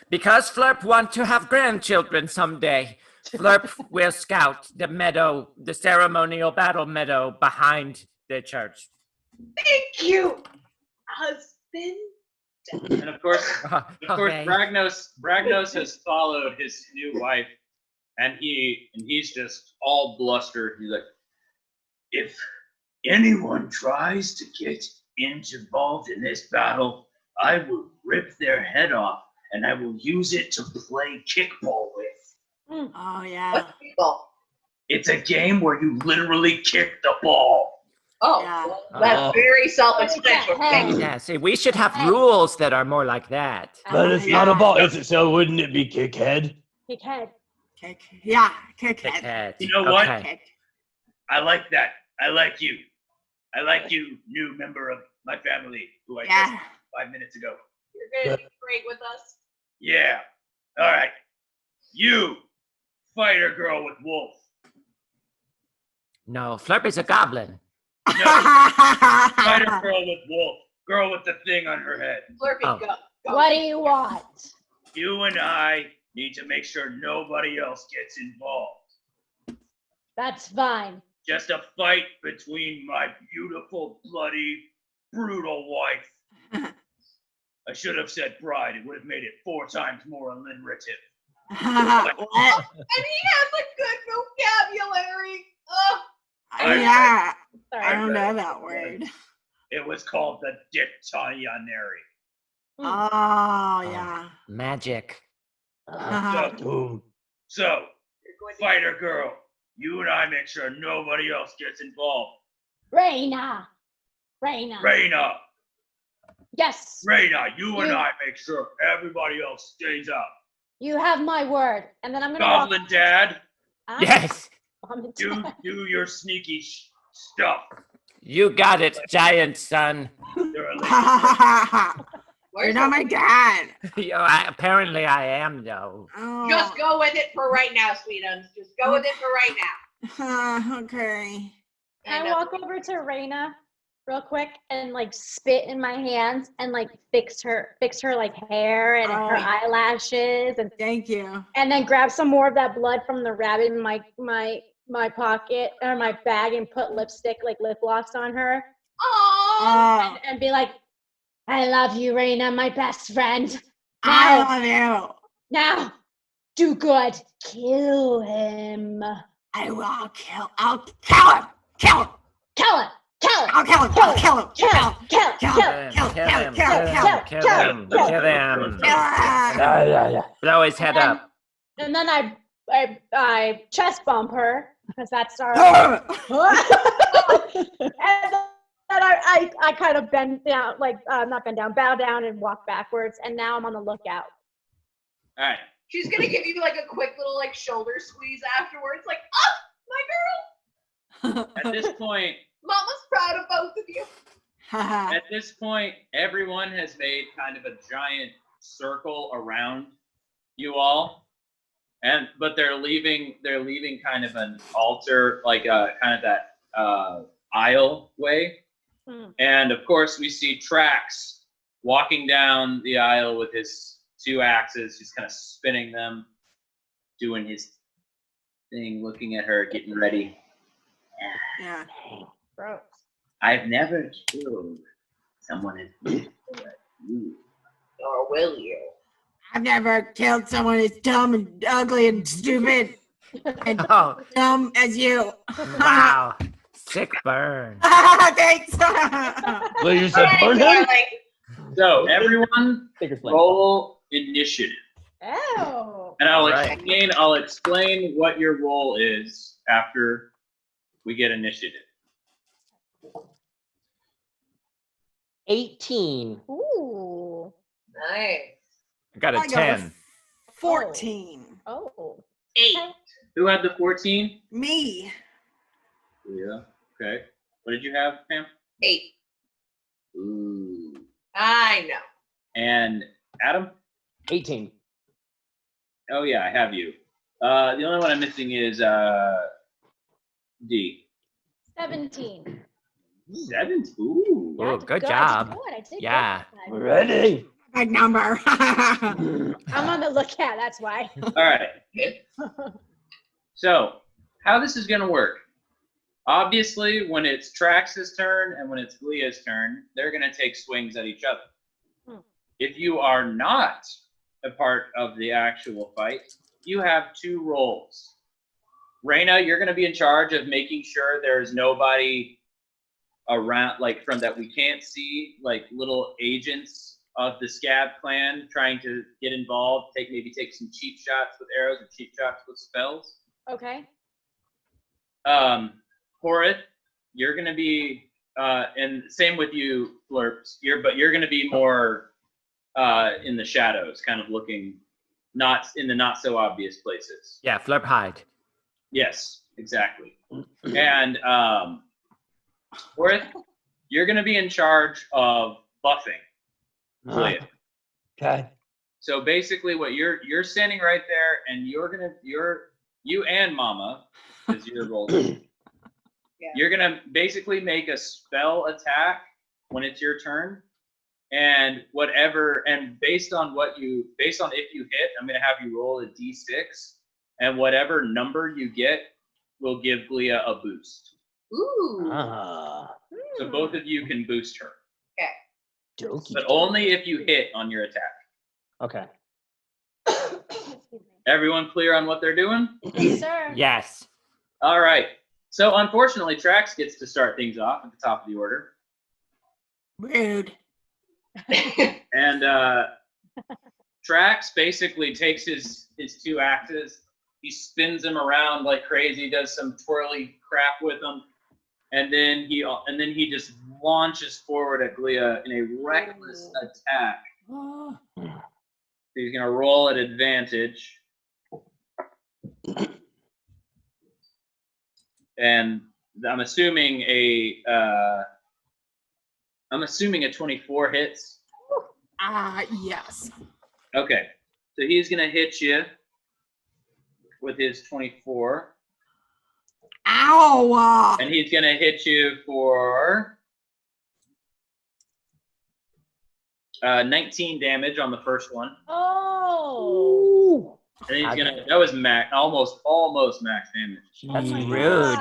Because Flurp wants to have grandchildren someday, Flurp will scout the meadow, the ceremonial battle meadow behind the church. Thank you, husband. And of course, Okay. Bragnos has followed his new wife, and he's just all bluster. He's like, if anyone tries to get involved in this battle, I will rip their head off and I will use it to play kickball with. Oh, yeah. What's kickball? It's a game where you literally kick the ball. Oh, Yeah. well, that's very self-explanatory. Yeah, see, we should have rules that are more like that. But it's not a ball, is it? So wouldn't it be kickhead? Kickhead. Kickhead. You know what? Okay. I like that. I like you. I like you, new member of my family who I Yeah. met 5 minutes ago. You're going to be great with us. Yeah. All right. You, fighter girl with wolf. No, Flurp is a goblin. No, fighter girl with wolf. Girl with the thing on her head. Flirpy, go. What do you want? You and I need to make sure nobody else gets involved. That's fine. Just a fight between my beautiful, bloody, brutal wife. I should have said bride. It would have made it 4 times more alliterative. And he has a good vocabulary. Ugh. Yeah. Sorry. I don't know that word. It was called the dictionary. Oh, yeah. Magic. So, fighter girl, you and I make sure nobody else gets involved. Raina. Raina, Yes. Raina, you and I make sure everybody else stays out. You have my word. And then I'm gonna Goblin Dad, Yes, do your sneaky stuff. you got it, giant son. You're a You're not my dad. Apparently I am, though. Oh. Just go with it for right now, sweetums. Just go with it for right now. Okay. I walk over to Raina real quick and like spit in my hands and like fix her like hair and her eyelashes and thank you. And then grab some more of that blood from the rabbit in my pocket or my bag and put lipstick, like lip gloss on her. Aww. And be like, I love you, Raina, my best friend. I love you. Now, do good. Kill him. I will. I'll kill him. Kill him. Kill him. Kill him. I'll kill him. I'll kill him. Kill him. Kill him. Kill him. Yeah. Blow his head up. And then I chest bump her because that's our. And then I kind of bend down, like not bend down, bow down and walk backwards. And now I'm on the lookout. all right. She's gonna give you like a quick little like shoulder squeeze afterwards, like, oh, my girl. At this point, Mama's proud of both of you. At this point, everyone has made kind of a giant circle around you all, but they're leaving kind of an altar, like kind of that aisle way. And of course, we see Trax walking down the aisle with his 2 axes. He's kind of spinning them, doing his thing, looking at her, getting ready. Yeah. Gross. I've never killed someone as beautiful as you. Or will you? I've never killed someone as dumb and ugly and stupid and dumb as you. Wow. Sick burn. Thanks. Well, you said burn him? So everyone, roll initiative. Oh. And I'll explain what your role is after we get initiative. 18. Ooh. Nice. I got a 10. 14. Oh. 8. Who had the 14? Me. Yeah. Okay. What did you have, Pam? 8. Ooh. I know. And Adam? 18. Oh yeah, I have you. The only one I'm missing is D. 17. 7? Ooh. Oh, That's good good. job. I did good Yeah. that time. Ready? Big number. I'm on the lookout, that's why. All right. So, how this is going to work. Obviously, when it's Trax's turn and when it's Glea's turn, they're going to take swings at each other. If you are not a part of the actual fight, you have 2 roles. Reyna, you're going to be in charge of making sure there's nobody around, like from that we can't see, like little agents of the Scab clan trying to get involved. Maybe take some cheap shots with arrows or cheap shots with spells. Okay. Horith, you're going to be, and same with you, Flurps. You're going to be more in the shadows, kind of looking not in the not so obvious places. Yeah, Flurp hide. Yes, exactly. And Horith, you're going to be in charge of buffing. Okay. So basically, what you're standing right there, and you and Mama, because your role. You're gonna basically make a spell attack when it's your turn, and based on if you hit, I'm gonna have you roll a d6, and whatever number you get will give Glea a boost. Ooh. So both of you can boost her. Okay. But only if you hit on your attack. Okay. Everyone clear on what they're doing? Yes, sir. Yes. All right. So unfortunately, Trax gets to start things off at the top of the order. Rude. And Trax basically takes his 2 axes, he spins them around like crazy, does some twirly crap with them, and then he just launches forward at Glea in a reckless attack. So he's gonna roll at advantage. And I'm assuming a 24 hits. Yes. Okay, so he's gonna hit you with his 24. Ow! And he's gonna hit you for 19 damage on the first one. Oh. And he's gonna that was almost max damage. That's rude.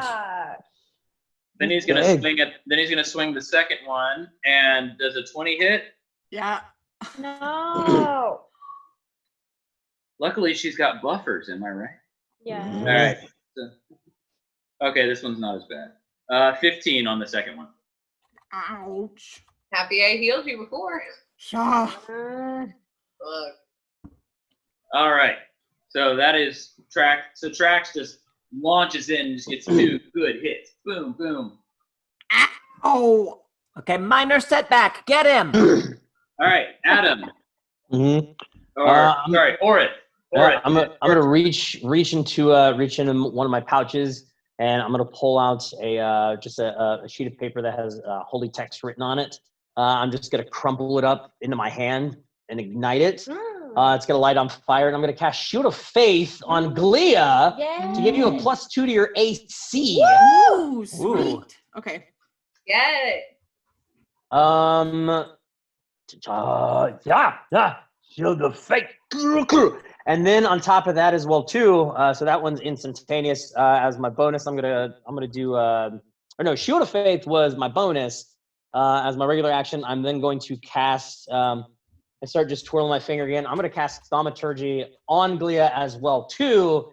Then he's gonna swing the second one, and does a 20 hit? Yeah. No. Luckily, she's got buffers. Am I right? Yeah. All right. Okay, this one's not as bad. 15 on the second one. Ouch. Happy I healed you before. Yeah. Look. All right. So that is Trax. So Trax just launches in and just gets 2 good hits. Boom, boom. Oh. Okay, minor setback. Get him. All right, Adam. Mm-hmm. Sorry, Orith. I'm gonna reach into one of my pouches, and I'm gonna pull out a sheet of paper that has holy text written on it. I'm just gonna crumple it up into my hand and ignite it. It's gonna light on fire, and I'm gonna cast Shield of Faith on Glea to give you a +2 to your AC. Woo! Sweet. Ooh. Okay. Yay. Shield of Faith. And then on top of that as well too, so that one's instantaneous. As my bonus, I'm gonna do Shield of Faith was my bonus. As my regular action, I'm then going to cast. I start just twirling my finger again. I'm gonna cast Thaumaturgy on Glea as well too,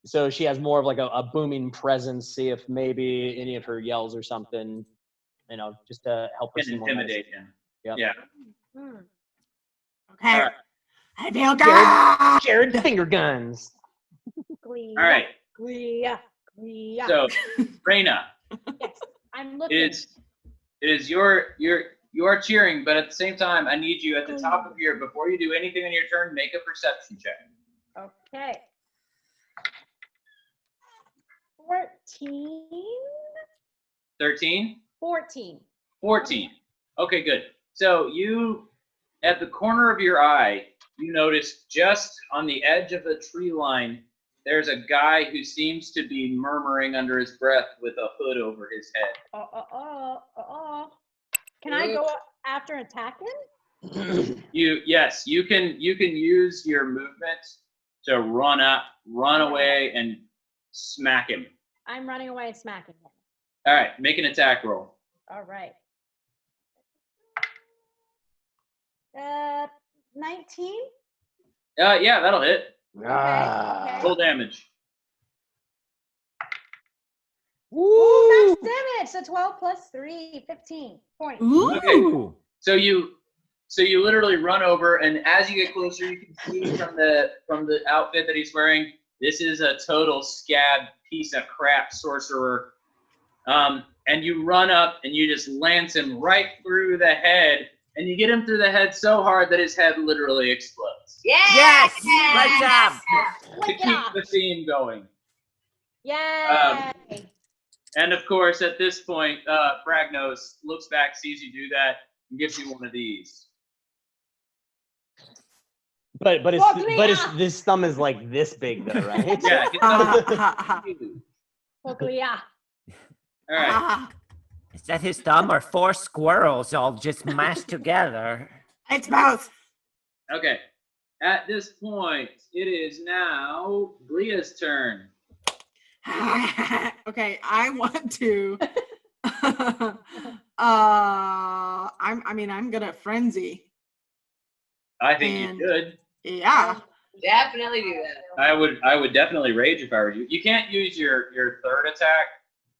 so she has more of like a booming presence. See if maybe any of her yells or something, just to help her. Intimidate him. Yep. Yeah. Okay. Right. I feel good. Jared finger guns. Glea. All right. Glea. So, Reyna. Yes, I'm looking. It is you are cheering, but at the same time, I need you at the top of before you do anything on your turn, make a perception check. Okay. 14. 13? 14. 14. Okay, good. So you, at the corner of your eye, you notice just on the edge of the tree line, there's a guy who seems to be murmuring under his breath with a hood over his head. Can I go after and attack him? Yes, you can use your movement to run away and smack him. I'm running away and smacking him. All right, make an attack roll. All right. 19? Yeah, that'll hit. Okay. Full damage. Ooh, max damage. So 12 plus 3, 15 points. Okay. So you literally run over, and as you get closer, you can see from the outfit that he's wearing, this is a total scab piece of crap sorcerer. And you run up and you just lance him right through the head, and you get him through the head so hard that his head literally explodes. Yes! Good job! To keep the theme going. Yay! And of course, at this point, Bragnos looks back, sees you do that, and gives you one of these. But this thumb is like this big though, right? Yeah. All right. Is that his thumb or 4 squirrels all just mashed together? It's both. Okay. At this point, it is now Glia's turn. Okay, I want to. I'm gonna frenzy. I think you should. Yeah. Definitely do that. I would definitely rage if I were you. You can't use your third attack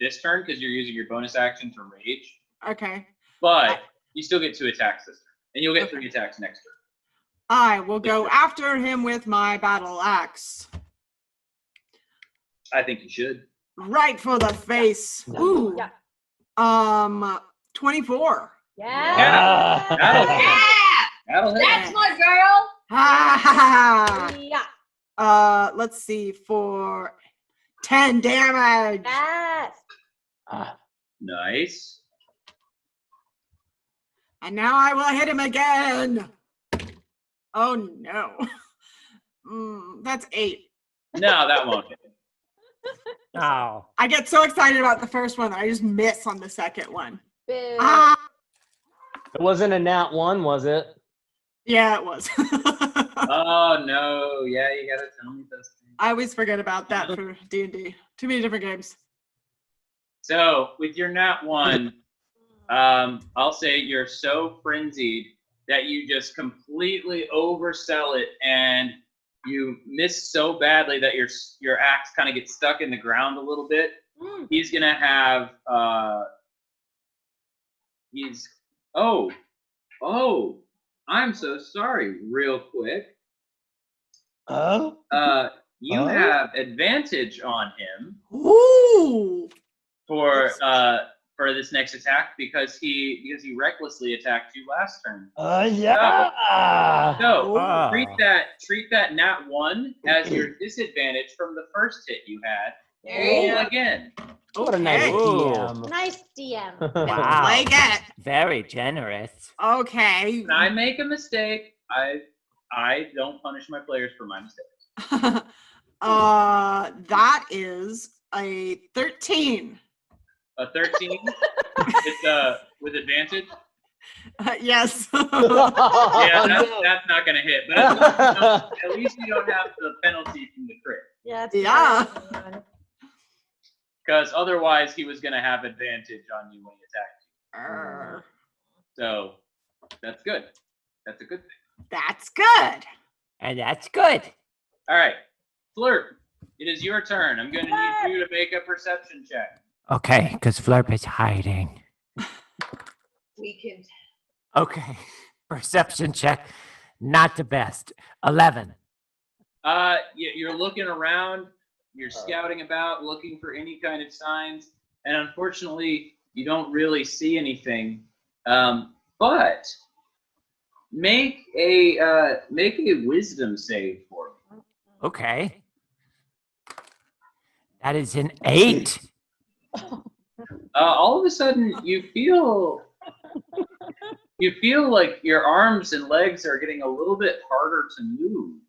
this turn because you're using your bonus action to rage. Okay. But you still get 2 attacks this turn, and you'll get 3 attacks next turn. I will go after him with my battle axe. I think you should. Right for the face. Ooh. 24. Yeah. That'll hit. That's my girl. Ha ha ha. Yeah. Let's see, for 10 damage. Yes. Nice. And now I will hit him again. Oh no. That's 8. No, that won't hit. Oh. I get so excited about the first one that I just miss on the second one. Boo. It wasn't a nat 1, was it? Yeah, it was. Oh no! Yeah, you gotta tell me those things. I always forget about that for D&D. Too many different games. So with your nat 1, I'll say you're so frenzied that you just completely oversell it, and you miss so badly that your axe kind of gets stuck in the ground a little bit. He's gonna have I'm so sorry. Real quick. You have advantage on him. Ooh. For this next attack because he recklessly attacked you last turn. Yeah. So treat that nat 1 as your disadvantage from the first hit you had. Roll again. What a nice DM. Nice DM. Wow. Like it. Very generous. Okay. When I make a mistake, I don't punish my players for my mistakes. That is a 13. A 13 with advantage. Yes. Yeah, that's not gonna hit. But at least you don't have the penalty from the crit. Yeah. Because otherwise, he was gonna have advantage on you when he attacked you. So that's good. That's a good thing. That's good. And that's good. All right, Flirt. It is your turn. I'm gonna need you to make a perception check. Okay, because Flurp is hiding. We can. Okay, perception check. Not the best. 11. You're looking around. You're scouting about, looking for any kind of signs, and unfortunately, you don't really see anything. But make a wisdom save for me. Okay. That is an 8. All of a sudden, you feel like your arms and legs are getting a little bit harder to move.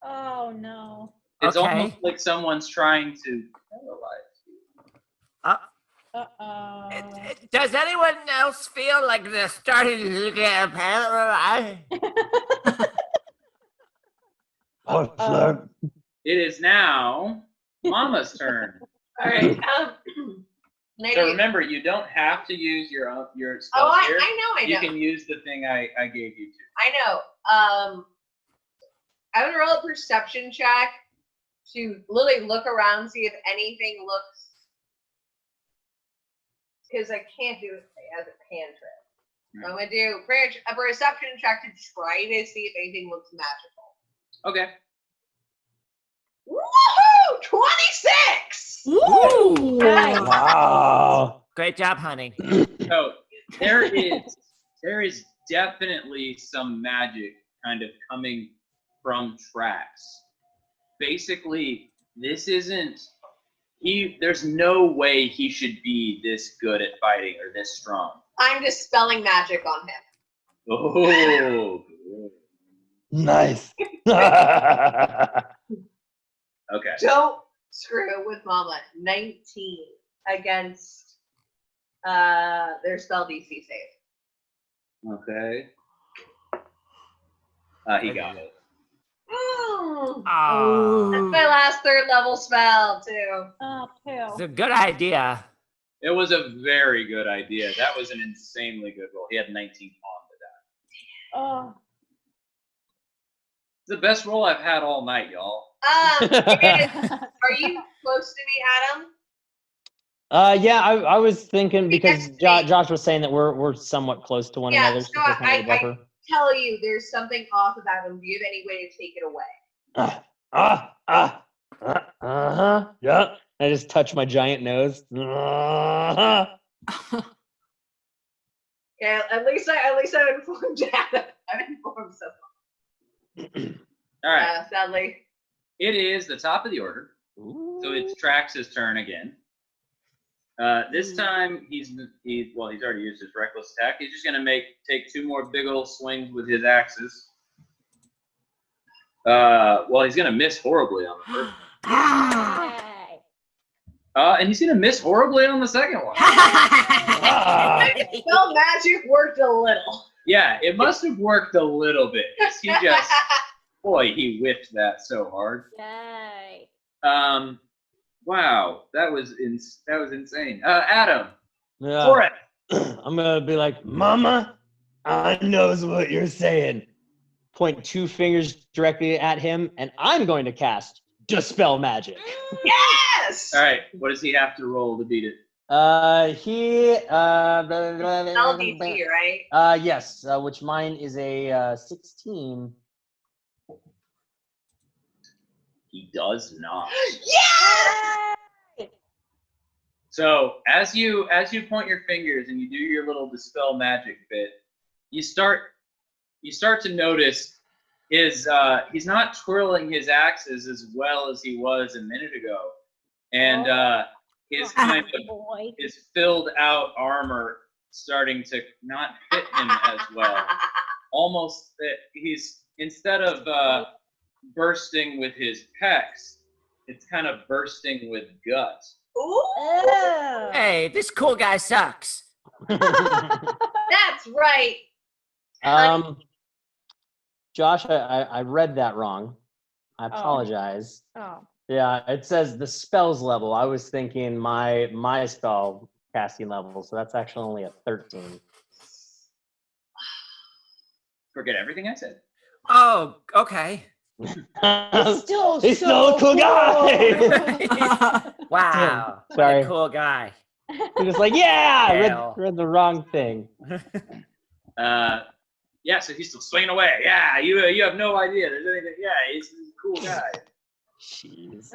Oh no. It's Okay. almost like someone's trying to paralyze you. Uh-oh. Does anyone else feel like they're starting to get paralyzed? It is now Mama's turn. All right. So remember, you don't have to use your spell here. I know. You can use the thing I gave you to. I know. I'm gonna roll a perception check to literally look around, see if anything looks, because I can't do it as a cantrip. So I'm gonna do a perception check to try to see if anything looks magical. Okay. Woohoo! 26! Ooh! Nice. Wow. Great job, honey. So there is definitely some magic kind of coming from tracks. Basically, this isn't there's no way he should be this good at fighting or this strong. I'm dispelling magic on him. Oh. Nice. Okay. Don't screw it with Mama. 19 against their spell DC save. Okay. He got it. That's my last 3rd level spell too. Oh, It's a good idea. It was a very good idea. That was an insanely good roll. He had 19 on the die. Oh. It's the best roll I've had all night, y'all. Are you close to me, Adam? Yeah, I was thinking because Josh was saying that we're somewhat close to one another. So I tell you, there's something off about him. Do you have any way to take it away? Yeah. I just touch my giant nose. Yeah, at least I've informed Adam. I've informed someone. All right. Sadly. It is the top of the order. So it's Trax's turn again. This time he's already used his reckless attack. He's just gonna take 2 more big old swings with his axes. He's gonna miss horribly on the first one. And he's gonna miss horribly on the second one. Spell magic worked a little. Yeah, it must have worked a little bit. He just, he whipped that so hard. Yay. Wow, that was insane. Adam, Yeah. for it. I'm gonna be like, Mama, I knows what you're saying. Point 2 fingers directly at him, and I'm going to cast Dispel Magic. Yes! All right, what does he have to roll to beat it? LDT, right? Yes, which mine is a 16. He does not. Yes! So as you point your fingers and you do your little dispel magic bit, you start to notice he's not twirling his axes as well as he was a minute ago, and his kind of his filled out armor starting to not fit him as well. Almost that he's, instead of bursting with his pecs, it's kind of bursting with guts. Ooh. Hey, this cool guy sucks. That's right. Josh, I read that wrong. I apologize. Oh. Yeah, it says the spells level. I was thinking my spell casting level, so that's actually only a 13. Forget everything I said. Oh, okay. He's still He's so still a cool guy. Wow. What Sorry. a cool guy. You're just like, yeah, Hell. read the wrong thing. Yeah, so he's still swinging away. Yeah, you have no idea. There's anything. Yeah, he's a cool guy. Jeez.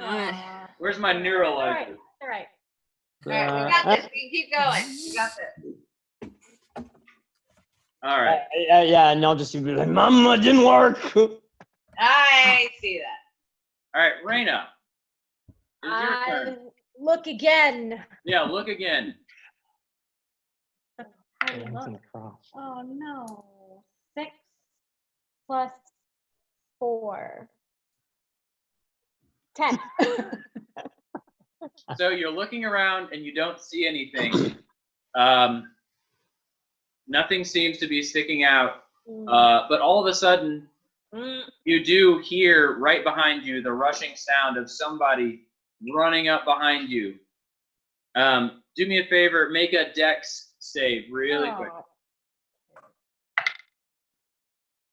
Where's my neuralizer? All right. All right, we got this. We can keep going. We got this. All right. Yeah, and I'll just be like, Mama, it didn't work. I see that. All right, Raina. It's your turn. Look again. Yeah, look again. How do you look? Oh no. 6 plus 4. 10. So you're looking around and you don't see anything. Nothing seems to be sticking out. But all of a sudden, you do hear right behind you the rushing sound of somebody running up behind you. Do me a favor, make a dex save really quick.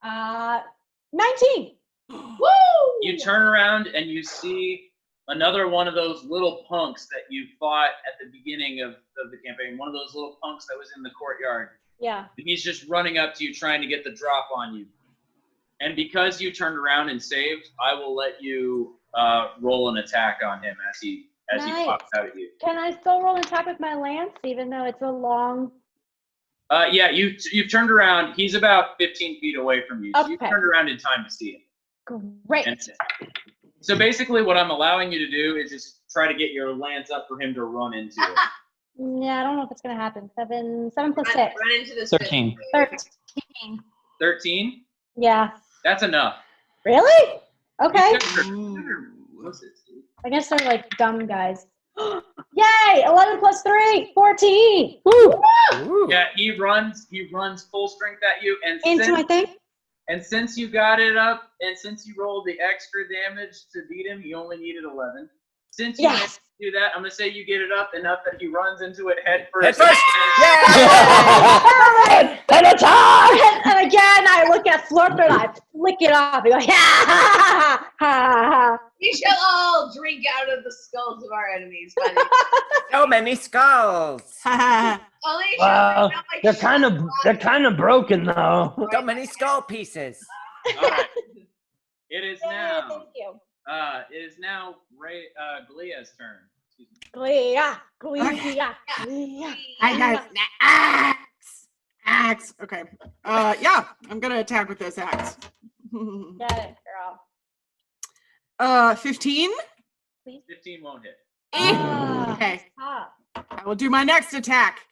19. Woo! You turn around and you see another one of those little punks that you fought at the beginning of the campaign. One of those little punks that was in the courtyard. Yeah. He's just running up to you trying to get the drop on you. And because you turned around and saved, I will let you roll an attack on him as he pops out at you. Can I still roll an attack with my lance, even though it's a long... Yeah, you've turned around. He's about 15 feet away from you. So you turned around in time to see him. Great. So basically what I'm allowing you to do is just try to get your lance up for him to run into it. Yeah, I don't know if it's going to happen. 7 plus 6. Run into this 13. 13. 13? Yeah. That's enough. Really? Okay. What's it, Steve? I guess they're like dumb guys. Yay! 11 plus 3, 14. Woo! Yeah, he runs full strength at you, and Into my thing. And since you got it up, and since you rolled the extra damage to beat him, you only needed 11. Since you managed to do that, I'm gonna say you get it up enough that he runs into it head first. Head first! Yeah! And attack! And again, I look at Flurp and I flick it off. I go, ha ha ha ha. We shall all drink out of the skulls of our enemies. So many skulls. Wow, they're kind of broken though. So many skull pieces. All right. It is now. Thank you. It is now Glea's turn. Glea. I got an axe. Okay. Yeah, I'm gonna attack with this axe. Get it, girl. 15. 15 won't hit. Okay. I will do my next attack.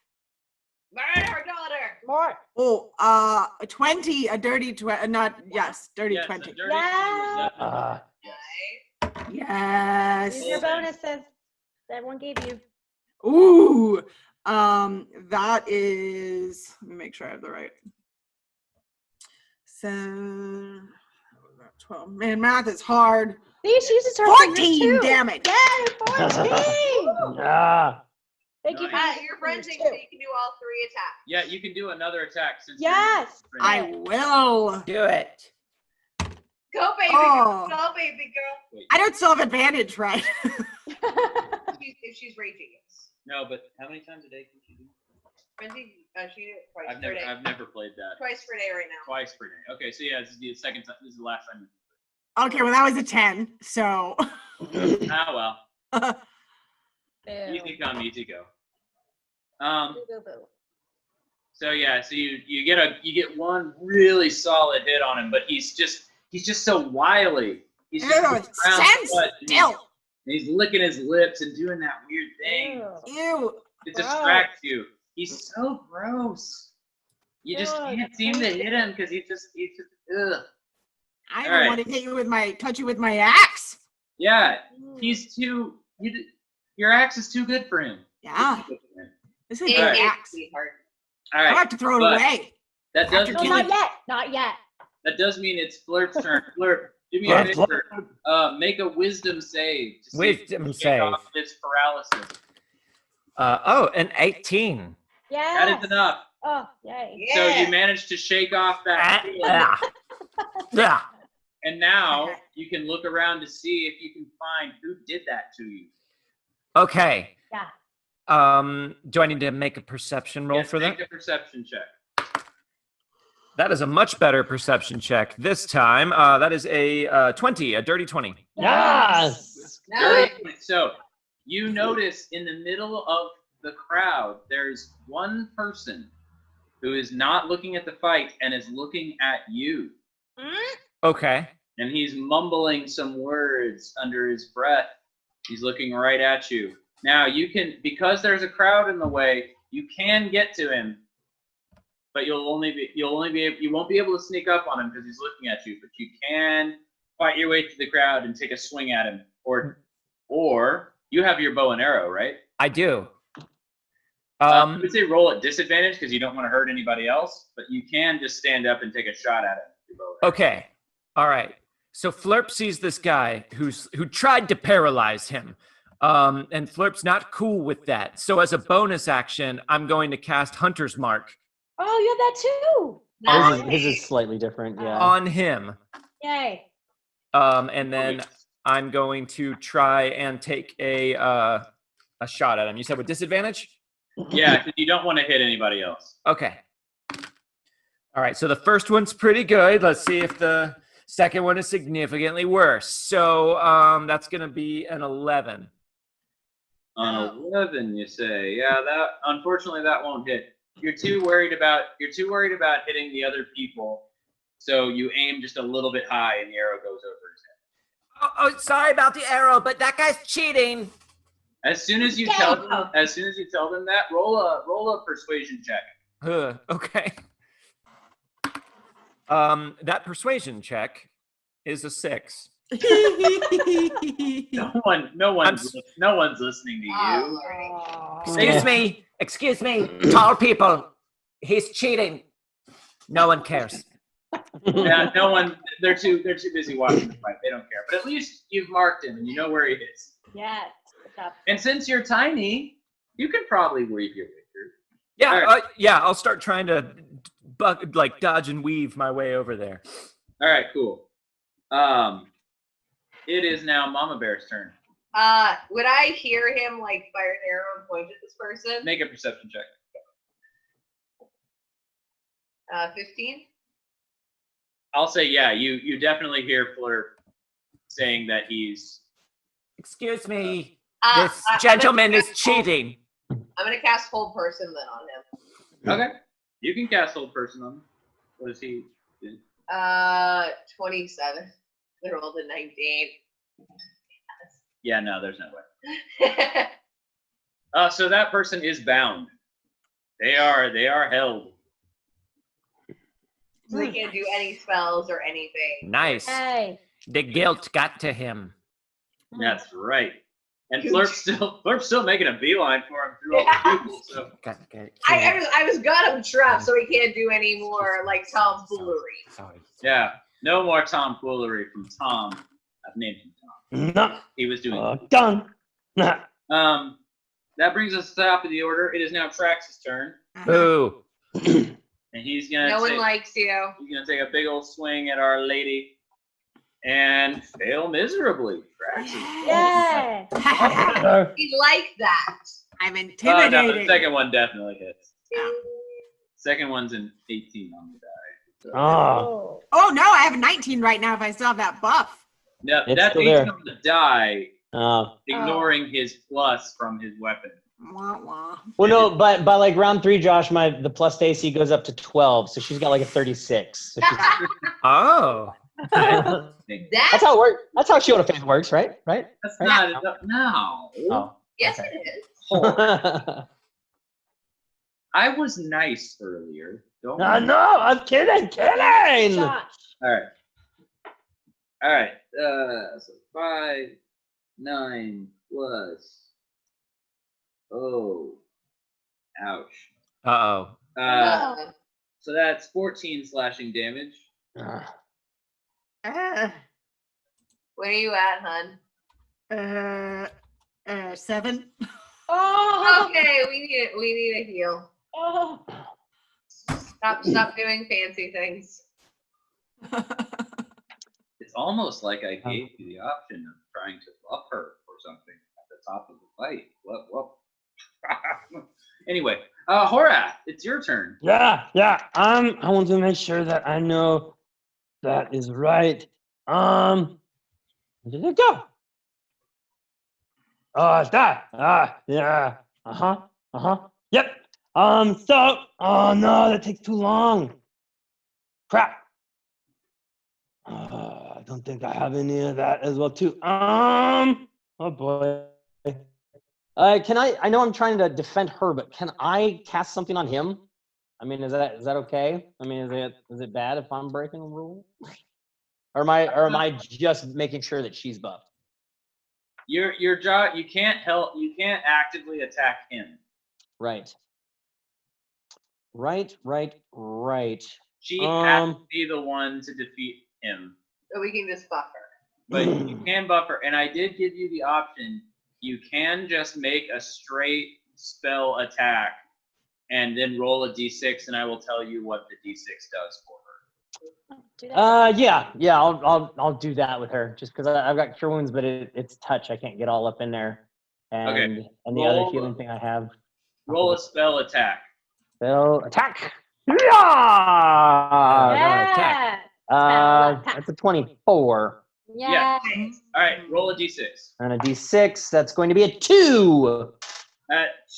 Murder her daughter. More. Oh, 20, a dirty 20, dirty 20. Dirty 20 was Yes. Use your bonuses that everyone gave you. Ooh, that is, let me make sure I have the right. So, 12. Man, math is hard. See, she uses her 14 damage. Yay, 14. Yeah. Thank you. Your friends think that you can do all 3 attacks. Yeah, you can do another attack. Since Yes. I will. Do it. Go, baby. Oh. Go, baby girl. I don't still have advantage, right? If she's raging, yes. No, but how many times a day can she do? She did it twice per day. I've never played that. Twice per day right now. Twice per day. Okay, so yeah, this is the second time. This is the last time. Okay, well, that was a 10, so. Ah, well. Easy come, easy go. So yeah, so you get one really solid hit on him, but he's just so wily. He's just he's licking his lips and doing that weird thing. Ew. It distracts you. He's so gross. You just can't seem to hit him because he's just ugh. I don't want to hit you with touch you with my axe. Yeah, he's too. Your axe is too good for him. Yeah. This is a All good right. axe. All right. I have to throw it away. That does mean Not yet. That does mean it's Flirt's turn. Flirt, do me a favor. Make a wisdom save. To Wisdom get save. off this paralysis. An 18. Yeah. That is enough. Oh, yay. So you managed to shake off that. Yeah. And now you can look around to see if you can find who did that to you. Okay. Yeah. Do I need to make a perception roll for that? Make a perception check. That is a much better perception check this time. That is a 20, a dirty 20. Yes. So you notice in the middle of the crowd, there's one person who is not looking at the fight and is looking at you. Okay. and he's mumbling some words under his breath. He's looking right at you. Now you can, because there's a crowd in the way, you can get to him, but you won't be able to sneak up on him because he's looking at you. But you can fight your way through the crowd and take a swing at him, or you have your bow and arrow, right? I do. I would say roll at disadvantage because you don't want to hurt anybody else, but you can just stand up and take a shot at him. Okay. All right. So Flurp sees this guy who tried to paralyze him. And Flurp's not cool with that. So as a bonus action, I'm going to cast Hunter's Mark. Oh, you have that too. His is slightly different, yeah. On him. Yay. And then I'm going to try and take a shot at him. You said with disadvantage? Yeah, because you don't want to hit anybody else. Okay. All right, so the first one's pretty good. Let's see if the second one is significantly worse. So that's going to be an 11. On 11, you say? Yeah, unfortunately that won't hit. You're too worried about hitting the other people, so you aim just a little bit high, and the arrow goes over his head. Oh, sorry about the arrow, but that guy's cheating. As soon as you tell them that, roll a persuasion check. Okay. That persuasion check is a 6. No one's listening to you. Excuse me, tall people. He's cheating. No one cares. Yeah, no one. They're too busy watching the fight. They don't care. But at least you've marked him and you know where he is. Yeah. And since you're tiny, you can probably weave your way through. Yeah, right. I'll start trying to dodge and weave my way over there. All right, cool. It is now Mama Bear's turn. Would I hear him like fire an arrow and point at this person? Make a perception check. 15. I'll say yeah. You definitely hear Fleur saying that he's. Excuse me. This gentleman is cheating. I'm gonna cast Hold Person then on him. Okay. You can cast Hold Person on him. What is he doing? 27. They rolled a 19. Yeah, no, there's no way. So that person is bound. They are held. So they can't do any spells or anything. Nice. Hey. The guilt got to him. That's right. And Flurp's still making a beeline for him through all the people. So I was got him trapped, so he can't do any more like tomfoolery. Sorry. Yeah, no more tomfoolery from Tom. I've named him Tom. No. He was doing done. That brings us to the top of the order. It is now Trax's turn. Boo. And he's gonna. No one likes you. He's gonna take a big old swing at Our Lady. And fail miserably. Yeah. He liked that. I'm intimidated. No, the second one definitely hits. Second one's an 18 on the die. So. Oh no, I have 19 right now if I still have that buff. No, It's that's still 18 there. on the die, ignoring his plus from his weapon. Wah, wah. Well, no, but by like round 3, Josh, the plus to AC goes up to 12, so she's got like a 36. So Oh. that's how it works. That's how Shield of Faith works, right? Right? That's right? not no. Oh. Yes, Okay. it is. I was nice earlier. Don't No, I'm kidding. Josh. All right. So 5, 9 plus. Oh, ouch. Uh-oh. So that's 14 slashing damage. Where are you at, hun? 7. Oh. Okay, we need a heal. Oh. Stop doing fancy things. It's almost like I gave you the option of trying to buff her or something at the top of the fight. What? Anyway, Horath, it's your turn. Yeah. I want to make sure that I know that is right. Where did it go? Oh, it's that. Yeah. Yep. Oh no, that takes too long. Crap. don't think I have any of that as well too. Oh boy. Can I know I'm trying to defend her, but can I cast something on him? I mean, is that okay? I mean, is it bad if I'm breaking a rule? Or am I just making sure that she's buffed? Your job, you can't actively attack him. Right. She has to be the one to defeat him. So we can just buff her. But you can buff her, and I did give you the option. You can just make a straight spell attack and then roll a d6, and I will tell you what the d6 does for her. Yeah, I'll do that with her, just because I've got cure wounds, but it's touch. I can't get all up in there. And the other healing thing I have. Roll a spell attack. Spell attack. Yeah. That's a 24. Yeah. All right, roll a d6. And a d6, that's going to be a 2. At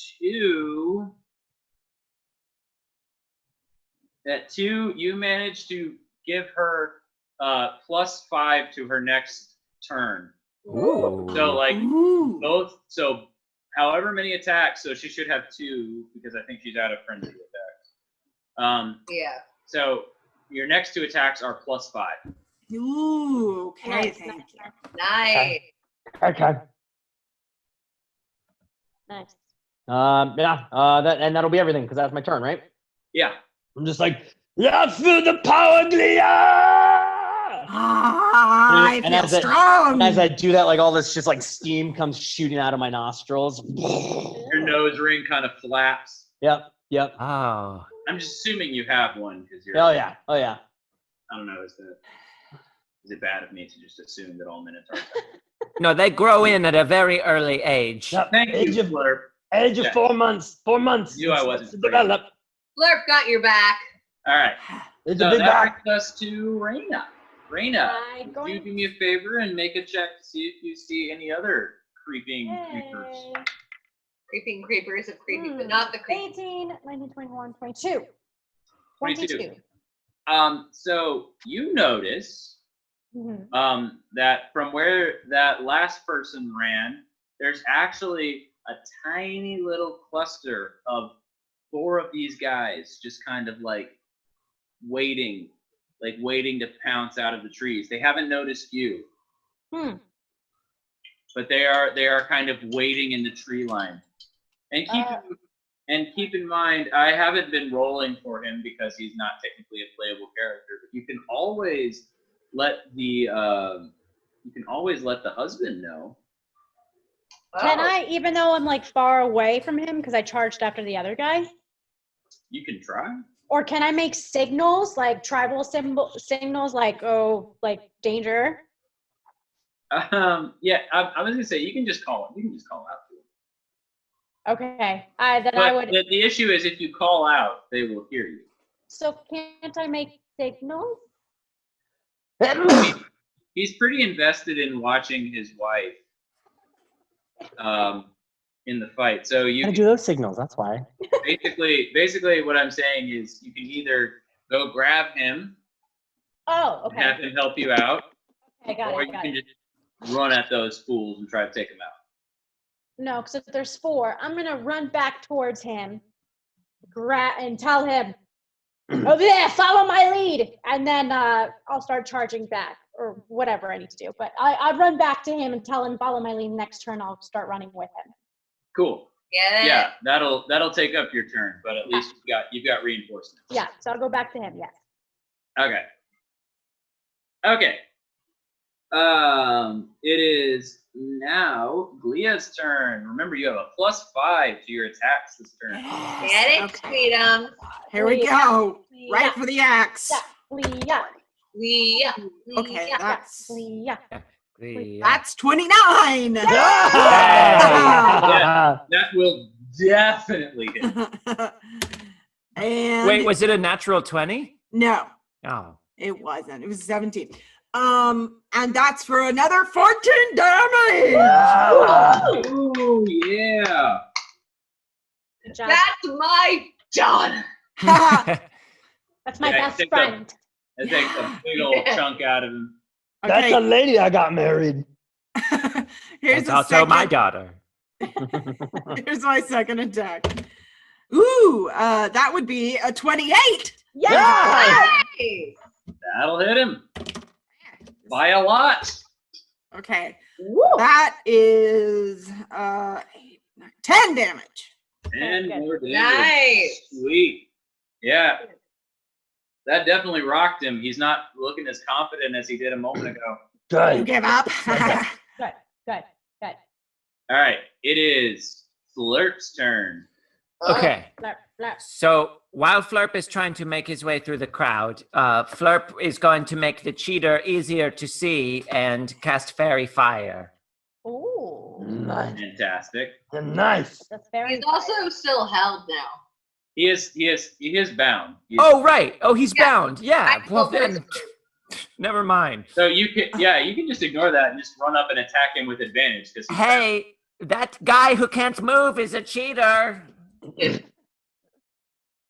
2, you managed to give her +5 to her next turn. Ooh. So so however many attacks, so she should have 2 because I think she's out of frenzy attacks. Yeah. So your next 2 attacks are +5. Ooh, okay, thank you. Nice. Okay. Nice. That'll be everything, because that's my turn, right? Yeah. I'm just like, yeah, feel the power, Glia! I feel strong. And as I do that, like all this just like steam comes shooting out of my nostrils. Your nose ring kind of flaps. Yep. Oh. I'm just assuming you have one because you're. Oh yeah. I don't know. Is it bad of me to just assume that all minotaurs? No, they grow in at a very early age. Yep. Thank you, Flurp. Age of 4 months. 4 months. You, I wasn't. Develop. Flurp got your back. All right. It's So a big that back. brings us to Raina. Raina, would you do me a favor and make a check to see if you see any other creeping creepers? Creeping creepers of creepy, but not the creepy. 18, 19, 21, 22. 22. So you notice that from where that last person ran, there's actually a tiny little cluster of 4 of these guys just kind of like waiting to pounce out of the trees. They haven't noticed you. But they are kind of waiting in the tree line. And keep in mind, I haven't been rolling for him because he's not technically a playable character. But you can always let the husband know. Can I, even though I'm like far away from him because I charged after the other guy? You can try. Or can I make signals, like tribal signals, like danger? Yeah, I was gonna say you can just call him. You can just call out to him. Okay. The issue is if you call out, they will hear you. So can't I make signals? He's pretty invested in watching his wife in the fight. So you can do those signals, that's why. Basically what I'm saying is you can either go grab him and have him help you out, or you can just run at those fools and try to take them out. No, because if there's 4, I'm gonna run back towards him, and tell him, over there, follow my lead, and then I'll start charging back or whatever I need to do. But I run back to him and tell him follow my lead. Next turn, I'll start running with him. Cool. Yeah, that'll take up your turn, but at least you've got reinforcements. Yeah, so I'll go back to him. Yes. Okay. It is now Glia's turn. Remember, you have a +5 to your attacks this turn. Get it, Freedom. Here we go. Right for the axe. Glia. Okay, that's Glia. That's 29. That will definitely hit. And wait, was it a natural 20? No. Oh. It wasn't. It was 17. And that's for another 14 damage. Oh yeah. That's my John. That's my best friend. It takes a big old chunk out of him. That's a lady I got married. Here's It's a also second. my daughter. Here's my second attack. Ooh, that would be a 28. Yes! That'll hit him by a lot. Okay. That is 10 damage. 10 more damage. Nice. Sweet. Yeah. That definitely rocked him. He's not looking as confident as he did a moment ago. You give up? Good. All right. It is Flirt's turn. Okay. Flirp, flirp. So while Flurp is trying to make his way through the crowd, Flurp is going to make the cheater easier to see and cast Fairy Fire. Ooh. Nice. Fantastic. Nice. That's very He's also still held now. He is bound. Oh, right. Oh, he's bound. Yeah. I Well, told then, never mind. So you can just ignore that and just run up and attack him with advantage. Hey, that guy who can't move is a cheater.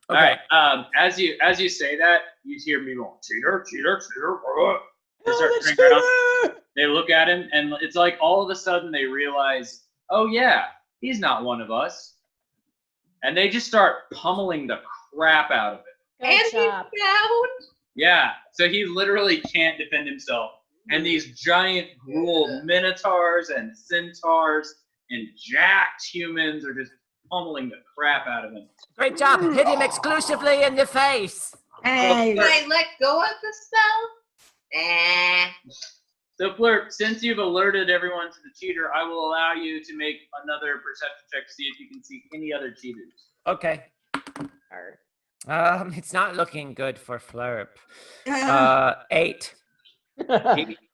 All right. As you say that, you hear me going, cheater. They start turning around. They look at him, and it's like all of a sudden they realize, oh yeah, he's not one of us, and they just start pummeling the crap out of it. Good And job. he's bound. Yeah. So he literally can't defend himself, and these giant Gruul minotaurs and centaurs and jacked humans are just pummeling the crap out of him. Great job. Hit him exclusively in the face. Hey. Can I let go of the spell? So, Flirt, since you've alerted everyone to the cheater, I will allow you to make another perception check to see if you can see any other cheaters. Okay. It's not looking good for Flurp. 8.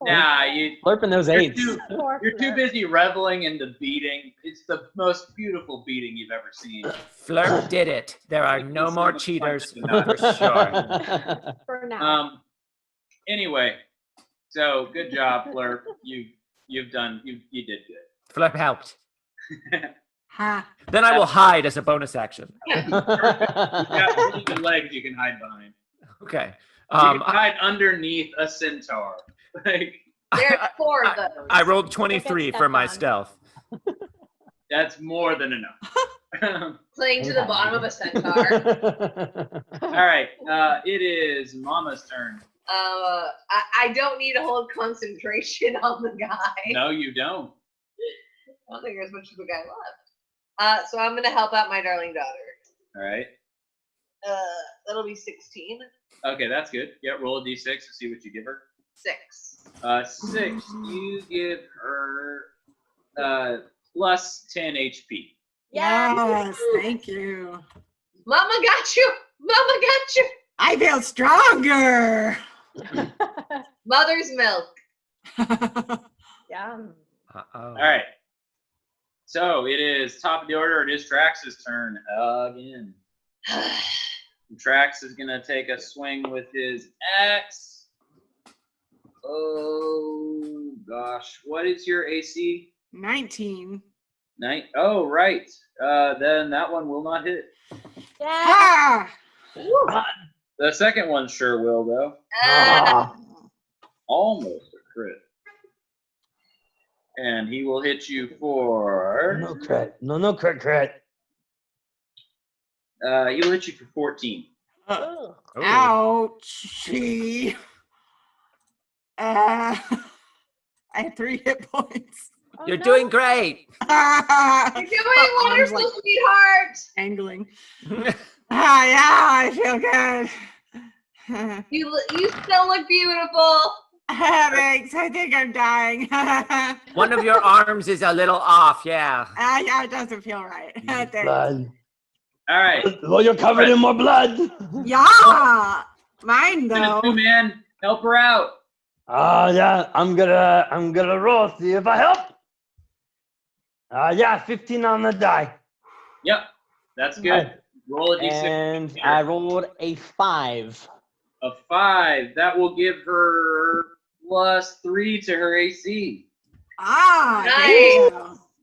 Nah, Flirping those eights. You're too busy reveling in the beating. It's the most beautiful beating you've ever seen. Flurp did it. There are no more cheaters for sure. For now. Anyway, so good job, Flurp. You did good. Flurp helped. Ha. Then I will hide as a bonus action. You got really good legs you can hide behind. Okay. You can hide underneath a centaur. Like There's 4 of those. I rolled 23 for my stealth. that's more than enough. Playing to the bottom of a centaur. All right, it is Mama's turn. I don't need to hold concentration on the guy. No, you don't. I don't think there's much of a guy left. So I'm gonna help out my darling daughter. All right. That'll be 16. Okay, that's good. Yeah, roll a d6 to see what you give her. 6. 6. You give her plus 10 HP. Yes, thank you. Mama got you. Mama got you. I feel stronger. Mother's milk. Yum. All right. So it is top of the order. It is Trax's turn again. Trax is going to take a swing with his axe. Oh, gosh. What is your AC? 19. Oh, right. Then that one will not hit. Ah! The second one sure will, though. Almost a crit. And he will hit you for... No crit. No crit. He will hit you for 14. Ouchie. I have 3 hit points. You're doing great. You're doing wonderful, like, sweetheart. Angling. Yeah, I feel good. You still look beautiful. Thanks. I think I'm dying. One of your arms is a little off, yeah. Yeah, it doesn't feel right. Thanks. Blood. All right. Well, you're covered in more blood. Yeah. Mine though. Man, help her out. Yeah, I'm gonna roll, see if I help. Yeah, 15 on the die. Yep, that's good. Roll a d6. And I rolled a 5. A 5. That will give her plus 3 to her AC. Nice.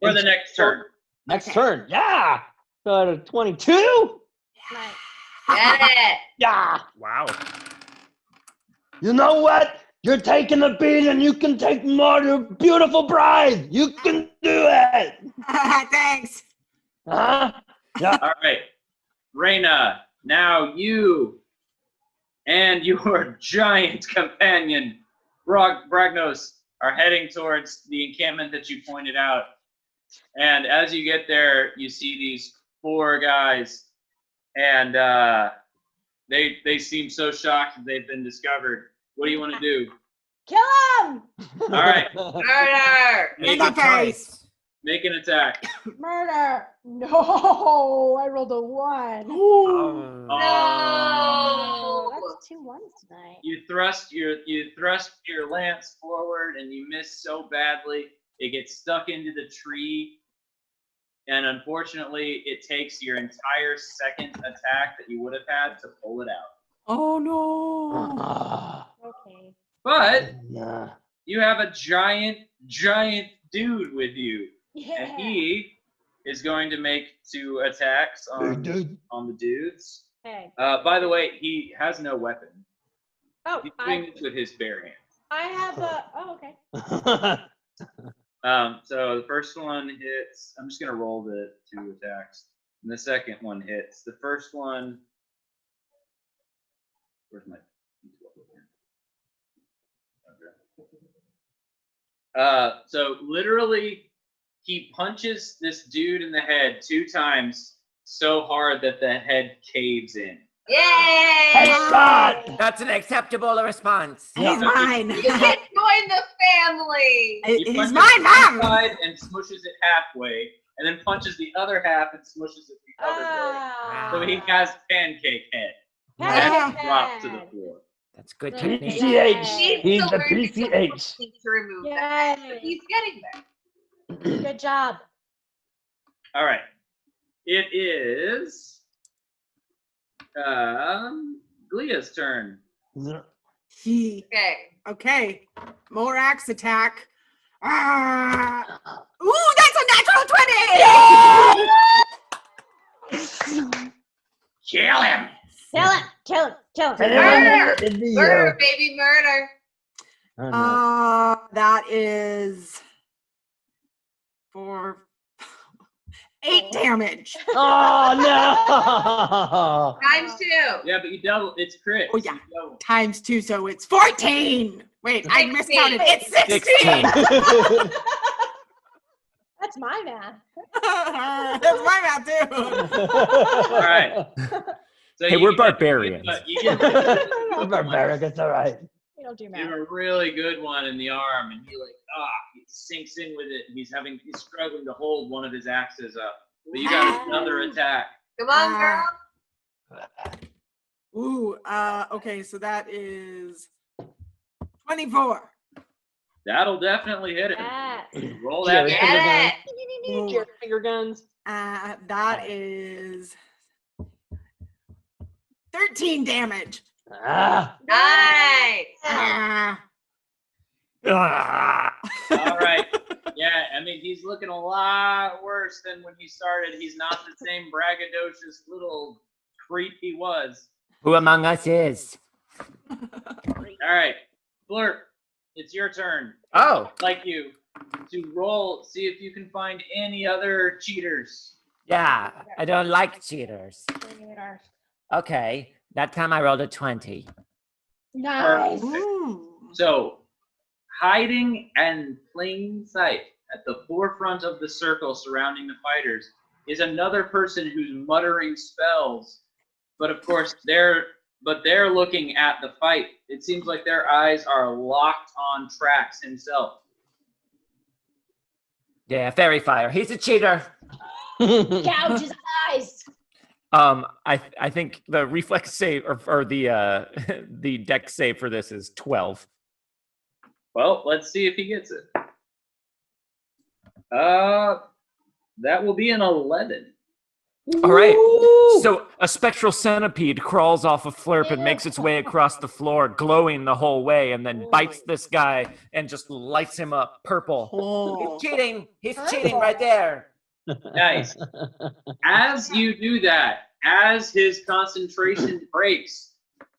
For the next turn. Next turn, yeah. So 22. Get it. Yeah. Wow. You know what? You're taking the beating. You can take more. Your beautiful bride. You can do it. Thanks. Huh? Yeah. All right, Reyna. Now you and your giant companion, Bragnos, are heading towards the encampment that you pointed out. And as you get there, you see these 4 guys, and they seem so shocked that they've been discovered. What do you want to do? Kill him! All right, Murder! In the face. make an attack. Murder! No, I rolled a 1. No! Oh, that's 2 ones tonight. You thrust your lance forward, and you miss so badly it gets stuck into the tree. And unfortunately, it takes your entire second attack that you would have had to pull it out. Oh no. Okay. But Nah. you have a giant dude with you, Yeah. and he is going to make 2 attacks on the dudes. Hey. By the way, he has no weapon. Oh, He's doing this with his bare hand. I have a. Oh, okay. So the first one hits. I'm just gonna roll the 2 attacks, and the second one hits. The first one. Where's my? So literally, he punches this dude in the head 2 times so hard that the head caves in. Yay! Headshot! That's an acceptable response. He's mine. You can join the family! He He's punches mine, one Mom. side and smushes it halfway, and then punches the other half and smushes it the other way. So he has pancake head. Yeah. And drops to the floor. That's good Yay. technique. PCH. He's the Needs to PCH. remove that. But Yay. he's getting there. Good job. All right. It is Glia's turn. Okay. More axe attack. Ooh, that's a natural 20! Kill him! Kill him. Kill him. Kill him. Murder! Murder, baby, murder. That is for 8 damage. Oh no! Times 2. Yeah, but you double. It's crit. Oh yeah, You double. times 2, so it's 14. Wait, I 16. miscounted. It's 16. That's my math. That's my math too. All right. So Hey, we're barbarians. You get Barbaric, it's all right. We don't do give math. him a really good one in the arm, and he he sinks in with it, and he's struggling to hold one of his axes up. But you got another attack. Come on, girl. Ooh, okay, so that is 24. That'll definitely hit it. Yeah. Roll that. Get Ooh, Finger guns. that is 13 damage. Ah. Nice. All right. Yeah, I mean, he's looking a lot worse than when he started. He's not the same braggadocious little creep he was. Who among us is? All right, Blurp, it's your turn. Oh, I'd like you to roll, see if you can find any other cheaters. yeah. I don't like cheaters. Okay, that time I rolled a 20. Nice. Ooh. So, hiding and plain sight at the forefront of the circle surrounding the fighters is another person who's muttering spells, but of course they're looking at the fight. It seems like their eyes are locked on Trax himself. Yeah, fairy fire. He's a cheater. Gouge his eyes. I think the reflex save or the the deck save for this is 12. Well, let's see if he gets it. That will be an 11. All right. So a spectral centipede crawls off of Flurp and makes its way across the floor, glowing the whole way, and then bites this guy and just lights him up purple. Oh. He's cheating. He's cheating right there. Nice. As you do that, as his concentration breaks,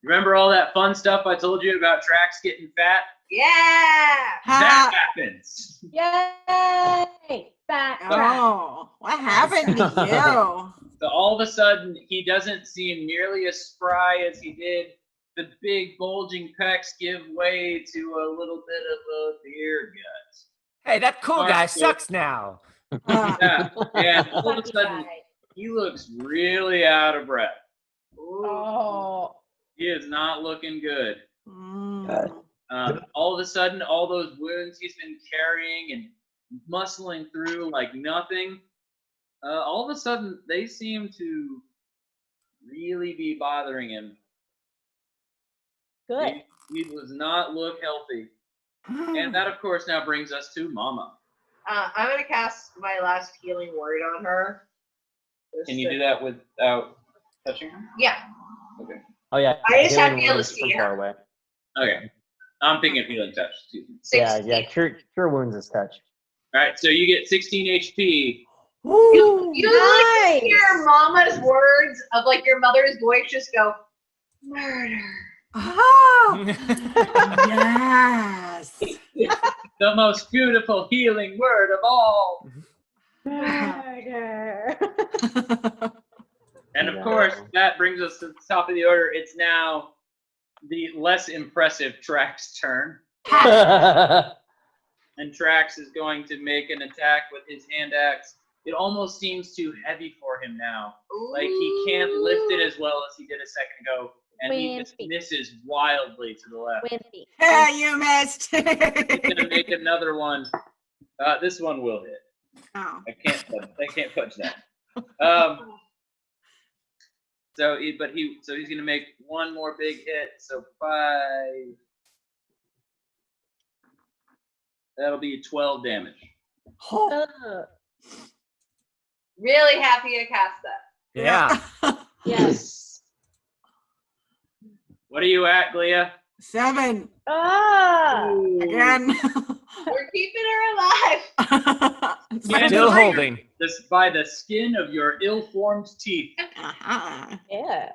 Remember all that fun stuff I told you about Trax getting fat? Yeah. That happens. Yay! Fat Trax. Oh, what happened to you? So all of a sudden, he doesn't seem nearly as spry as he did. The big bulging pecs give way to a little bit of a beer gut. Hey, that cool guy Mark, sucks now. Yeah, and all of a Sucky sudden, guy. he looks really out of breath. Oh. He is not looking good. Mm. All of a sudden, all those wounds he's been carrying and muscling through like nothing, all of a sudden, they seem to really be bothering him. Good. He does not look healthy. And that, of course, now brings us to Mama. I'm gonna cast my last healing word on her. Can you do that without touching her? Yeah. Okay. Oh yeah. I just have to healing be able to word is see from far her. away. Okay. I'm thinking of healing touch. Excuse me. Yeah. Cure wounds is touch. All right, so you get 16 HP. You Nice. like hear Mama's words of like your mother's voice just go, murder. Oh, yes. The most beautiful healing word of all. Murder. And of course, that brings us to the top of the order. It's now the less impressive Trax turn. And Trax is going to make an attack with his hand axe. It almost seems too heavy for him now. Like he can't lift it as well as he did a second ago. And he just misses wildly to the left. Wimpy. Yeah, you missed. He's gonna make another one. This one will hit. Oh. I can't touch that. So he's gonna make one more big hit. So 5. That'll be 12 damage. Really happy to cast that. Yeah. Yes. What are you at, Glia? 7. Ah. Again. We're keeping her alive. Still holding. This by the skin of your ill-formed teeth. Uh-huh. Yeah.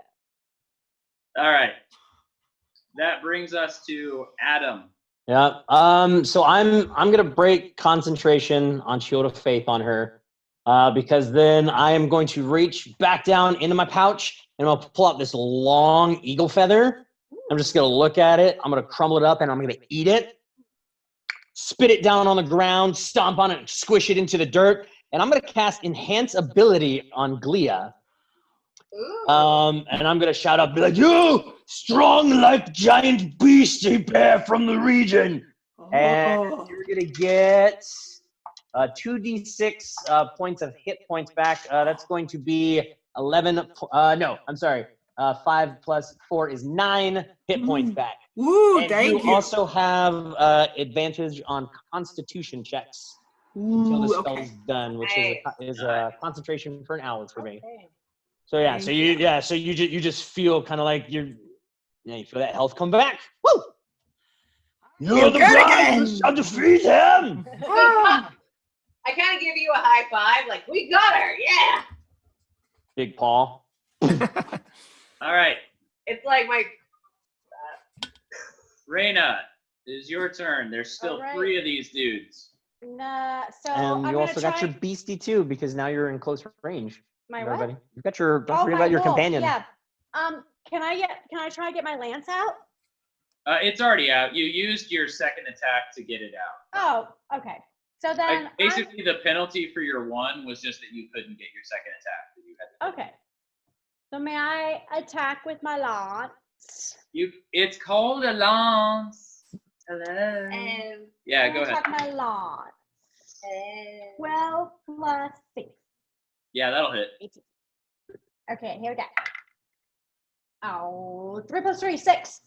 All right. That brings us to Adam. Yeah. So I'm gonna break concentration on Shield of Faith on her, because then I am going to reach back down into my pouch and I'm gonna pull out this long eagle feather. I'm just gonna look at it. I'm gonna crumble it up and I'm gonna eat it, spit it down on the ground, stomp on it, squish it into the dirt, and I'm gonna cast Enhance Ability on Glia. And I'm gonna shout out, be like, "You strong like giant beastie bear from the region," and you're gonna get 2d6 points of hit points back. That's going to be 11. No, I'm sorry. 5 plus 4 is 9 hit points back. Ooh, And thank you. you also have advantage on Constitution checks until the spell's done, which is concentration for an hour for me. So yeah, so you just feel kind of like you feel that health come back. Woo! You're the one who shall defeat him. I kind of give you a high five, like we got her, yeah. Big paw. All right, It's like my Reyna, it is your turn. There's still All right. 3 of these dudes. Nah, so And I'm you also gonna got try your beastie too, because now you're in close range. my of what? everybody. You've got your. Don't Oh, forget my about your wolf, companion. Yeah. Can I try to get my lance out? It's already out. You used your second attack to get it out. Oh, okay. So then Like, basically, the penalty for your 1 was just that you couldn't get your second attack. That you had to okay. So may I attack with my lance? It's called a lance. Hello. Yeah, go ahead. Attack my lance. 12 plus 6. Yeah, that'll hit. 18. Okay, here we go. Oh, 3 plus 3, 6.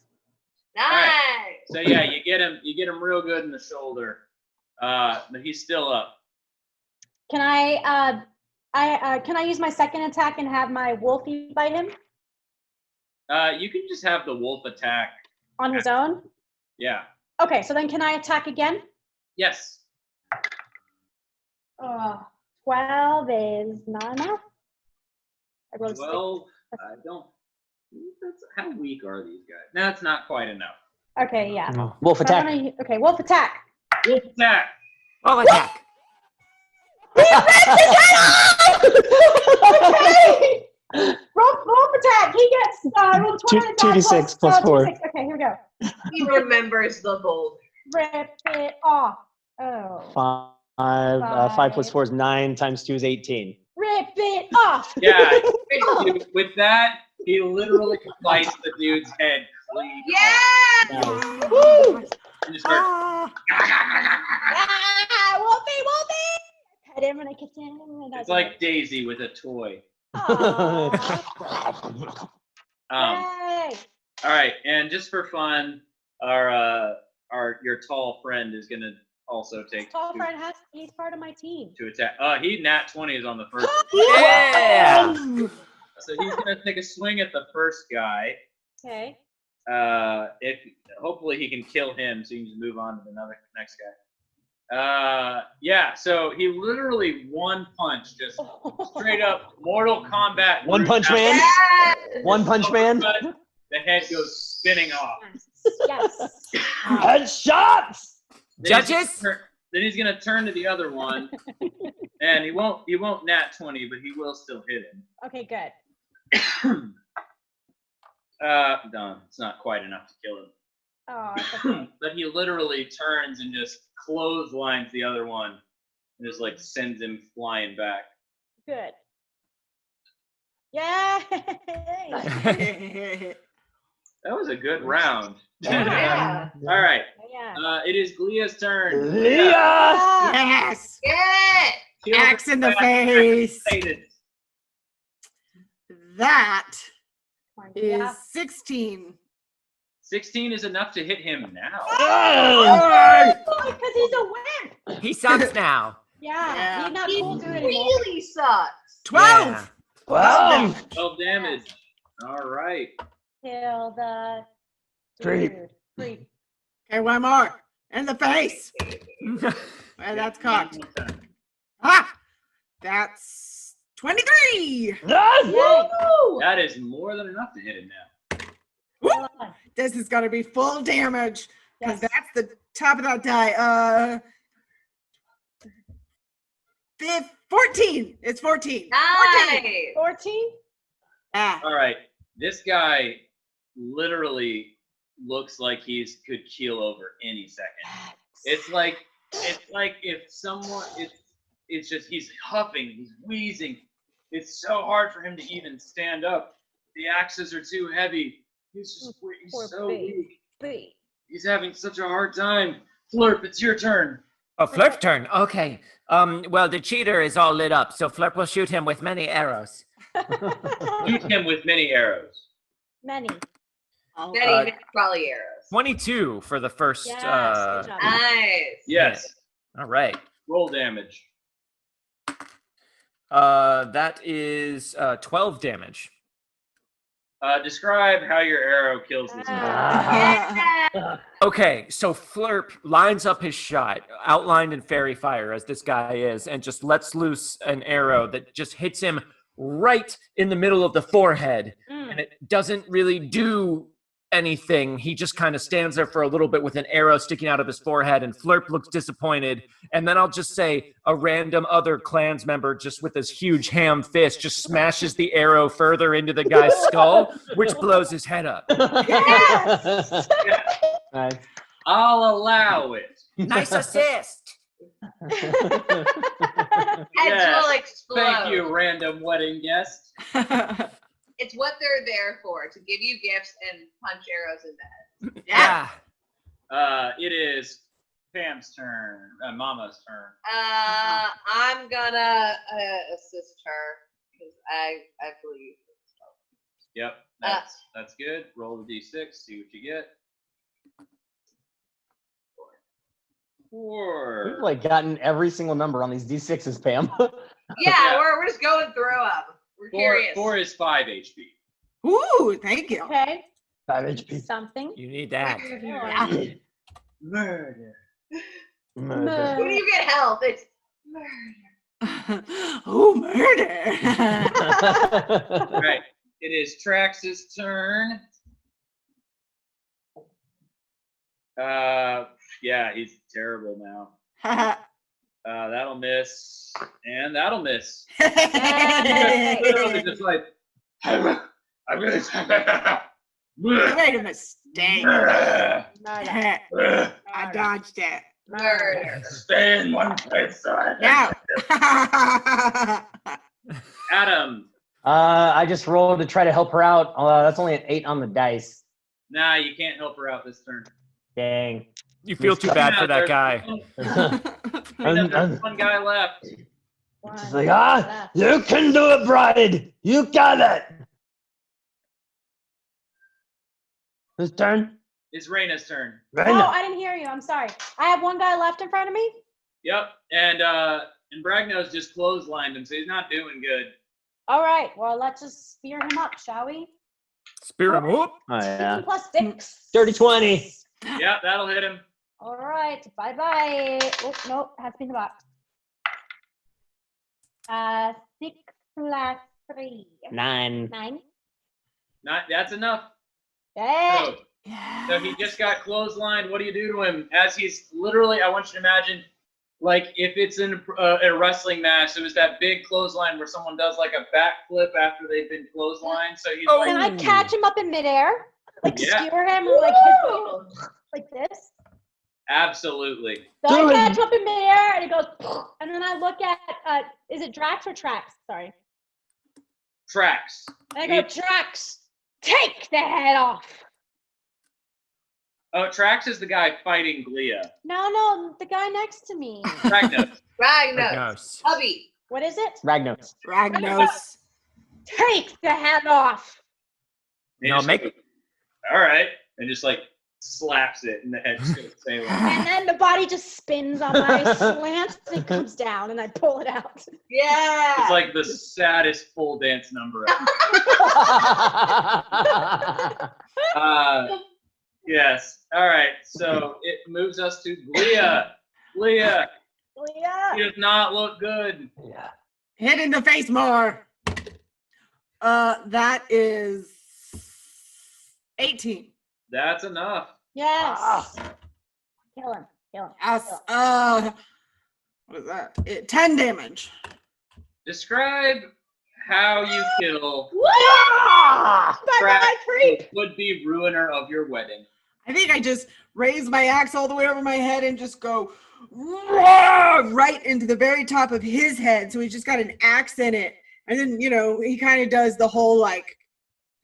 nice. Right. So yeah, you get him real good in the shoulder. But he's still up. Can I use my second attack and have my wolfie bite him You can just have the wolf attack. on his own? Yeah. Okay, so then can I attack again? Yes. 12 is not enough. I rolled 6. Well, I don't How weak are these guys? That's not quite enough. Okay, yeah. Wolf So attack. Okay, wolf attack. Wolf attack. All attack. Wolf attack. He gets roll 20 2d6 plus 4. 2d6. Okay, here we go. He remembers the boulder. Rip it off. Oh. 5 plus 4 is 9 times 2 is 18. Rip it off. Yeah. With that, he literally bites the dude's head clean. Yeah. Nice. Woo! And just start, Wolfie. Pet him and I kiss him. And it's like Daisy with a toy. Yay. All right, and just for fun, your tall friend is gonna also take Tall friend he's part of my team. to attack. He nat 20 is on the first. Yeah. So he's gonna take a swing at the first guy. Okay. If hopefully he can kill him, so you can just move on to the next guy. Yeah. So he literally one punch, just straight up Mortal Kombat. One Punch Man. Yes. One Punch Man. The head goes spinning off. Yes. Headshots. Judges? Then he's gonna turn to the other one, and he won't nat 20, but he will still hit him. Okay, good. Done. It's not quite enough to kill him. Oh, it's okay. But he literally turns and just clotheslines the other one, and just like sends him flying back. Good. Yay! That was a good round. Yeah. All right. Yeah. It is Glea's turn. Leah. Yes. Yeah. Axe in the face. Activated. That Yeah. is 16. 16 is enough to hit him now. Because he's a wimp. He sucks now. Yeah. He's not He cool to it anymore. really sucks. 12. Yeah. 12 damage. All right. Kill the Creep. Creep. Okay, one more. In the face. Well, that's cocked. Ah! That's 23. That is more than enough to hit him now. Woo! This is going to be full damage because Yes. that's the top of that die. 14. It's 14. Nice. 14? Ah. All right. This guy literally looks like could keel over any second. It's like if someone it's just he's huffing, he's wheezing. It's so hard for him to even stand up. The axes are too heavy. He's so weak. He's having such a hard time. Flurp, it's your turn. Oh, Flurp's turn. Okay. Well, the cheater is all lit up, so Flurp will shoot him with many arrows. Shoot him with many arrows. Many. Many probably arrows. 22 for the first. Yes, good job. Nice. Yes. All right. Roll damage. That is 12 damage. Describe how your arrow kills this Yeah. Okay, so Flurp lines up his shot, outlined in fairy fire as this guy is, and just lets loose an arrow that just hits him right in the middle of the forehead. And it doesn't really do anything. He just kind of stands there for a little bit with an arrow sticking out of his forehead, and Flurp looks disappointed. And then I'll just say a random other clans member just with his huge ham fist just smashes the arrow further into the guy's skull, which blows his head up. Yes! Nice. I'll allow it. Nice assist. Heads will explode. Thank you, random wedding guest. It's what they're there for, to give you gifts and punch arrows in the head. Yeah. It is Pam's turn. Mama's turn. I'm gonna assist her because I believe. Yep, that's good. Roll the d6, see what you get. 4. We've like gotten every single number on these D6s, Pam. Yeah, we're just going through them. We're curious. 4 is 5 HP. Ooh, thank you. Okay. 5 HP. Something. You need that. Murder. Murder. When you get health, it's murder. Oh, murder. Right. it is Trax's turn. Yeah, he's terrible now. That'll miss, and that'll miss. Literally just like, You made a mistake. I dodged it. Stay in one place. Now. Adam. I just rolled to try to help her out. That's only an 8 on the dice. Nah, you can't help her out this turn. Dang. You feel too bad for that guy. There's one guy left. She's like, you can do it, bride. You got it. Whose turn? It's Raina's turn. Oh, I didn't hear you. I'm sorry. I have one guy left in front of me. Yep, and Bragnos just clotheslined him, so he's not doing good. All right. Well, let's just spear him up, shall we? Spear him up. Oh yeah. Plus 6. Dirty 20. Yeah, that'll hit him. All right. Bye bye. Oh no, has been the box. 6 plus 3. 9. 9. That's enough. Hey. So he just got clotheslined. What do you do to him? As he's literally, I want you to imagine, like if it's in a wrestling match, it was that big clothesline where someone does like a backflip after they've been clotheslined. So he's Can I catch him up in midair? Like skewer him or like this? Absolutely. So I catch him up in midair and it goes, and then I look at, is it Drax or Trax? Sorry. Trax. And I go, Trax, take the head off. Oh, Trax is the guy fighting Glia. No, the guy next to me. Ragnos. Hubby. What is it? Ragnos. Take the head off. No, make it. All right. And just like slaps it and the head just goes sailing. And then the body just spins on my slant and it comes down and I pull it out. Yeah. It's like the saddest full dance number ever. Yes. All right. So it moves us to Glia. Glia. He does not look good. Yeah. Hit in the face more. That is 18. That's enough. Yes. Kill him. Yes. What is that? 10 damage. Describe how you kill would-be ruiner of your wedding. I think I just raise my axe all the way over my head and just go right into the very top of his head. So he's just got an axe in it. And then, he kind of does the whole like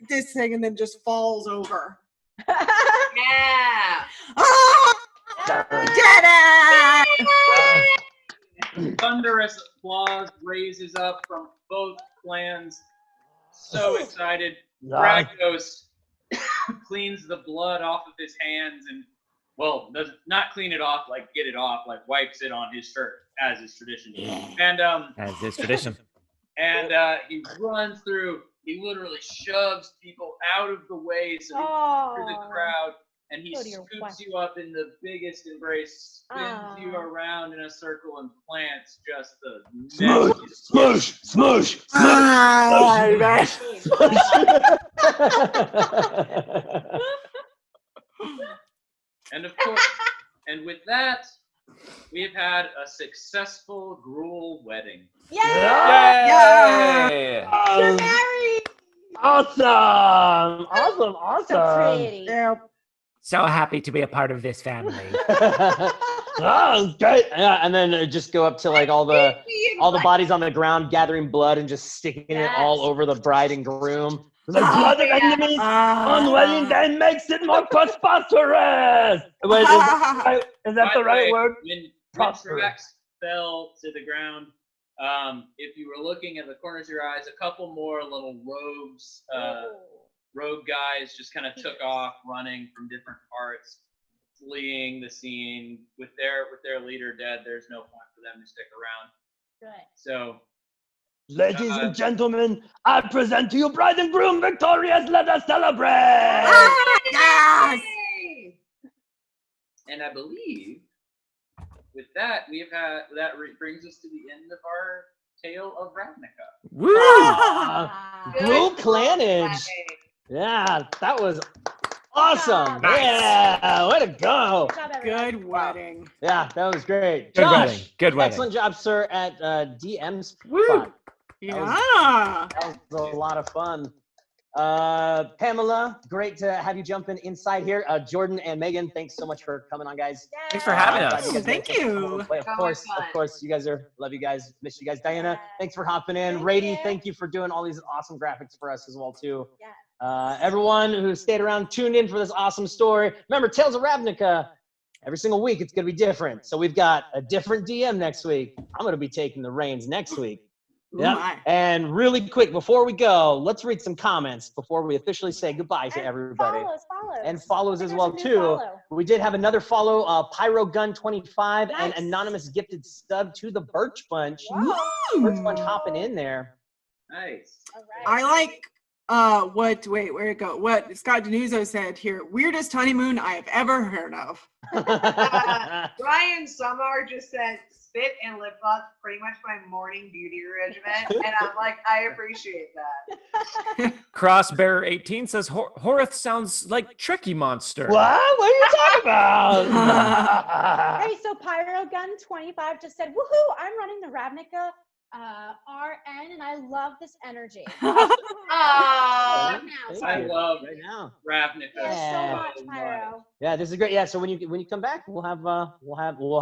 this thing and then just falls over. Yeah. Did it! Thunderous applause raises up from both clans. So excited. Bragnos cleans the blood off of his hands and, well, does not clean it off, like get it off, like wipes it on his shirt, as is tradition. And As is tradition. And he runs through. He literally shoves people out of the way so he can through the crowd, and he scoops you up in the biggest embrace, spins you around in a circle, and plants just the Smoosh. And of course, and with that, we have had a successful Gruul wedding. Yay! You're married. Awesome. So pretty. So happy to be a part of this family. Oh, great. Yeah, and then just go up to like all the bodies on the ground, gathering blood and just sticking it all over the bride and groom. The blood of enemies on wedding day makes it more prosperous. Wait, is that the right word? When Trax fell to the ground, if you were looking at the corners of your eyes, a couple more little rogue guys just kind of took off running from different parts, fleeing the scene. With their leader dead, there's no point for them to stick around. Good. So, ladies and gentlemen, I present to you bride and groom victorious. Let us celebrate! Yes! And I believe with that, we have had that brings us to the end of our Tale of Ravnica. Woo! Gruul Clanage. Yeah, that was awesome. Nice. Yeah, way to go. Good wedding. Yeah, that was great. Good Josh, wedding. Good wedding. Excellent job, sir, at DM spot. Woo! Yeah. That was a lot of fun. Pamela, great to have you jumping inside here. Jordan and Megan, thanks so much for coming on, guys. Thanks for having us. Thank you. Of course, you guys are, love you guys, miss you guys. Diana, thanks for hopping in. Rady, thank you for doing all these awesome graphics for us as well, too. Everyone who stayed around, tuned in for this awesome story. Remember, Tales of Ravnica, every single week it's going to be different. So we've got a different DM next week. I'm going to be taking the reins next week. Yeah. And really quick, before we go, let's read some comments before we officially say goodbye to everybody. And follows as well, too. We did have another follow, PyroGun25, and anonymous gifted sub to the Birch Bunch. Birch Bunch hopping in there. Nice. I like where'd it go? What Scott Denuzzo said here, weirdest honeymoon I have ever heard of. Ryan Samar just said, spit and lip gloss, pretty much my morning beauty regimen. And I'm like, I appreciate that. Crossbearer18 says, Horath sounds like Trekkie monster. What? What are you talking about? Hey, so PyroGun25 just said, woohoo, I'm running the Ravnica RN, and I love this energy. I love right now. Ravnica so much, Pyro. Yeah, this is great. Yeah, so when you come back, we'll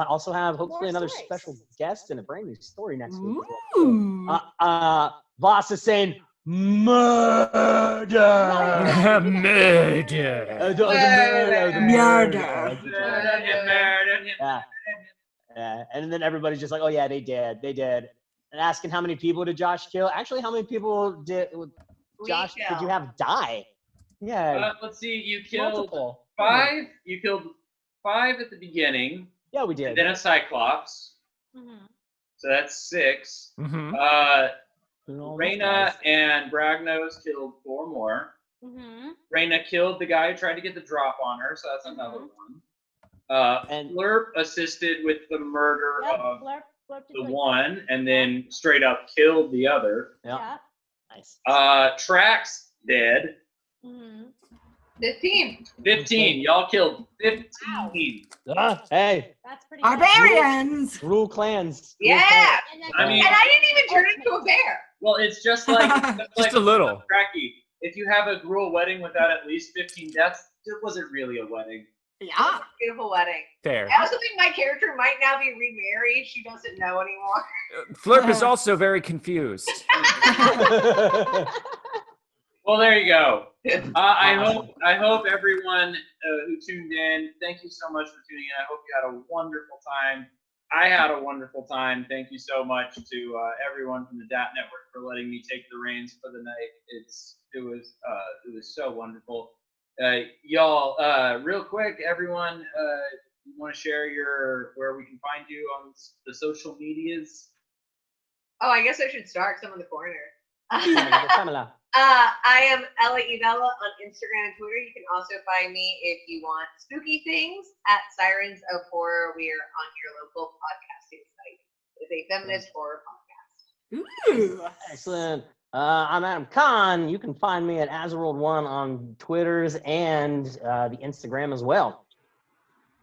also have hopefully another special guest and a brand new story next week. Voss is saying murder. Yeah, and then everybody's just like, oh yeah, they did. And asking how many people did Josh kill? Actually, how many people did Josh did you have die? Yeah. Let's see. You killed multiple. 5. You killed 5 at the beginning. Yeah, we did. And then a Cyclops. So that's 6. Reyna and Bragnos killed 4 more. Reyna killed the guy who tried to get the drop on her, so that's another one. And Flurp assisted with the murder of the one, and then straight up killed the other. Yeah. Nice. Trax dead. 15. Y'all killed 15. Hey. That's pretty Barbarians. Gruul clans. Yeah. I mean, and I didn't even turn into a bear. Well, it's just like just a little. Cracky. If you have a Gruul wedding without at least 15 deaths, it wasn't really a wedding. Yeah. Beautiful wedding. Fair. I also think my character might now be remarried. She doesn't know anymore. Flurp is also very confused. Well, there you go. I hope everyone who tuned in, thank you so much for tuning in. I hope you had a wonderful time. I had a wonderful time. Thank you so much to everyone from the DAT Network for letting me take the reins for the night. It was so wonderful. Y'all, real quick, everyone, you want to share where we can find you on the social medias? Oh, I guess I should start because I'm in the corner. Pamela. I am Ella Evella on Instagram and Twitter. You can also find me if you want spooky things at Sirens of Horror. We are on your local podcasting site. It's a feminist horror podcast. Ooh. Excellent. I'm Adam Khan. You can find me at Azerold1 on Twitters and the Instagram as well.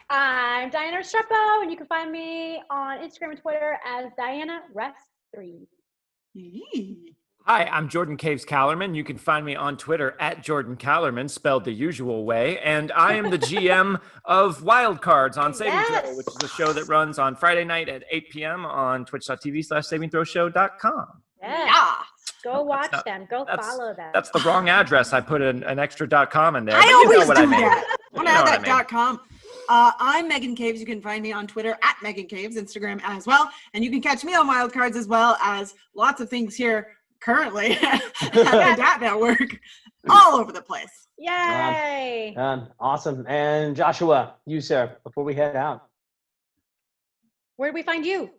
I'm Diana Restrepo, and you can find me on Instagram and Twitter as DianaRest3. Hi, I'm Jordan Caves Callerman. You can find me on Twitter at Jordan Callerman, spelled the usual way. And I am the GM of Wild Cards on Saving Throw, which is a show that runs on Friday night at 8 p.m. on twitch.tv/savingthrowshow.com. Yeah. Go watch them. Go follow them. That's the wrong address. I put an extra .com in there. I always do I mean. that. I want to add that .com. I'm Megan Caves. You can find me on Twitter at Megan Caves, Instagram as well. And you can catch me on Wild Cards as well as lots of things here currently at the DAT Network, all over the place. Yay! Awesome. And Joshua, you, sir, before we head out. Where did we find you?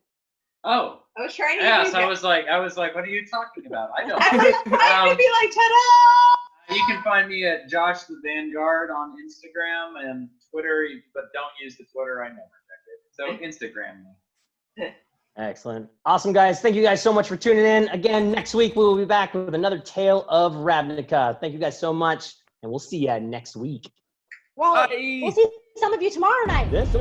Oh. I was trying to Yes, I was like, what are you talking about? I know. I was trying to be like, ta-da! You can find me at Josh the Vanguard on Instagram and Twitter, but don't use the Twitter. I never check it. So Instagram me. Excellent. Awesome, guys. Thank you guys so much for tuning in. Again, next week we will be back with another Tale of Ravnica. Thank you guys so much, and we'll see you next week. Well, we'll see some of you tomorrow night. Yes,